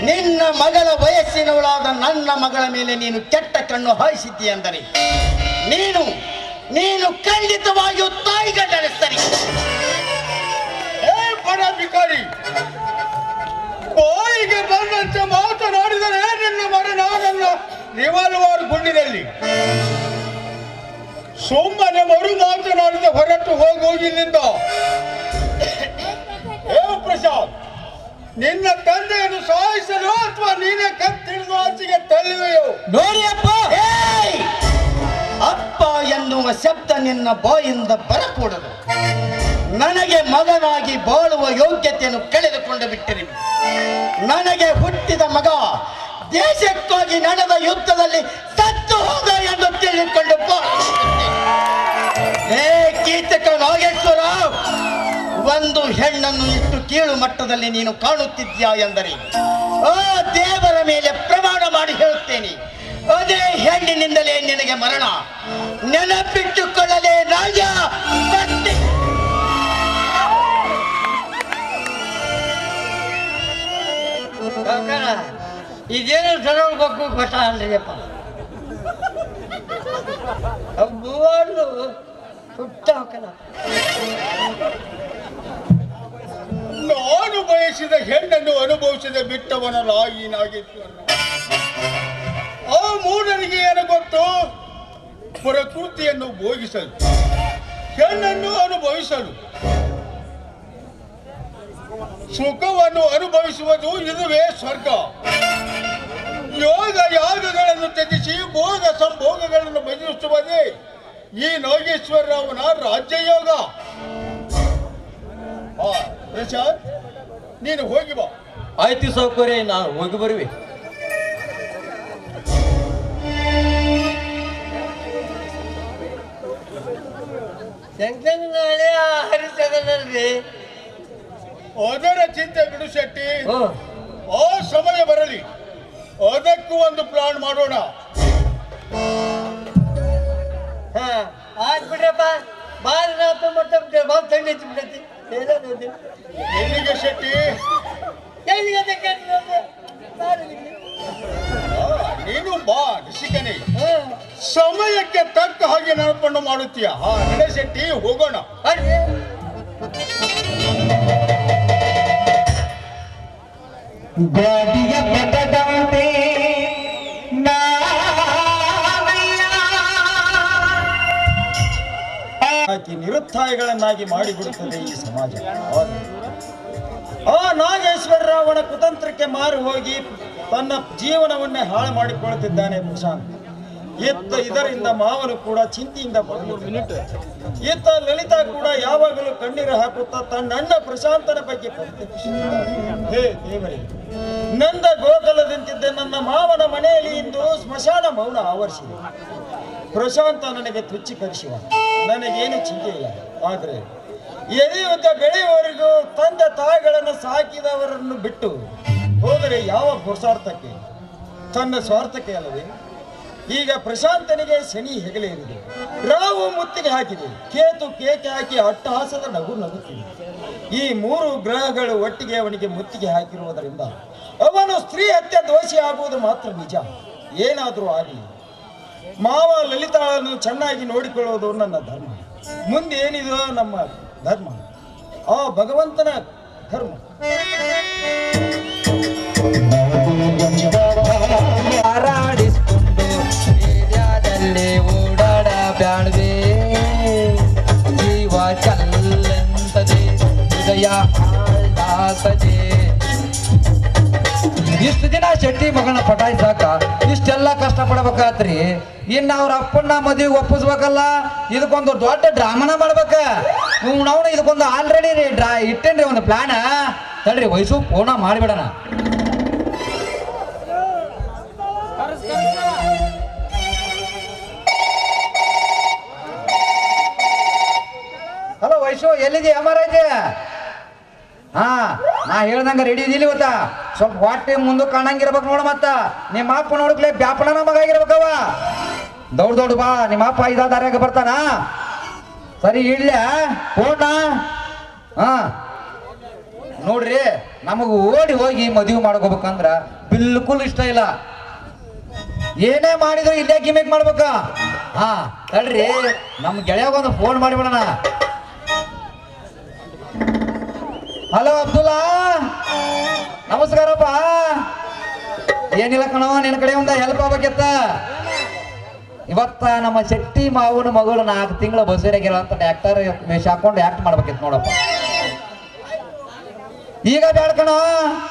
ನಿನ್ನ ಮಗಳ ವಯಸ್ಸಿನವಳಾದ ನನ್ನ ಮಗಳ ಮೇಲೆ ನೀನು ಕೆಟ್ಟ ಕಣ್ಣು ಹಾಯಿಸಿದ್ದೀಯ ಅಂದರೆ ನೀನು ಖಂಡಿತವಾಗಿಯೂ ತಾಯಿಗಡ್ಡನೆ ಸರಿ. ಬಡ ಬಿಕಾರಿ, ಬಾಯಿಗೆ ಬಂದಂತೆ ಮಾತನಾಡಿದರೆ ನಿನ್ನ ಮರಣ ನನ್ನ ರಿವಾಲ್ವರ್ ಗುಂಡಿನಲ್ಲಿ. ಸುಮ್ಮನೆ ಮರು ಮಾತನಾಡಿದ ಹೊರಟು ಹೋಗಿಲ್ಲಿಂದ. ಪ್ರಸಾದ್, ನಿನ್ನ ತಂದೆಯನ್ನು ಸಾಯಿಸಲು ಅಥವಾ ನೀನೇ ಕತ್ತಿಳಿದು ಆಚೆಗೆ ತಳ್ಳುವೆಯೋ? ನೋಡಿ ಅಪ್ಪ, ಅಪ್ಪ ಎನ್ನುವ ಶಬ್ದ ನಿನ್ನ ಬಾಯಿಂದ ಬರಕೂಡದು. ನನಗೆ ಮಗನಾಗಿ ಬಾಳುವ ಯೋಗ್ಯತೆಯನ್ನು ಕಳೆದುಕೊಂಡು ಬಿಟ್ಟಿರಿ. ನನಗೆ ಹುಟ್ಟಿದ ಮಗ ದೇಶಕ್ಕಾಗಿ ನಡೆದ ಯುದ್ಧದಲ್ಲಿ ಸತ್ತು ಎಂದು ತಿಳಿದುಕೊಂಡು ಏ ಕೀಚಕ ನಾಗೇಶ್ವರ, ಒಂದು ಹೆಣ್ಣನ್ನು ಇಷ್ಟು ಕೀಳು ಮಟ್ಟದಲ್ಲಿ ನೀನು ಕಾಣುತ್ತಿದ್ಯಾ ಎಂದರೆ ಆ ದೇವರ ಮೇಲೆ ಪ್ರಮಾಣ ಮಾಡಿ ಹೇಳುತ್ತೇನೆ, ಅದೇ ಹೆಣ್ಣಿನಿಂದಲೇ ನಿನಗೆ ಮರಣ. ನೆನಪಿಟ್ಟುಕೊಳ್ಳಲೇ ರಾಜ. ಇದೇನು ಸರೋಳ್ಬೇಕು ಕಷ್ಟ ಅಲ್ರಿಯಪ್ಪ. ಹಬ್ಬುವಾಡ್ಲು ಹುಟ್ಟ ಹೋಗಲ್ಲ. ನಾನು ಬಯಸಿದ ಹೆಣ್ಣನ್ನು ಅನುಭವಿಸದೆ ಬಿಟ್ಟವನಲ್ಲ ಈ ನಾಗೇಶ್ವರ. ಆ ಮೂಢನಿಗೆ ಏನು ಗೊತ್ತು? ಪ್ರಕೃತಿಯನ್ನು ಭೋಗಿಸಲು, ಹೆಣ್ಣನ್ನು ಅನುಭವಿಸಲು, ಸುಖವನ್ನು ಅನುಭವಿಸುವುದು ಇದುವೇ ಸ್ವರ್ಗ. ಯೋಗ ಯಾಗಗಳನ್ನು ತ್ಯಜಿಸಿ ಭೋಗ ಸಂಭೋಗಗಳನ್ನು ಬಯಸುವುದೇ ಈ ನಾಗೇಶ್ವರರಾವನ ರಾಜ್ಯಯೋಗ. ಪ್ರಶಾಂತ್, ನೀನು ಹೋಗಿ ಬಾ. ಆಯ್ತು ಸೌಕರ್ಯ, ನಾನು ಹೋಗಿ ಬರುವೆ. ಹರಿಸದಲ್ರಿ, ಅದರ ಚಿಂತೆ ಬಿಡು ಶೆಟ್ಟಿ. ಆ ಸಮಯ ಬರಲಿ, ಅದಕ್ಕೂ ಒಂದು ಪ್ಲಾನ್ ಮಾಡೋಣ. ಆಯ್ತು ಬಿಡ್ರಪ್ಪ. ಬಾರಿ ಬಾಲ್ ತಂಡಿ ಬಿಡತಿ. ಎಲ್ಲಿಗೆ ಶೆಟ್ಟಿ? ನೀನು ಬಾ ಋಷಿಕನೇ. ಸಮಯಕ್ಕೆ ತಕ್ಕ ಹಾಗೆ ನೆನಪನ್ನು ಮಾಡುತ್ತೀಯ. ನಡೆ ಶೆಟ್ಟಿ, ಹೋಗೋಣ. ನಿರುತ್ಸಾಹಿಗಳನ್ನಾಗಿ ಮಾಡಿಬಿಡುತ್ತದೆ ಈ ಸಮಾಜ. ಆ ನಾಗೇಶ್ವರರಾವನ ಕುತಂತ್ರಕ್ಕೆ ಮಾರು ಹೋಗಿ ತನ್ನ ಜೀವನವನ್ನೇ ಹಾಳು ಮಾಡಿಕೊಳ್ಳುತ್ತಿದ್ದಾನೆ ಪ್ರಶಾಂತ್. ಇದರಿಂದ ಮಾವನು ಕೂಡ ಚಿಂತೆಯಿಂದ ಬಳಲುತ್ತಿದ್ದ. ಇತ್ತ ಲಲಿತಾ ಕೂಡ ಯಾವಾಗಲೂ ಕಣ್ಣೀರು ಹಾಕುತ್ತಾ ತನ್ನ ಪ್ರಶಾಂತನ ಬಗ್ಗೆ ಹೇ ದೇವರೇ, ನಂದ ಗೋಕಲದಂತಿದ್ದ ನನ್ನ ಮಾವನ ಮನೆಯಲ್ಲಿ ಇಂದು ಸ್ಮಶಾನ ಮೌನ ಆವರಿಸಿದೆ. ಪ್ರಶಾಂತ ನನಗೆ ತುಚ್ಛೀಕರಿಸುವ, ನನಗೇನು ಚಿಂತೆ ಇಲ್ಲ. ಆದರೆ ಎದೆಯುದ್ದ ಬೆಳೆಯುವವರೆಗೂ ತಂದೆ ತಾಯಿಗಳನ್ನು ಸಾಕಿದವರನ್ನು ಬಿಟ್ಟು ಹೋದರೆ ಯಾವ ಪುರುಷಾರ್ಥಕ್ಕೆ? ತನ್ನ ಸ್ವಾರ್ಥಕ್ಕೆ ಅಲ್ಲವೇ? ಈಗ ಪ್ರಶಾಂತನಿಗೆ ಶನಿ ಹೆಗಲೇರಿದೆ, ರಾವು ಮುತ್ತಿಗೆ ಹಾಕಿದೆ, ಕೇತು ಕೇಕೆ ಹಾಕಿ ಅಟ್ಟಹಾಸದ ನಗು ನಗುತ್ತಿದೆ. ಈ ಮೂರು ಗ್ರಹಗಳು ಒಟ್ಟಿಗೆ ಅವನಿಗೆ ಮುತ್ತಿಗೆ ಹಾಕಿರುವುದರಿಂದ ಅವನು ಸ್ತ್ರೀ ಹತ್ಯೆ ದೋಷಿ ಆಗುವುದು ಮಾತ್ರ ನಿಜ. ಏನಾದರೂ ಆಗಲಿ, ಮಾವ ಲಲಿತಾಳನ್ನು ಚೆನ್ನಾಗಿ ನೋಡಿಕೊಳ್ಳುವುದು ನನ್ನ ಧರ್ಮ. ಮುಂದೆ ಏನಿದೋ ನಮ್ಮ ಧರ್ಮ, ಆ ಭಗವಂತನ ಧರ್ಮ. ಹಾರಾಡಿಸಿಕೊಂಡು ಓಡಾಡ ಬ್ಯಾಡ್ವೆ, ಜೀವ ಚಲ್ಲಂತದೆ, ಹೃದಯ ಹಾಳಾಗದೆ. ಇಷ್ಟು ದಿನ ಶೆಟ್ಟಿ ಮಗಳನ್ನ ಪಟಾಯಿಸಾಕ ಇಷ್ಟೆಲ್ಲ ಕಷ್ಟ ಪಡ್ಬೇಕಾತ್ರಿ. ಇನ್ನು ಅವ್ರ ಅಪ್ಪನ್ನ ಮದುವೆಗೆ ಒಪ್ಪಿಸ್ಬೇಕಲ್ಲ, ಇದಕ್ಕೊಂದು ದೊಡ್ಡ ಡ್ರಾಮನ ಮಾಡ್ಬೇಕ. ನಾವು ಇದಕ್ಕೊಂದು ಆಲ್ರೆಡಿ ಇಟ್ಟೇನ್ರಿ ಒಂದು ಪ್ಲಾನ. ತಡ್ರಿ, ವಯಸ್ಸು ಫೋನ ಮಾಡಿಬಿಡೋಣ. ಹಲೋ ವಯಸ್ಸು, ಎಲ್ಲಿದೆ? ಅಮರೈತೆ? ಹಾ, ನಾ ಹೇಳ್ದಂಗ ರೆಡಿ ಇದೀಲಿ ಇವತ್ತ. ಸ್ವಲ್ಪ ಹೊಟ್ಟೆ ಮುಂದೆ ಕಾಣಂಗಿರ್ಬೇಕು ನೋಡ. ಮತ್ತ ನಿಮ್ಮ ಅಪ್ಪ ನೋಡ್ಕ್ಲೆ ಬ್ಯಾಪನ ಮಗ ಆಗಿರ್ಬೇಕವ. ದೌಡ್ ಬಾ, ನಿಮ್ಮ ಅಪ್ಪ ಇದ ದಾರ್ಯಾಗ ಬರ್ತಾನ. ಸರಿ, ಇಡ್ಲ ಫೋನ. ಹಾ ನೋಡ್ರಿ, ನಮಗ ಓಡಿ ಹೋಗಿ ಮದುವೆ ಮಾಡ್ಕೋಬೇಕಂದ್ರ ಬಿಲ್ಕುಲ್ ಇಷ್ಟ ಇಲ್ಲ. ಏನೇ ಮಾಡಿದ್ರು ಇಲ್ಲೇ ಗಿಮೇಕ್ ಮಾಡ್ಬೇಕ. ಹಾ ತಡ್ರಿ, ನಮ್ ಗೆಳೆಯಾಗೊಂದು ಫೋನ್ ಮಾಡಿಬಿಡೋಣ. ಹಲೋ ಅಬ್ದುಲ್ಲಾ, ನಮಸ್ಕಾರಪ್ಪ. ಏನಿಲ್ಲ ಕಣವ, ನಿನ್ನ ಕಡೆ ಒಂದು ಹೆಲ್ಪ್ ಆಗ್ಬೇಕಿತ್ತ. ಇವತ್ತ ನಮ್ಮ ಶೆಟ್ಟಿ ಮಾವನ ಮಗಳು 4 ತಿಂಗಳ ಬಸರಿಯಾಗಿರ ಅಂತ ಡಾಕ್ಟರ್ ಮೇಷ ಹಾಕೊಂಡು ಆಕ್ಟ್ ಮಾಡ್ಬೇಕಿತ್ತು ನೋಡಪ್ಪ. ಈಗ ಬೇಡ ಕಣ,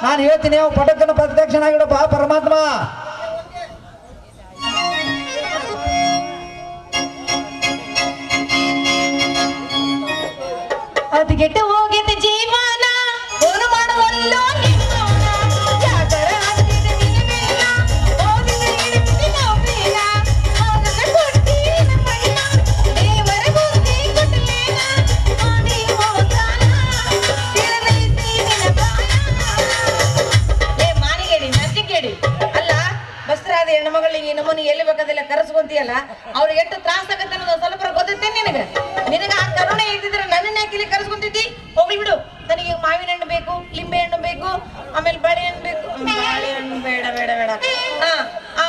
ನಾನು ಹೇಳ್ತೀನಿ, ಅವ್ ಪಟಕ್ಕನ ಪ್ರತ್ಯಕ್ಷನಾಗಿಡಪ್ಪ ಪರಮಾತ್ಮ. ಅದು ಕೆಟ್ಟು ಹೋಗಿದ್ದ ಜೀವನ ಏನು ಮಾಡುವಲ್ಲೋ ಯಾಕರ ಕರೆಸ್ಕೊಂತೀಯಲ್ಲ ಅವ್ರಿಗೆ ಎಷ್ಟು ತ್ರಾಸ ಆಗತ್ತೆ ಅನ್ನೋದು ಸ್ವಲ್ಪ ಗೊತ್ತೈತೆ ನಿನಗ ಆ ಕರುಣೆ ಇದ್ದಿದ್ರೆ ನನ್ನನ್ನ ಯಾಕೆ ಇಲ್ಲಿ ಕರೆಸ್ಕೊಂತಿದ್ದಿ? ಹೋಗ್ಲಿ ಬಿಡು, ನನಗೆ ಮಾವಿನ ಹಣ್ಣು ಬೇಕು, ಲಿಂಬೆ ಹಣ್ಣು ಬೇಕು, ಆಮೇಲೆ ಬಾಳೆಹಣ್ಣು ಬೇಕು. ಬಾಳೆಹಣ್ಣು ಬೇಡ ಬೇಡ ಬೇಡ,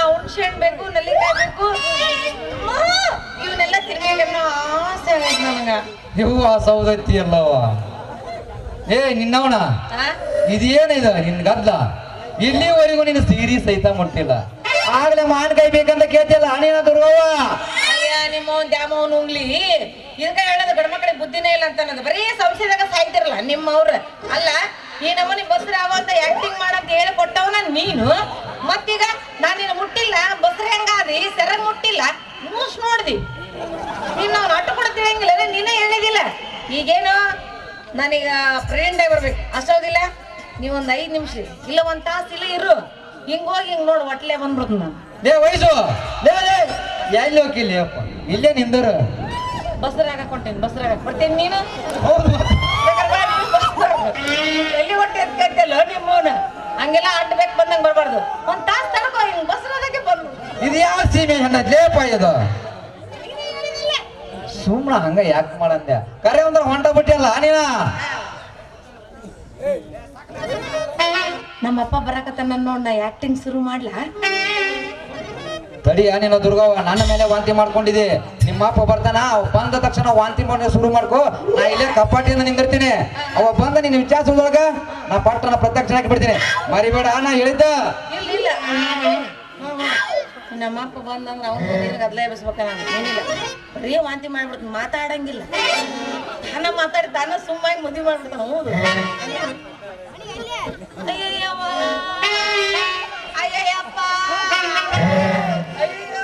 ಹುಣಸೆ ಹಣ್ಣು ಬೇಕು, ನೆಲ್ಲಿಕಾಯಿ ಬೇಕು, ಇವನ್ನೆಲ್ಲ ತಿನ್ಬೇಕನ್ನೋ ಆಸೆ ಆಗೈತೆ ನನಗ. ಇವು ಆ ಸೌದತ್ತಿ ಅಲ್ಲವ. ಏ ನಿನ್ನವಣ, ಇದೇನಿದ ನಿನ್ ಗದ್ಲ? ಇಲ್ಲಿವರೆಗೂ ನೀನು ಸೀರಿ ಸಹಿತ ಮುಟ್ಟಿಲ್ಲ, ಆಗ್ಲೇ ಮಾನ್ಕಾಯಿ ಬೇಕಂತ ಕೇಳ್ತಿಯಲ್ಲ ಹಣಿನ ದುರ್ಗವ್ವ. ಅಯ್ಯ ನಿಮ್ಮ ದ್ಯಾಮವ್ನ ಉಂಗ್ಲಿ, ಇದಕ್ಕೆ ಹೇಳೋದು ಗಂಡ ಮಕ್ಕಳಿಗೆ ಬುದ್ಧಿನೇ ಇಲ್ಲ ಅಂತ ಅನ್ನೋದು. ಬರೀ ಸಂಶಯದಾಗ ಸಾಯ್ತಿರಲ್ಲ ನಿಮ್ಮವ್ರ. ಅಲ್ಲ, ಈ ನಮ್ಮನಿ ಬಸ್ರೆ ಅವತ್ತ ಆಕ್ಟಿಂಗ್ ಮಾಡಂತ ಹೇಳಿ ಕೊಟ್ಟವನ ನೀನು. ಮತ್ತೀಗ ನಾನು ನಿನ್ನ ಮುಟ್ಟಿಲ್ಲ, ಬಸ್ರೆ ಹೆಂಗಾದಿ, ಸೆರಗ್ ಮುಟ್ಟಿಲ್ಲ, ಮೂಸ್ ನೋಡ್ದಿ. ನೀನು ನಾವು ನಾಟಕ ಕೂಡ ತಿಳಿಯಂಗಿಲ್ಲ, ನೀನೇ ಹೇಳಿದಿಲ್ಲ. ಈಗೇನು ನಾನೀಗ ಫ್ರೆಂಡ್ ಆಗಿ ಬರ್ಬೇಕು ಅಷ್ಟೋದಿಲ್ಲ. ನೀವೊಂದು 5 ನಿಮಿಷ ಇಲ್ಲ 1 ತಾಸು ಇಲ್ಲ ಇರು. ಹಿಂಗ್ ಹೋಗಿ ಹಿಂಗ್ ನೋಡು, ಒಟ್ಲೆ ಬಂದ್ಬಿಡ್ತು ನಾನು. ಲೇ ವಯಸ್ಸು, ಎಲ್ಲಿ ಹೋಗಿಲ್ಲ ಅಪ್ಪ, ಇಲ್ಲೇ ನಿಂದರು. ಬಸ್ರಾಗ ಕೊಂಟೇನಿ, ಬಸ್ರಾಗ ಬರ್ತೀನಿ. ನೀನು ಹೌದು, ಎಲ್ಲಿ ಹೊಟ್ಟೆ ಎತ್ಕೈತಲ್ಲ ನಿಮ್ಮವನ. ಹಂಗೆಲ್ಲ ಅಡ್ಬೇಕು ಬಂದಂಗೆ ಬರ್ಬಾರ್ದು. 1 ತಾಸು ತಡ್ಕೋ, ಹಿಂಗ್ ಬಸ್ರಾದಾಗೆ ಬಂದು. ಇದು ಯಾವ ಸೀಮೆ ಹಣ್ಣ ಲೇಪ ಇದು? ಸುಮ್ಮನ ಹಂಗ ಯಾಕೆ ಮಾಡಂದ್ಯ? ಕರೆ ಒಂದ್ರ ಹೊಂಟ ಬಿಟ್ಟಿಯಲ್ಲ ನೀನ. ನಮ್ಮಪ್ಪ ಬರಕತ್ತ ನನ್ನ ನೋಡ್, ನಾ ಆಕ್ಟಿಂಗ್ ಶುರು ಮಾಡ್ಲಾ? ತಡಿಯ ನೀನು ದುರ್ಗವ್ವ, ನನ್ನ ಮೇಲೆ ವಾಂತಿ ಮಾಡ್ಕೊಂಡಿದೆ. ನಿಮ್ಮ ಅಪ್ಪ ಬರ್ತಾನ, ಅವ್ ಬಂದ ತಕ್ಷಣ ವಾಂತಿ ಮಾಡಿ ಶುರು ಮಾಡ್ಕೊ. ನಾ ಇಲ್ಲೇ ಕಪಾಟಿಯಿಂದ ನಿಂದಿರ್ತೀನಿ. ಅವ ಬಂದ ನೀನು ವಿಚಾರಿಸೋದ್ರೊಳಗ ನಾ ಪಟ್ಟಣ ಪ್ರತ್ಯಕ್ಷ ಹಾಕಿ ಬಿಡ್ತೀನಿ. ಮರಿಬೇಡ ನಾ ಹೇಳಿದ್ದ. ಇಲ್ಲ ಇಲ್ಲ, ನಮ್ಮಪ್ಪ ಬಂದಂದ್ರೆ ಅವ್ನ ಗದ್ಲ ಎಬ್ಬಿಸ್ಬೇಕ. ನಾನು ಏನಿಲ್ಲ, ಬರೀ ವಾಂತಿ ಮಾಡ್ಬಿಡ್ತೀನಿ, ಮಾತಾಡಂಗಿಲ್ಲ. ತಾನ ಮಾತಾಡಿ ತಾನ ಸುಮ್ಮಾಗಿ ಮದುವೆ ಮಾಡ್ಬಿಡ್ತಾನ. ಹೌದು. ಅಯ್ಯಯ್ಯವ್ವ, ಅಯ್ಯಯ್ಯಪ್ಪ, ಅಯ್ಯೋ.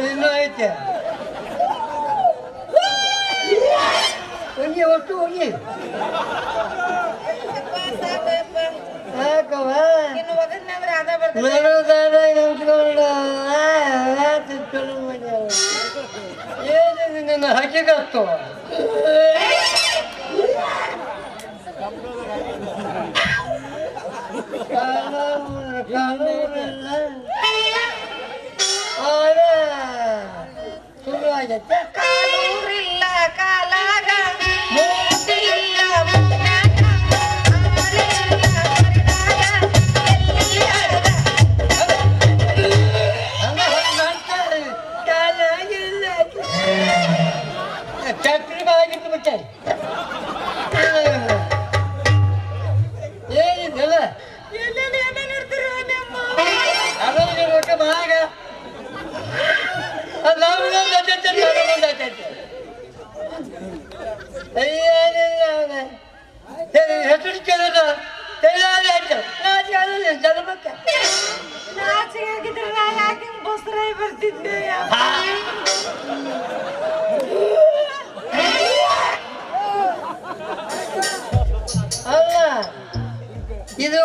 ಇನ್ನೂ ಐತೆ, ಹೋಗಿ ಒಟ್ಟು ಹೋಗಿ. ಯಾಕವ್ವ ಇನ್ನು ಒಗದ್ನಂದ್ರೆ ಅದ ಬರ್ತದೆ. ಏನಿದೆ ನಿನ್ನ ಹಕ್ಕಿಗತ್ತು? ಶುರು ಆಗತ್ತೆ. ಕಾಲೂರಿಲ್ಲ ಕಾಲಾಗ, ಮೂತಿ ಇಲ್ಲ ಮೂನ್ಯಾಗ, ಆರಿಲ್ಲ ಮರಿನಾಗ, ಎಲ್ಲಿ ಅಡಗ. ಚಕ್ರಿ ಬಾಗಿಟ್ಟು ಬಿಟ್ಟೆ. ಏನಿದೆಲ್ಲ ಎಲ್ಲೆಲ್ಲಿ ಏನೇನ್ ಇರ್ತೀರೋ ನಿಮ್ಮ. ಅದಕ್ಕೆ ರೊಕ್ಕ ಭಾಗ ಅದು ನಾವು ಹೆಸರು ಕೇಳಿದ ಜಲಬಕ್ಕ ನಾಚಿಕೆ ಆಗಿದ್ರೆ ನಾನು ಯಾಕೆ ಹಿಂಗ್ ಬಸ್ರಾಗಿ ಬರ್ತಿದ್ದೆ? ಅಲ್ಲ, ಇದು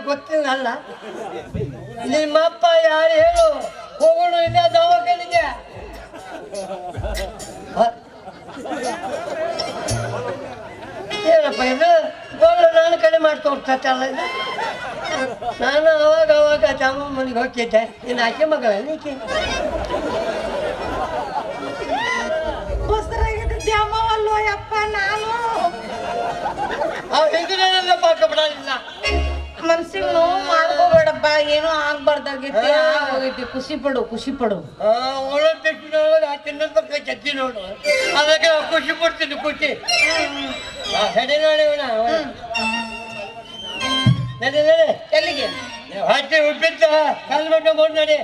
ಗೊತ್ತಿಲ್ಲ. ನಿಮ್ಮಪ್ಪ ಯಾರು ಹೇಳು, ಹೋಗೋಣ ಇಲ್ಲ ದವಾಖಾನೆಗೆ. ಏನಪ್ಪ ಇದು ಗೋಳ ನಾನು ಕಡೆ ಮಾಡಿ ತೋರ್ಸತ್ತಲ್ಲ ಇದು. ನಾನು ಅವಾಗ ಚಾಮ ಮನೆಗೆ ಹೋಗ್ತಿದ್ದೆ. ಇನ್ನು ಆಕೆ ಮಗಳ ನೀಕೆ ಬಸ್ರಾಗಿದ್ದ ದ್ಯಾಮವಲ್ಲೋ ಯಪ್ಪ ನಾನು. ಇದನ್ನೆಲ್ಲ ಪಾಕಪಡಲಿಲ್ಲ. ಮನ್ಸಿಗೆ ನೋವು ಮಾಡ್ಕೋಬೇಡಪ್ಪ, ಏನೋ ಆಗ್ಬಾರ್ದಾಗೈತಿ, ಹೋಗೈತಿ. ಖುಷಿ ಪಡು, ಖುಷಿ ಪಡು. ಒಳಗೆ ತಿನ್ನೋದಕ್ಕೆ ಜಗ್ಗಿ ನೋಡು, ಅದಕ್ಕೆ ಖುಷಿ ಪಡ್ತೀನಿ. ಖುಷಿ ಸರಿ ನೋಡಿ ನಡಿ ನಡಿ. ಎಲ್ಲಿಗೆ? ಹೊಟ್ಟೆ ಉಬ್ಬಿದ್ದ ಕಲ್ ಮಟ್ಟ ಬಂದು ನಡಿ.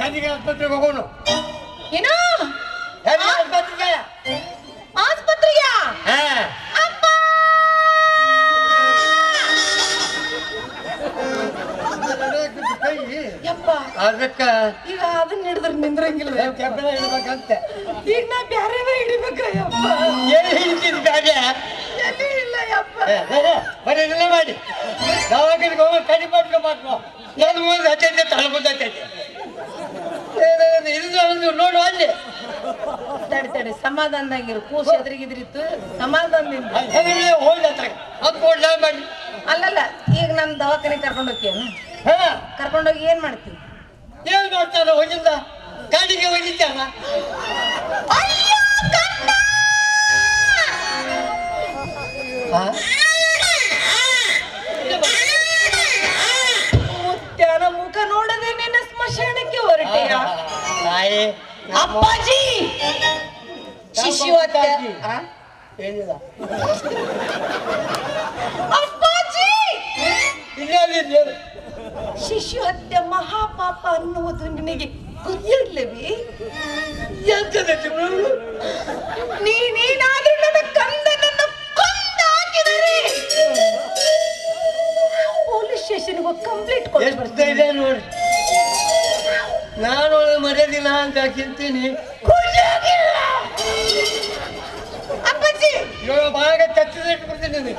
ಹೆಣ್ಣಿಗೆ ಆಸ್ಪತ್ರೆಗೆ ಹೋಗೋಣ. ಏನೋ ಹೆಣ್ಣಿಗೆ ಆಸ್ಪತ್ರೆಗೆ. ಆಸ್ಪತ್ರೆಯ ಯಪ್ಪ, ಅದಕ್ಕ ಈಗ ಅದನ್ನ ಹಿಡಿದ್ರೆ ನಿಂದ್ರಂಗಿಲ್ಲ. ಕೆಬ್ಬಳ ಇಡ್ಬೇಕಂತ. ಈಗ ನಾ ಬ್ಯಾರೇನ ಹಿಡಿಬೇಕ ಯಪ್ಪ. ಏನು ಹಿಡಿತಿದ್ ಬ್ಯಾಗೆ? ಎಲ್ಲಿ ಇಲ್ಲ ಯಪ್ಪ. ಬರೀ ಇದನ್ನ ಮಾಡಿ ದವಾಖಾನೆಗೆ ಹೋಗಿ ಕಡಿ ಮಾಡ್ಕೊಬಾರ್ದು. ನಾನು ಮುಂದೆ ಹತ್ತೈತೆ ತಲೆ ಮುಂದೆ ಹತ್ತೈತೆ. ನೋಡು ಅಲ್ಲಿ ತಡಿ ಸಮಾಧಾನದಾಗಿರು. ಕೂಸು ಎದುರಿಗಿದ್ರಿತ್ತು ಸಮಾಧಾನದಿಂದ. ಹೋಗ್ಲ ಅದು ಕೊಡ್ಲ ಮಾಡಿ. ಅಲ್ಲಲ್ಲ ಈಗ ನಮ್ ದವಾಖಾನೆ ಕರ್ಕೊಂಡು ಹೋಗ್ತೀಯನ? ಹಾ ಕರ್ಕೊಂಡೋಗಿ ಏನ್ ಮಾಡ್ತೀವಿ? ಏನ್ ಮಾಡ್ತಾರ ಹೋಗಿಂದ ಗಾಡಿಗೆ ಹೋಗಿದ್ದಾನ. ಮುತ್ಯಾನ ಮುಖ ನೋಡದೆ ನಿನ್ನ ಸ್ಮಶಾನಕ್ಕೆ ಹೊರಟೆಯ? ತಾಯಿ ಅಪ್ಪಾಜಿ ಶಿಶು ಅತ್ತೆ. ಆ? ಏನಿಲ್ಲ ಅಪ್ಪಾಜಿ ಇಲ್ಲ ಶಿಶು ಹತ್ಯೆ ಮಹಾಪಾಪ ಅನ್ನುವುದು ನಿನಗೆ ಗೊತ್ತಿರಲಿಲ್ಲವೇ? ನೀನೇನಾದ್ರೂ ನನ್ನ ಕಂದನನ್ನು ಕೊಂದು ಹಾಕಿದರೆ ಪೊಲೀಸ್ ಸ್ಟೇಷನ್ಗೆ ಕಂಪ್ಲೇಂಟ್ ಎಷ್ಟು ಇದೆ ನೋಡಿ. ನಾನು ಮರ್ಯಾದಿಲ್ಲ ಅಂತ ಕಿಂತೀನಿ. ಅಪ್ಪಾಜಿ ಭಾಗ ಚಚ್ಚಿಟ್ಬಿಡ್ತೀನಿ.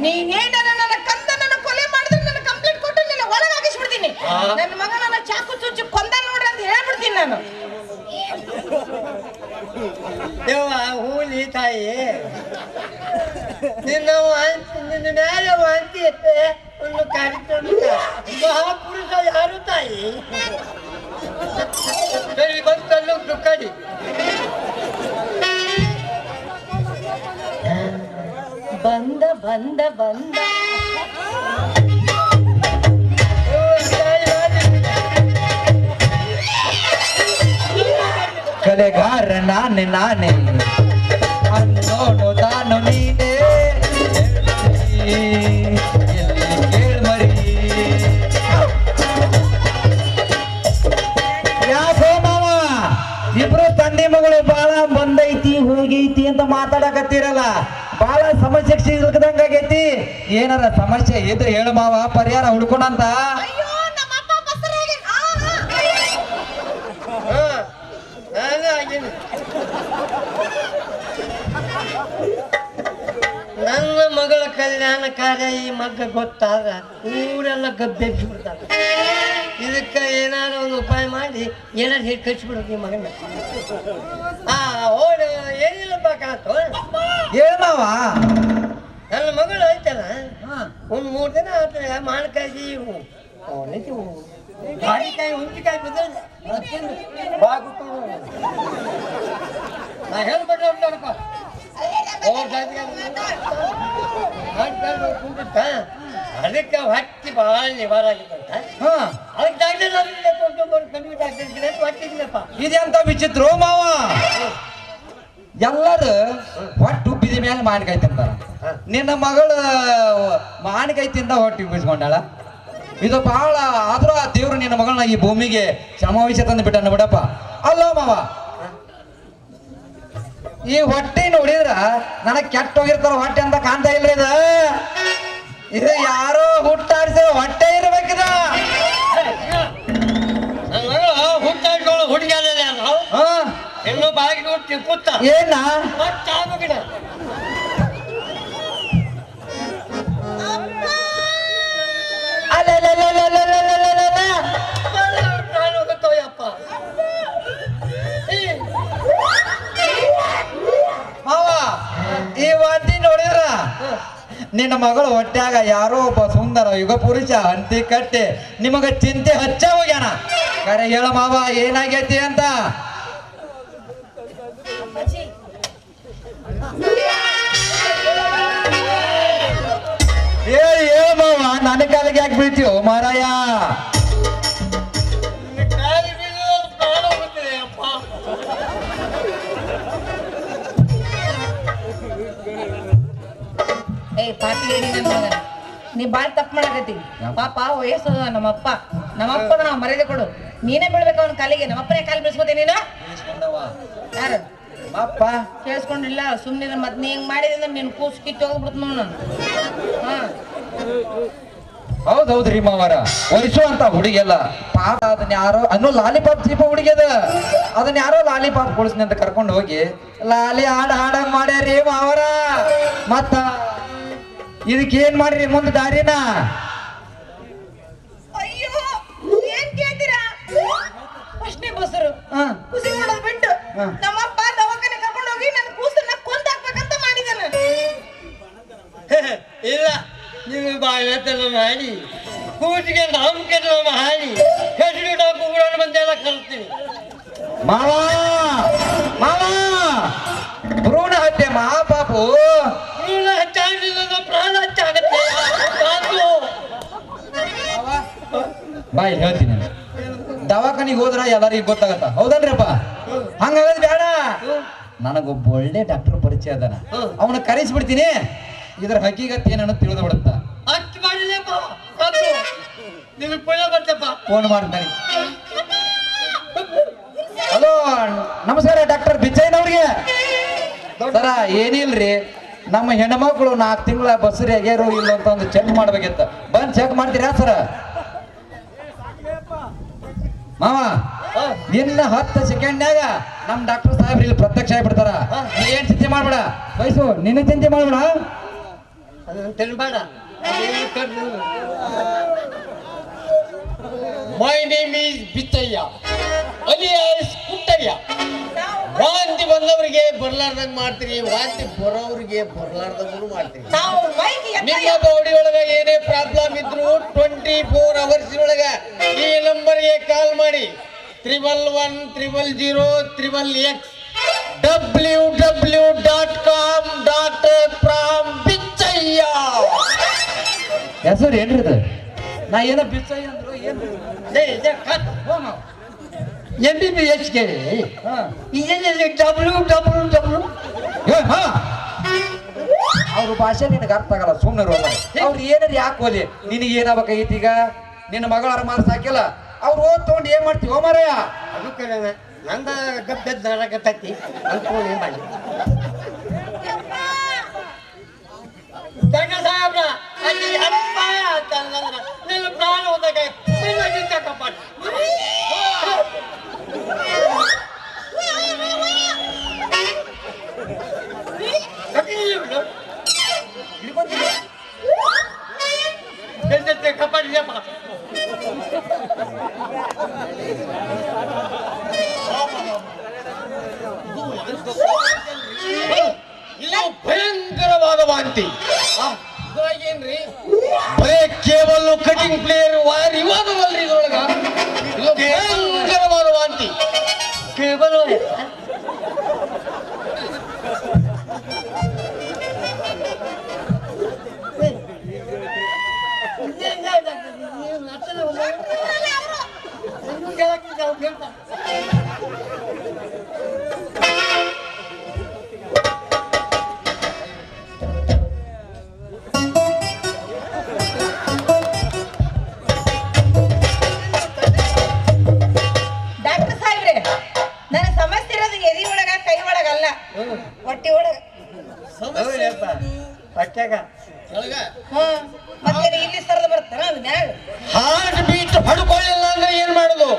ನೀನೇನಾರ ನನ್ನ ಕಂದನನ್ನು ಕೊಲೆ ಮಾಡಿದ್ರೆ ನನ್ನ ಕಂಪ್ಲೇಂಟ್ ಕೊಟ್ಟು ನಿನ್ನ ಒಳಗಾಗಿಸ್ಬಿಡ್ತೀನಿ. ನನ್ನ ಮಗ ನನ್ನ ಚಾಕು ಚುಚ್ಚಿ ಕೊಂದ ನೋಡ್ರಿ ಅಂತ ಹೇಳ್ಬಿಡ್ತೀನಿ ನಾನು. ದೇವ ಹೂಲಿ ತಾಯಿ ನಿನ್ನ ನಿನ್ನ ನ್ಯಾಯ ವಾಂತಿ ಒಂದು ಕಾರ್ಯಕ್ರಮ ಮಹಾಪುರುಷ ಯಾರು ತಾಯಿ? ಸರಿ ಬಂತಲ್ಲೂ ದುಃಖಡಿ ಬಂದ ಬಂದ ಬಂದ ಕಲೆಗಾರ ನಾನೇ ನಾನೇ ಅನ್ನೋನು ತಾನು ನೀನೇ ಎಲ್ಲಿ ಕೇಳ್ಮರಿ. ಯಾಕೋ ಮಾವ ಇಬ್ರು ತಂದೆ ಮಗಳು ಬಾಳ ಬಂದೈತಿ ಹೋಗೈತಿ ಅಂತ ಮಾತಾಡಕತ್ತೀರಲ್ಲ, ಬಾಳ ಸಮಸ್ಯೆ ಸಿಗದಂಗಾಗೈತಿ. ಏನಾರ ಸಮಸ್ಯೆ ಇದ್ರೆ ಹೇಳು ಮಾವ, ಪರಿಹಾರ ಹುಡ್ಕೊಣಂತ. ಅಯ್ಯೋ ನಮ್ಮ ಅಪ್ಪ ಬಸರಾಗಿ ನಾನು ಆಗೇನಿ. ನನ್ನ ಮಗಳ ಕಲ್ಯಾಣ ಕಾರ್ಯ ಈ ಮಗ್ಗ ಗೊತ್ತಾಗ ಊರೆಲ್ಲ ಗಬ್ಬೆದ್ದು ಬಿಡ್ತಾರೆ. ಇದಕ್ಕೆ ಏನಾದ್ರು ಒಂದು ಉಪಾಯ ಮಾಡಿ ಏನಾದ್ರು ಹೇಳಿ ಕಳಿಸ್ಬಿಡೋದು ಈ ಮಗನ. ಓಡ್ ಏನಿಲ್ಲಪ್ಪ ಕಾತು. ಹೇಳು ಮಾವ. ನನ್ನ ಮಗಳು ಐತಲ್ಲ ಒಂದು 3 ದಿನ ಆದ್ರೆ ಮಾಣಕಾಯಿ ಬಾಡಿಕಾಯಿ ಹುಂಚಿಕಾಯಿ ಬಿದ್ದರೆ ಬಾಗುಟ್ಟು ನಾ ಹೇಳ್ಬಿಟ್ರೆ ನೋಡಪ್ಪ. ಅದಕ್ಕೆ ಹೊಟ್ಟಿ ಭಾಳ ನಿವಾರ ಆಗಿತ್ತಂತ. ಅದಕ್ಕೆ ಡಾಕ್ಟರ್ ಹೊಟ್ಟಿದ್ನಪ್ಪ. ಇದೆಂತ ವಿಚಿತ್ರ ಮಾವ, ಎಲ್ಲರೂ ಹೊಟ್ಟು ಉಬ್ಬಿದ ಮೇಲೆ ಮಾವಿನಕಾಯಿ ತಿಂತಾರ. ನಿನ್ನ ಮಗಳು ಮಾವಿನಕಾಯಿ ತಿಂದ ಹೊಟ್ಟೆ ಉಬ್ಬಿಸ್ಕೊಂಡಾಳ. ಇದು ಬಹಳ ಆದ್ರೂ ಆ ದೇವ್ರು ನಿನ್ನ ಮಗಳನ್ನ ಈ ಭೂಮಿಗೆ ಸಮಾವೇಶ ತಂದು ಬಿಟ್ಟನ ಬಿಡಪ್ಪ. ಅಲ್ಲ ಮಾವ, ಈ ಹೊಟ್ಟೆ ನೋಡಿದ್ರ ನನಗ್ ಕೆಟ್ಟ ಹೋಗಿರ್ತಾರ ಹೊಟ್ಟೆ ಅಂತ ಕಾಣ್ತಾ ಇಲ್ಲ. ಇದು ಯಾರೋ ಹುಟ್ಟಾಡಿಸಿದ ಹೊಟ್ಟೆ ಇರ್ಬೇಕಿದ. ನನ್ನ ಮಗಳು ಹುಟ್ಟಾಡ್ಕೊಳ್ಳೋ ಹುಡುಗಿ ಇನ್ನೂ ಬಾಗಿ ಹುಟ್ಟಿ ಕೂತ ಏನ ಮತ್ತಾಗಿಡ ಹೋಗುತ್ತೋಯಪ್ಪ. ಮಾವ, ಈ ವಾಂತಿ ನೋಡಿದ್ರ ನಿನ್ನ ಮಗಳು ಹೊಟ್ಟ್ಯಾಗ ಯಾರೋ ಒಬ್ಬ ಸುಂದರ ಯುಗ ಪುರುಷ ಅಂತಿ ಕಟ್ಟಿ ನಿಮಗ ಚಿಂತೆ ಹಚ್ಚ ಹೋಗ್ಯಾನ. ಕರೆ ಹೇಳ ಮಾವ, ಏನಾಗೈತಿ ಅಂತ. ಹೇಳ ಮಾವ, ನನ್ನ ಕಾಲಿಗೆ ಯಾಕೆ ಬೀಳ್ತೀವೋ ಮಾರಾಯ? ಪ್ರಾಣ ಹೋಗುತ್ತದೆ ಅಪ್ಪ. ನೀ ಬಾಳ್ ತಪ್ಪು ಮಾಡಕತ್ತಿ. ಪಾಪ ವಯಸ್ಸು ನಮ್ಮಪ್ಪ ನಾವು ಮರ್ಯಾದೆ ಕೊಡು. ನೀನೇ ಬೀಳ್ಬೇಕು ಅವನ ಕಾಲಿಗೆ. ನಮ್ಮಪ್ಪನೇ ಕಾಲು ಬೀಳ್ಸ್ಕೊತೆ ನೀನು. ಯಾರು ಅಪ್ಪ ಕೇಳಿಸ್ಕೊಂಡಿಲ್ಲ ಸುಮ್ಮನೆ. ಮತ್ ನೀ ಹಿಂಗ್ ಮಾಡಿದ್ರೆ ನಿನ್ ಕೂಸು ಕಿತ್ತು ಹೋಗ್ಬಿಡ್ತು ನಾನು. ಹೌದೌದ್ರಿ ಮಾವರ, ವಯಸ್ಸು ಅಂತ ಹುಡುಗಿಯಲ್ಲ ಪಾಪ. ಅದನ್ನ ಯಾರೋ ಅನ್ನೋ ಲಾಲಿಪಾಪ್ ಚೀಪ ಹುಡುಗಿಯದ, ಅದನ್ನ ಯಾರೋ ಲಾಲಿಪಾಪ್ ಕೊಡಿಸ್ನಿ ಅಂತ ಕರ್ಕೊಂಡು ಹೋಗಿ ಲಾಲಿ ಹಾಡಂಗ್ ಮಾಡ್ಯಾರಿ ಮಾವರ. ಮತ್ತ ಇದಕ್ಕೇನ್ ಮಾಡ್ರಿ ಮುಂದೆ ದಾರಿನ? ಅಯ್ಯೋ ಏನ್ ಕೇಳ್ತೀರಾ? ನಮ್ಮಪ್ಪ ದವಾಖಾನೆ ಕರ್ಕೊಂಡು ಹೋಗಿ ನನ್ನ ಕೂಸನ್ನ ಕೊಂದಾಕ್ಬೇಕಂತ ಮಾಡಿದಾನ. ಇಲ್ಲ, ನೀವು ಬಾಳೆತನ ಮಾಡಿ ಕೂಟಿಗೆ ನಾಮಕರಣ ಮಾಡಿ ಹೆಸರು ಡಾಕುಗಳನ್ನು ಬಂದೆಲ್ಲ ಕಲಿಸ್ತೀನಿ. ಮಾವ ಮಾವ ಭ್ರೂಣ ಹತ್ಯೆ ಮಹಾಪಾಪು. ಭ್ರೂಣ ಹೆಚ್ಚಾಗಲಿಲ್ಲ ಪ್ರಾಣ ಹೆಚ್ಚಾಗತ್ತೆ. ಬಾಯ್ ಹೇಳ್ತೀನಿ, ದವಾಖಾನಿಗೆ ಹೋದ್ರ ಎಲ್ಲರಿಗೂ ಗೊತ್ತಾಗತ್ತ, ಹೌದಲ್ರಿಪ್ಪ? ಹಂಗಾಗದ್ ಬೇಡ. ನನಗೊಬ್ಬ ಒಳ್ಳೆ ಡಾಕ್ಟರ್ ಪರಿಚಯ ಅದಾನ, ಅವನ ಕರೆಸ್ಬಿಡ್ತೀನಿ. ಇದ್ರ ಹಕ್ಕಿಗತ್ತೆ ಏನನ್ನ ತಿಳಿದು ಬಿಡುತ್ತ. ಅಷ್ಟು ಮಾಡಿಲ್ಲಪ್ಪ, ನಿಮಗೆ ಪುಣ್ಯ ಬರ್ತಪ್ಪ. ಫೋನ್ ಮಾಡ್ತಾನೆ. ಹಲೋ, ನಮಸ್ಕಾರ ಡಾಕ್ಟರ್ ಬಿಚ್ಚಯ್ಯನವ್ರಿಗೆ. ಸರ ಏನಿಲ್ರಿ, ನಮ್ಮ ಹೆಣ್ಮಕ್ಳು 4 ತಿಂಗಳ ಬಸ್ರಿ ಆಗ್ಯಾರೋ ಇಲ್ಲ ಅಂತ ಒಂದು ಚೆಕ್ ಮಾಡ್ಬೇಕಿತ್ತ. ಬಂದ್ ಚೆಕ್ ಮಾಡ್ತೀರಾ ಸರ? ಮಾವ ಇನ್ನ 10 ಸೆಕೆಂಡ್ನಾಗ ನಮ್ ಡಾಕ್ಟರ್ ಸಾಹೇಬ್ರ ಇಲ್ಲಿ ಪ್ರತ್ಯಕ್ಷ ಆಗ್ಬಿಡ್ತಾರ. ನೀ ಏನ್ ಚಿಂತೆ ಮಾಡ್ಬೇಡ, ವಯಸ್ಸು ನಿನ್ನ ಚಿಂತೆ ಮಾಡ್ಬೇಡ. ಅದನ್ನ ತಿನ್ಬೇಡ. My name is Bichchayya alias Kuttayya. ವಾಂತಿ ಬಂದವರಿಗೆ ಬರ್ಲಾರ್ದಂಗ್ ಮಾಡ್ತೀರಿ, ವಾಂತಿ ಬರೋವ್ರಿಗೆ ಬರ್ಲಾರ್ದಂಗೂ ಮಾಡ್ತೀರಿ. ನಾವು ಬೈಕ್ ನಿಮ್ಮ ಬಾಡಿ ಒಳಗ ಏನೇ ಪ್ರಾಬ್ಲಮ್ ಇದ್ರು 24 ಅವರ್ಸ್ ಒಳಗ ಈ ನಂಬರ್ಗೆ ಕಾಲ್ ಮಾಡಿ 11100000x www.com ಡಾಕ್ಟರ್ ಫ್ರಾಮ್ ಬಿಚ್ಚಯ್ಯ. ಹೆಸರು ಏನ್ರಿ ಇದು? ನಾ ಏನೋ ಬಿಚ್ಚಯ್ಯ ಅಂದ್ರು ಏನು? MBBSಗೆ ಹಾ. www. ಅವ್ರ ಭಾಷೆ ನಿನಗೆ ಅರ್ಥ ಆಗಲ್ಲ, ಸುಮ್ಮನೆ ಅವ್ರು ಏನಾರ ಯಾಕೆ ಹೋಲಿ? ನಿನಗೆ ಏನಾಗಬೇಕಾಗಿತ್ತು ಈಗ? ನಿನ್ನ ಮಗಳ ಮಾರ್ಕ್ಸ್ ಹಾಕಿಲ್ಲ, ಅವ್ರು ಓದ್ ತಗೊಂಡು ಏನ್ ಮಾಡ್ತೀವಿ ಓ ಮಾರಾಯ? ಅದು ಕರೆನ ನಂದ ಗಬ್ಬೆದ್ ನಾರಾಗತ್ತೈತಿ ಅನ್ಕೊಂಡು ಏನ್ ಮಾಡಿ ಸಾಹೇಬ್ರ ಅಲ್ಲಿ ಅಪ್ಪ ಅಂತಂದ್ರ ನಿನ್ನ ಪ್ರಾಣ ಹೋದಾಗ ನಿನ್ನ ಜೀವ ಕಾಪಾಡ. ಕಾಪಾಡಿದಪ್ಪ. ಇದು ಭಯಂಕರವಾದ ವಾಂತಿ. ಇದ್ರಾಗೇನ್ರಿ ಬರೇ ಕೇವಲ್ ಕಟಿಂಗ್ ಪ್ಲೇಯರ್ ವಾರ್ ಇವಾಗವಲ್ರಿ ಇದ್ರೊಳಗ. ಇದು ಭಯಂಕರವಾದ ವಾಂತಿ. ಕೇವಲ ಡಾಕ್ಟರ್ ಸಾಹೇಬ್ರೆ, ನನ್ನ ಸಮಸ್ಯೆ ಇರೋದು ಎದಿ ಒಳಗ ಕೈ ಒಳಗಲ್ಲ, ಹೊಟ್ಟಿ ಒಳಗ. ಹೊಟ್ಯಾಗ ಮತ್ತೆ ಇಲ್ಲಿ ಸರದು ಬರ್ತಾನ ಅದು ಮ್ಯಾಗ. ಹಾರ್ಟ್ ಬೀಟ್ ಹೊಡ್ಕೊಳ್ಳಿಲ್ಲ ಅಂದ್ರೆ ಏನ್ ಮಾಡುದು?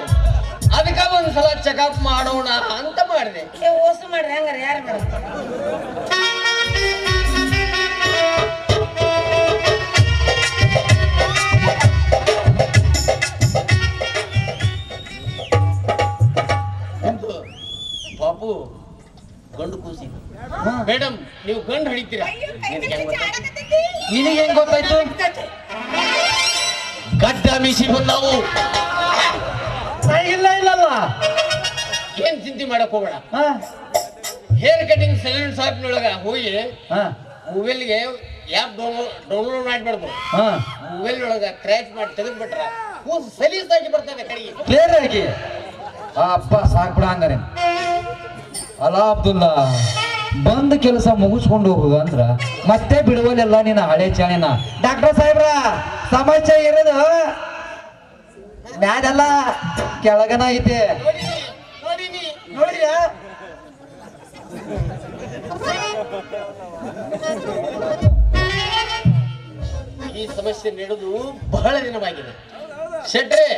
ಅದಕ್ಕ ಒಂದ್ಸಲ ಚೆಕಪ್ ಮಾಡೋಣ ಅಂತ ಮಾಡಿದೆ. ಓಸು ಮಾಡ್ರಿ, ಹಂಗಾರ ಯಾರು ಮಾಡ್ತಾರೆ? ಬಾಬು ಗಂಡು ಕೂಸಿ. ಮೇಡಮ್ ನೀವು ಗಂಡು ಹಿಡಿತೀರಾ? ನಿನಗೆ ಹೆಂಗ್ ಗೊತ್ತಾಯ್ತು? ಗಡ್ಡ ಮೀಸಿ ಬಂದಾವು. ಇಲ್ಲ ಇಲ್ಲಲ್ಲ. ಏನ್ ಚಿಂತೆ ಮಾಡಕ್ ಹೋಗೋಣ. ಹಾ ಹೇರ್ ಕಟಿಂಗ್ ಸಲೂನ್ ಶಾಪ್ನೊಳಗ ಹೋಗಿ ಹಾ ಮೊಬೈಲ್ಗೆ ಆ್ಯಪ್ ಡೌನ್ಲೋಡ್ ಮಾಡ್ಬಾರ್ದು. ಹಾ ಮೊಬೈಲ್ ಒಳಗ ಕ್ರ್ಯಾಚ್ ಮಾಡಿ ತೆಗೆದ್ಬಿಟ್ರ ಕೂಸು ಸಲೀಸಾಗಿ ಬರ್ತದೆ ಕಡೆಗೆ. ಕ್ಲಿಯರ್ ಆಗಿ ಅಪ್ಪ ಸಾಕ್ಬಿಡ ಹಂಗಾರೆ. ಅಲ್ಲ ಅಬ್ದುಲ್ಲಾ, ಬಂದ ಕೆಲಸ ಮುಗಿಸ್ಕೊಂಡು ಹೋಗುದು ಅಂದ್ರ ಮತ್ತೆ ಬಿಡುವಲ್ಲೆಲ್ಲ ನಿನ್ನ ಹಳೆ ಚಾಣಿನ. ಡಾಕ್ಟರ್ ಸಾಹೇಬ್ರ, ಸಮಸ್ಯೆ ಇರೋದು ಮ್ಯಾದಲ್ಲ ಕೆಳಗನ ಐತೆ. ನೋಡಿನಿ ನೋಡ್ರಿ, ಈ ಸಮಸ್ಯೆ ನಡೆದು ಬಹಳ ದಿನವಾಗಿದೆ. ಶೆಟ್ರೆ,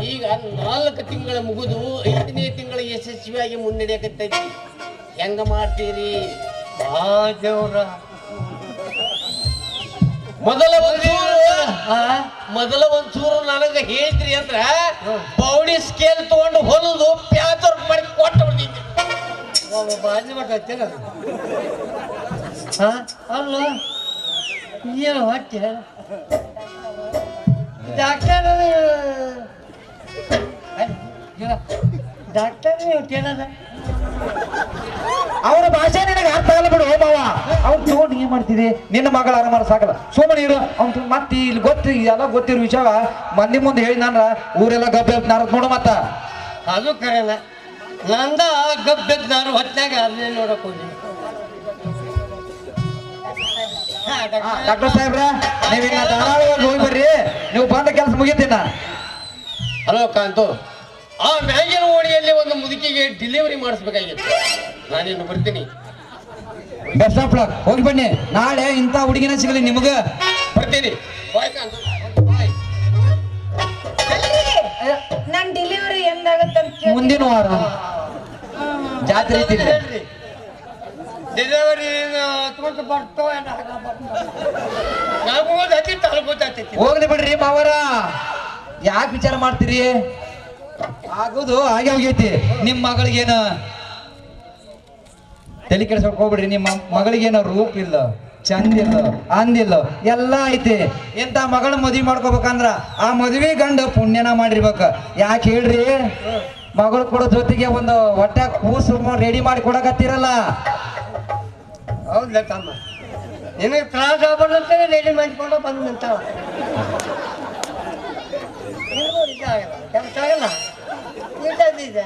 ಈಗ 4 ತಿಂಗಳ ಮುಗಿದು 5ನೇ ತಿಂಗಳ ಯಶಸ್ವಿಯಾಗಿ ಮುನ್ನಡೆಯಕತ್ತೈತಿ. ಹೆಂಗ ಮಾಡ್ತೀರಿ? ದೇವ್ರ ಮೊದಲ ಒಂಚೂರು ನನಗೆ ಹೇಳಿದ್ರಿ ಅಂದ್ರ ಪೌಡಿ ಸ್ಕೇಲ್ ತಗೊಂಡು ಹೊಲದು ಪ್ಯಾಚರ್ ಮಾಡಿ ಕೊಟ್ಟು ಬಿಡ್ತಿದ್ದೆ. ಬಾಜಿ ಮಾಡ್ತೇನ ಅಲ್ಲ ಏನು ಹೊಟ್ಟೆ ಡಾಕ್ಟರ್ ಕೇಳದ ಅವ್ರ ಭಾಷೆ ನಿನಗೆ ಅರ್ಥ ಆಗಲ್ಲ ಬಿಡು ಮಾವ. ಅವ್ರು ತಗೊಂಡು ಏನ್ ಮಾಡ್ತಿದ್ದೆ ನಿನ್ನ ಮಗಳ ಅರಮಾರ ಸಾಕಲ್ಲ ಸುಮ್ಮನೆ ಇರು. ಅವ್ನು ಮತ್ತೆ ಇಲ್ಲಿ ಎಲ್ಲ ಗೊತ್ತಿರೋ ವಿಷಯ ಮಂದಿ ಮುಂದೆ ಹೇಳಿ ನಾನು ಊರೆಲ್ಲ ಗಬ್ಬೆ ನಾರದ್ ನೋಡು ಮತ್ತ. ಅದು ಕರೆನ ನಂದ ಗಬ್ಬೆದ್ ನಾನು ಹೊಟ್ಟಾಗ ಅದನ್ನೇ ನೋಡಕ್ ಹೋಗಿ. ಡಾಕ್ಟರ್ ಸಾಹೇಬ್ರ ನೀವಿನ್ನ ಧಾರಾಳವಾಗಿ ಹೋಗಿ ಬರ್ರಿ, ನೀವು ಬಂದ ಕೆಲಸ ಮುಗಿತೀನ. ಹಲೋ ಕಾಂತು, ಆ ಮ್ಯಾಗಿನ ಓಣಿಯಲ್ಲಿ ಒಂದು ಮುದುಕಿಗೆ ಡೆಲಿವರಿ ಮಾಡಿಸ್ಬೇಕಾಗಿತ್ತು. ನಾನಿನ್ನು ಬರ್ತೀನಿ. ಬೆಸ್ಟ್ ಆಫ್ ಲಕ್, ಹೋಗಿ ಬನ್ನಿ. ನಾಳೆ ಇಂಥ ಹುಡುಗಿನ ಸಿಗಲಿ ನಿಮಗ. ಬರ್ತೀನಿ. ಬಾಯ್ ಕಾಂತು. ನನ್ ಡೆಲಿವರಿ ಎಂದಾಗತ್ತಂತ ಮುಂದಿನ ವಾರ ಜಾತ್ರೆ ಐತಿಲ್ಲ. ಹೇಳ್ರಿ ಡೆಲಿವರಿ ತಗೊಂಡು ಬರ್ತೋ ನಾವು ಗೊತ್ತಾಗ್ತೈತಿ. ಹೋಗ್ಲಿ ಬಿಡ್ರಿ ಮಾವರ, ಯಾಕೆ ವಿಚಾರ ಮಾಡ್ತೀರಿ? ಆಗೋದು ಹಾಗೆ ಹೋಗೈತಿ. ನಿಮ್ಮ ಮಗಳಿಗೇನ ತಲೆ ಕೆಡ್ಸೋಕ್ ಹೋಗ್ಬಿಡ್ರಿ. ನಿಮ್ಮ ಮಗಳಿಗೇನ ರೂಪ ಇಲ್ಲ, ಚಂದ ಇಲ್ಲ, ಅಂದಿಲ್ಲ, ಎಲ್ಲ ಐತಿ. ಇಂಥ ಮಗಳ ಮದ್ವಿ ಮಾಡ್ಕೋಬೇಕಂದ್ರ ಆ ಮದ್ವಿ ಗಂಡ ಪುಣ್ಯನ ಮಾಡಿರ್ಬೇಕ. ಯಾಕೆ ಹೇಳ್ರಿ? ಮಗಳು ಕೊಡೋ ಜೊತೆಗೆ ಒಂದು ಹೊಟ್ಟೆ ಕೂಸು ರೆಡಿ ಮಾಡಿ ಕೊಡಕತ್ತೀರಲ್ಲ. ಹೌದಾ ತಮ್ಮ, ನಿಮಗೆ ತ್ರಾಸ ಆಗ್ಬಾರ್ದಂತ ರೆಡಿ ಮಾಡಿಕೊಂಡು ಬಂದು ನಿಂತಾವ. ಕೆಲಸ ಆಗಲ್ಲ ಇದೆ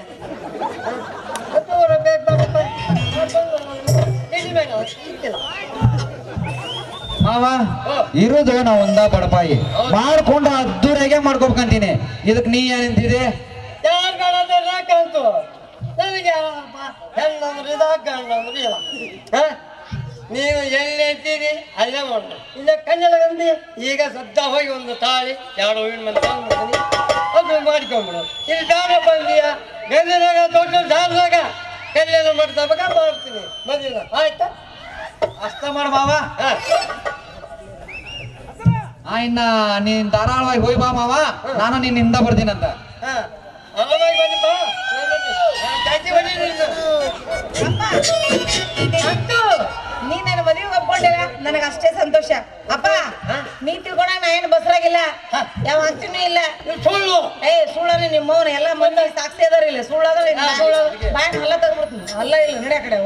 ಮಾವ ಇರೋದು ನಾ ಒಂದ ಬಡಪಾಯಿ ಮಾಡ್ಕೊಂಡು ಅದ್ದೂರಾಗೆ ಮಾಡ್ಕೋಬೇಕಂತೀನಿ. ಇದಕ್ ನೀ ಏನಂತಿದೆ? ಯಾಕಂತು ನನಗೆ ಹೆಣ್ಣಂದ್ರೆ ಇದ ಗಂಡಂದ್ರೆ ಇಲ್ಲ. ನೀವು ಎಲ್ಲಿ ಅಂತೀರಿ ಅಲ್ಲೇ ಮಾಡ್ರಿ. ಇಲ್ಲ ಕನ್ನಡ ಗಂದಿ ಈಗ ಸದ್ದ ಹೋಗಿ ಒಂದು ತಾಳಿ ಎರಡು ಹೂವಿನ ಮೇಲೆ ತಗೊಂಡ್ಬಿಡ್ತೀನಿ, ಅದು ಮಾಡ್ಕೊಂಡ್ಬಿಡು. ಇಲ್ಲಿ ದಾರ ಬಂದಿಯ ಗಂದಿನಾಗ ದೊಡ್ಡ ದಾರದಾಗ ಕಲ್ಯಾಣ ಮಾಡ್ತಾ ಮಾಡ್ತೀನಿ ಮದುವೆ. ಆಯ್ತಾ? ಅಷ್ಟ ಮಾಡ ಮಾವ. ಇನ್ನ ನೀನ್ ಧಾರಾಳವಾಗಿ ಹೋಗಿ ಬಾ ಮಾವ, ನಾನು ನಿನ್ನಿಂದ ಬರ್ತೀನಂತ. ಆರಾಮಾಗಿ ಬಂದಿಪ್ಪ. ನೀ ನನ್ನ ಮದುವೆ ಒಪ್ಕೊಂಡೇನ ನನಗೆ ಅಷ್ಟೇ ಸಂತೋಷ. ಅಪ್ಪ ನೀ ತಿಳ್ಕೊಂಡಾಗ ನಾ ಏನು ಬಸರಾಗಿಲ್ಲ, ಯಾವ ಹಂಚನೂ ಇಲ್ಲ. ಸುಳ್ಳು ಸುಳ್ಳನೆ ನಿಮ್ಮವನ ಎಲ್ಲ ಮಂದಿ ಸಾಕ್ಷಿ ಅದಾರ ಇಲ್ಲ. ಸುಳ್ಳಾದ್ರೆ ಬಾಯ್ ಹಲ್ಲ ತಗೊಂಡ್ಬಿಡ್ತೀನಿ. ಅಲ್ಲ ಇಲ್ಲ ನಡೆ ಕಡೆ.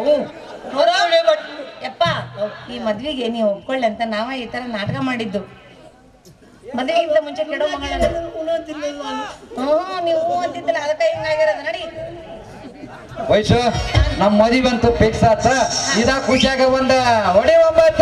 ಯಪ್ಪ ಈ ಮದ್ವಿಗೆ ನೀವು ಒಪ್ಕೊಳ್ಳಿ ಅಂತ ನಾವ ಈ ತರ ನಾಟಕ ಮಾಡಿದ್ದು. ಮದ್ವೆಗಿಂತ ಮುಂಚೆ ಕೆಡೋ ಮಗಳ ನೀವು ಅಂತಿದ್ದಲ್ಲ, ಅದಕ್ಕೆ ಹಿಂಗಾಗಿರೋದು. ನಡಿ ವಯಸ್ಸು ನಮ್ಮ ಮದುವೆ ಅಂತೂ ಫಿಕ್ಸ್ ಆತ. ಇದ ಖುಷಿಯಾಗ ಒಂದ ಹೊಡೆ ಒಂಬತ್ತ.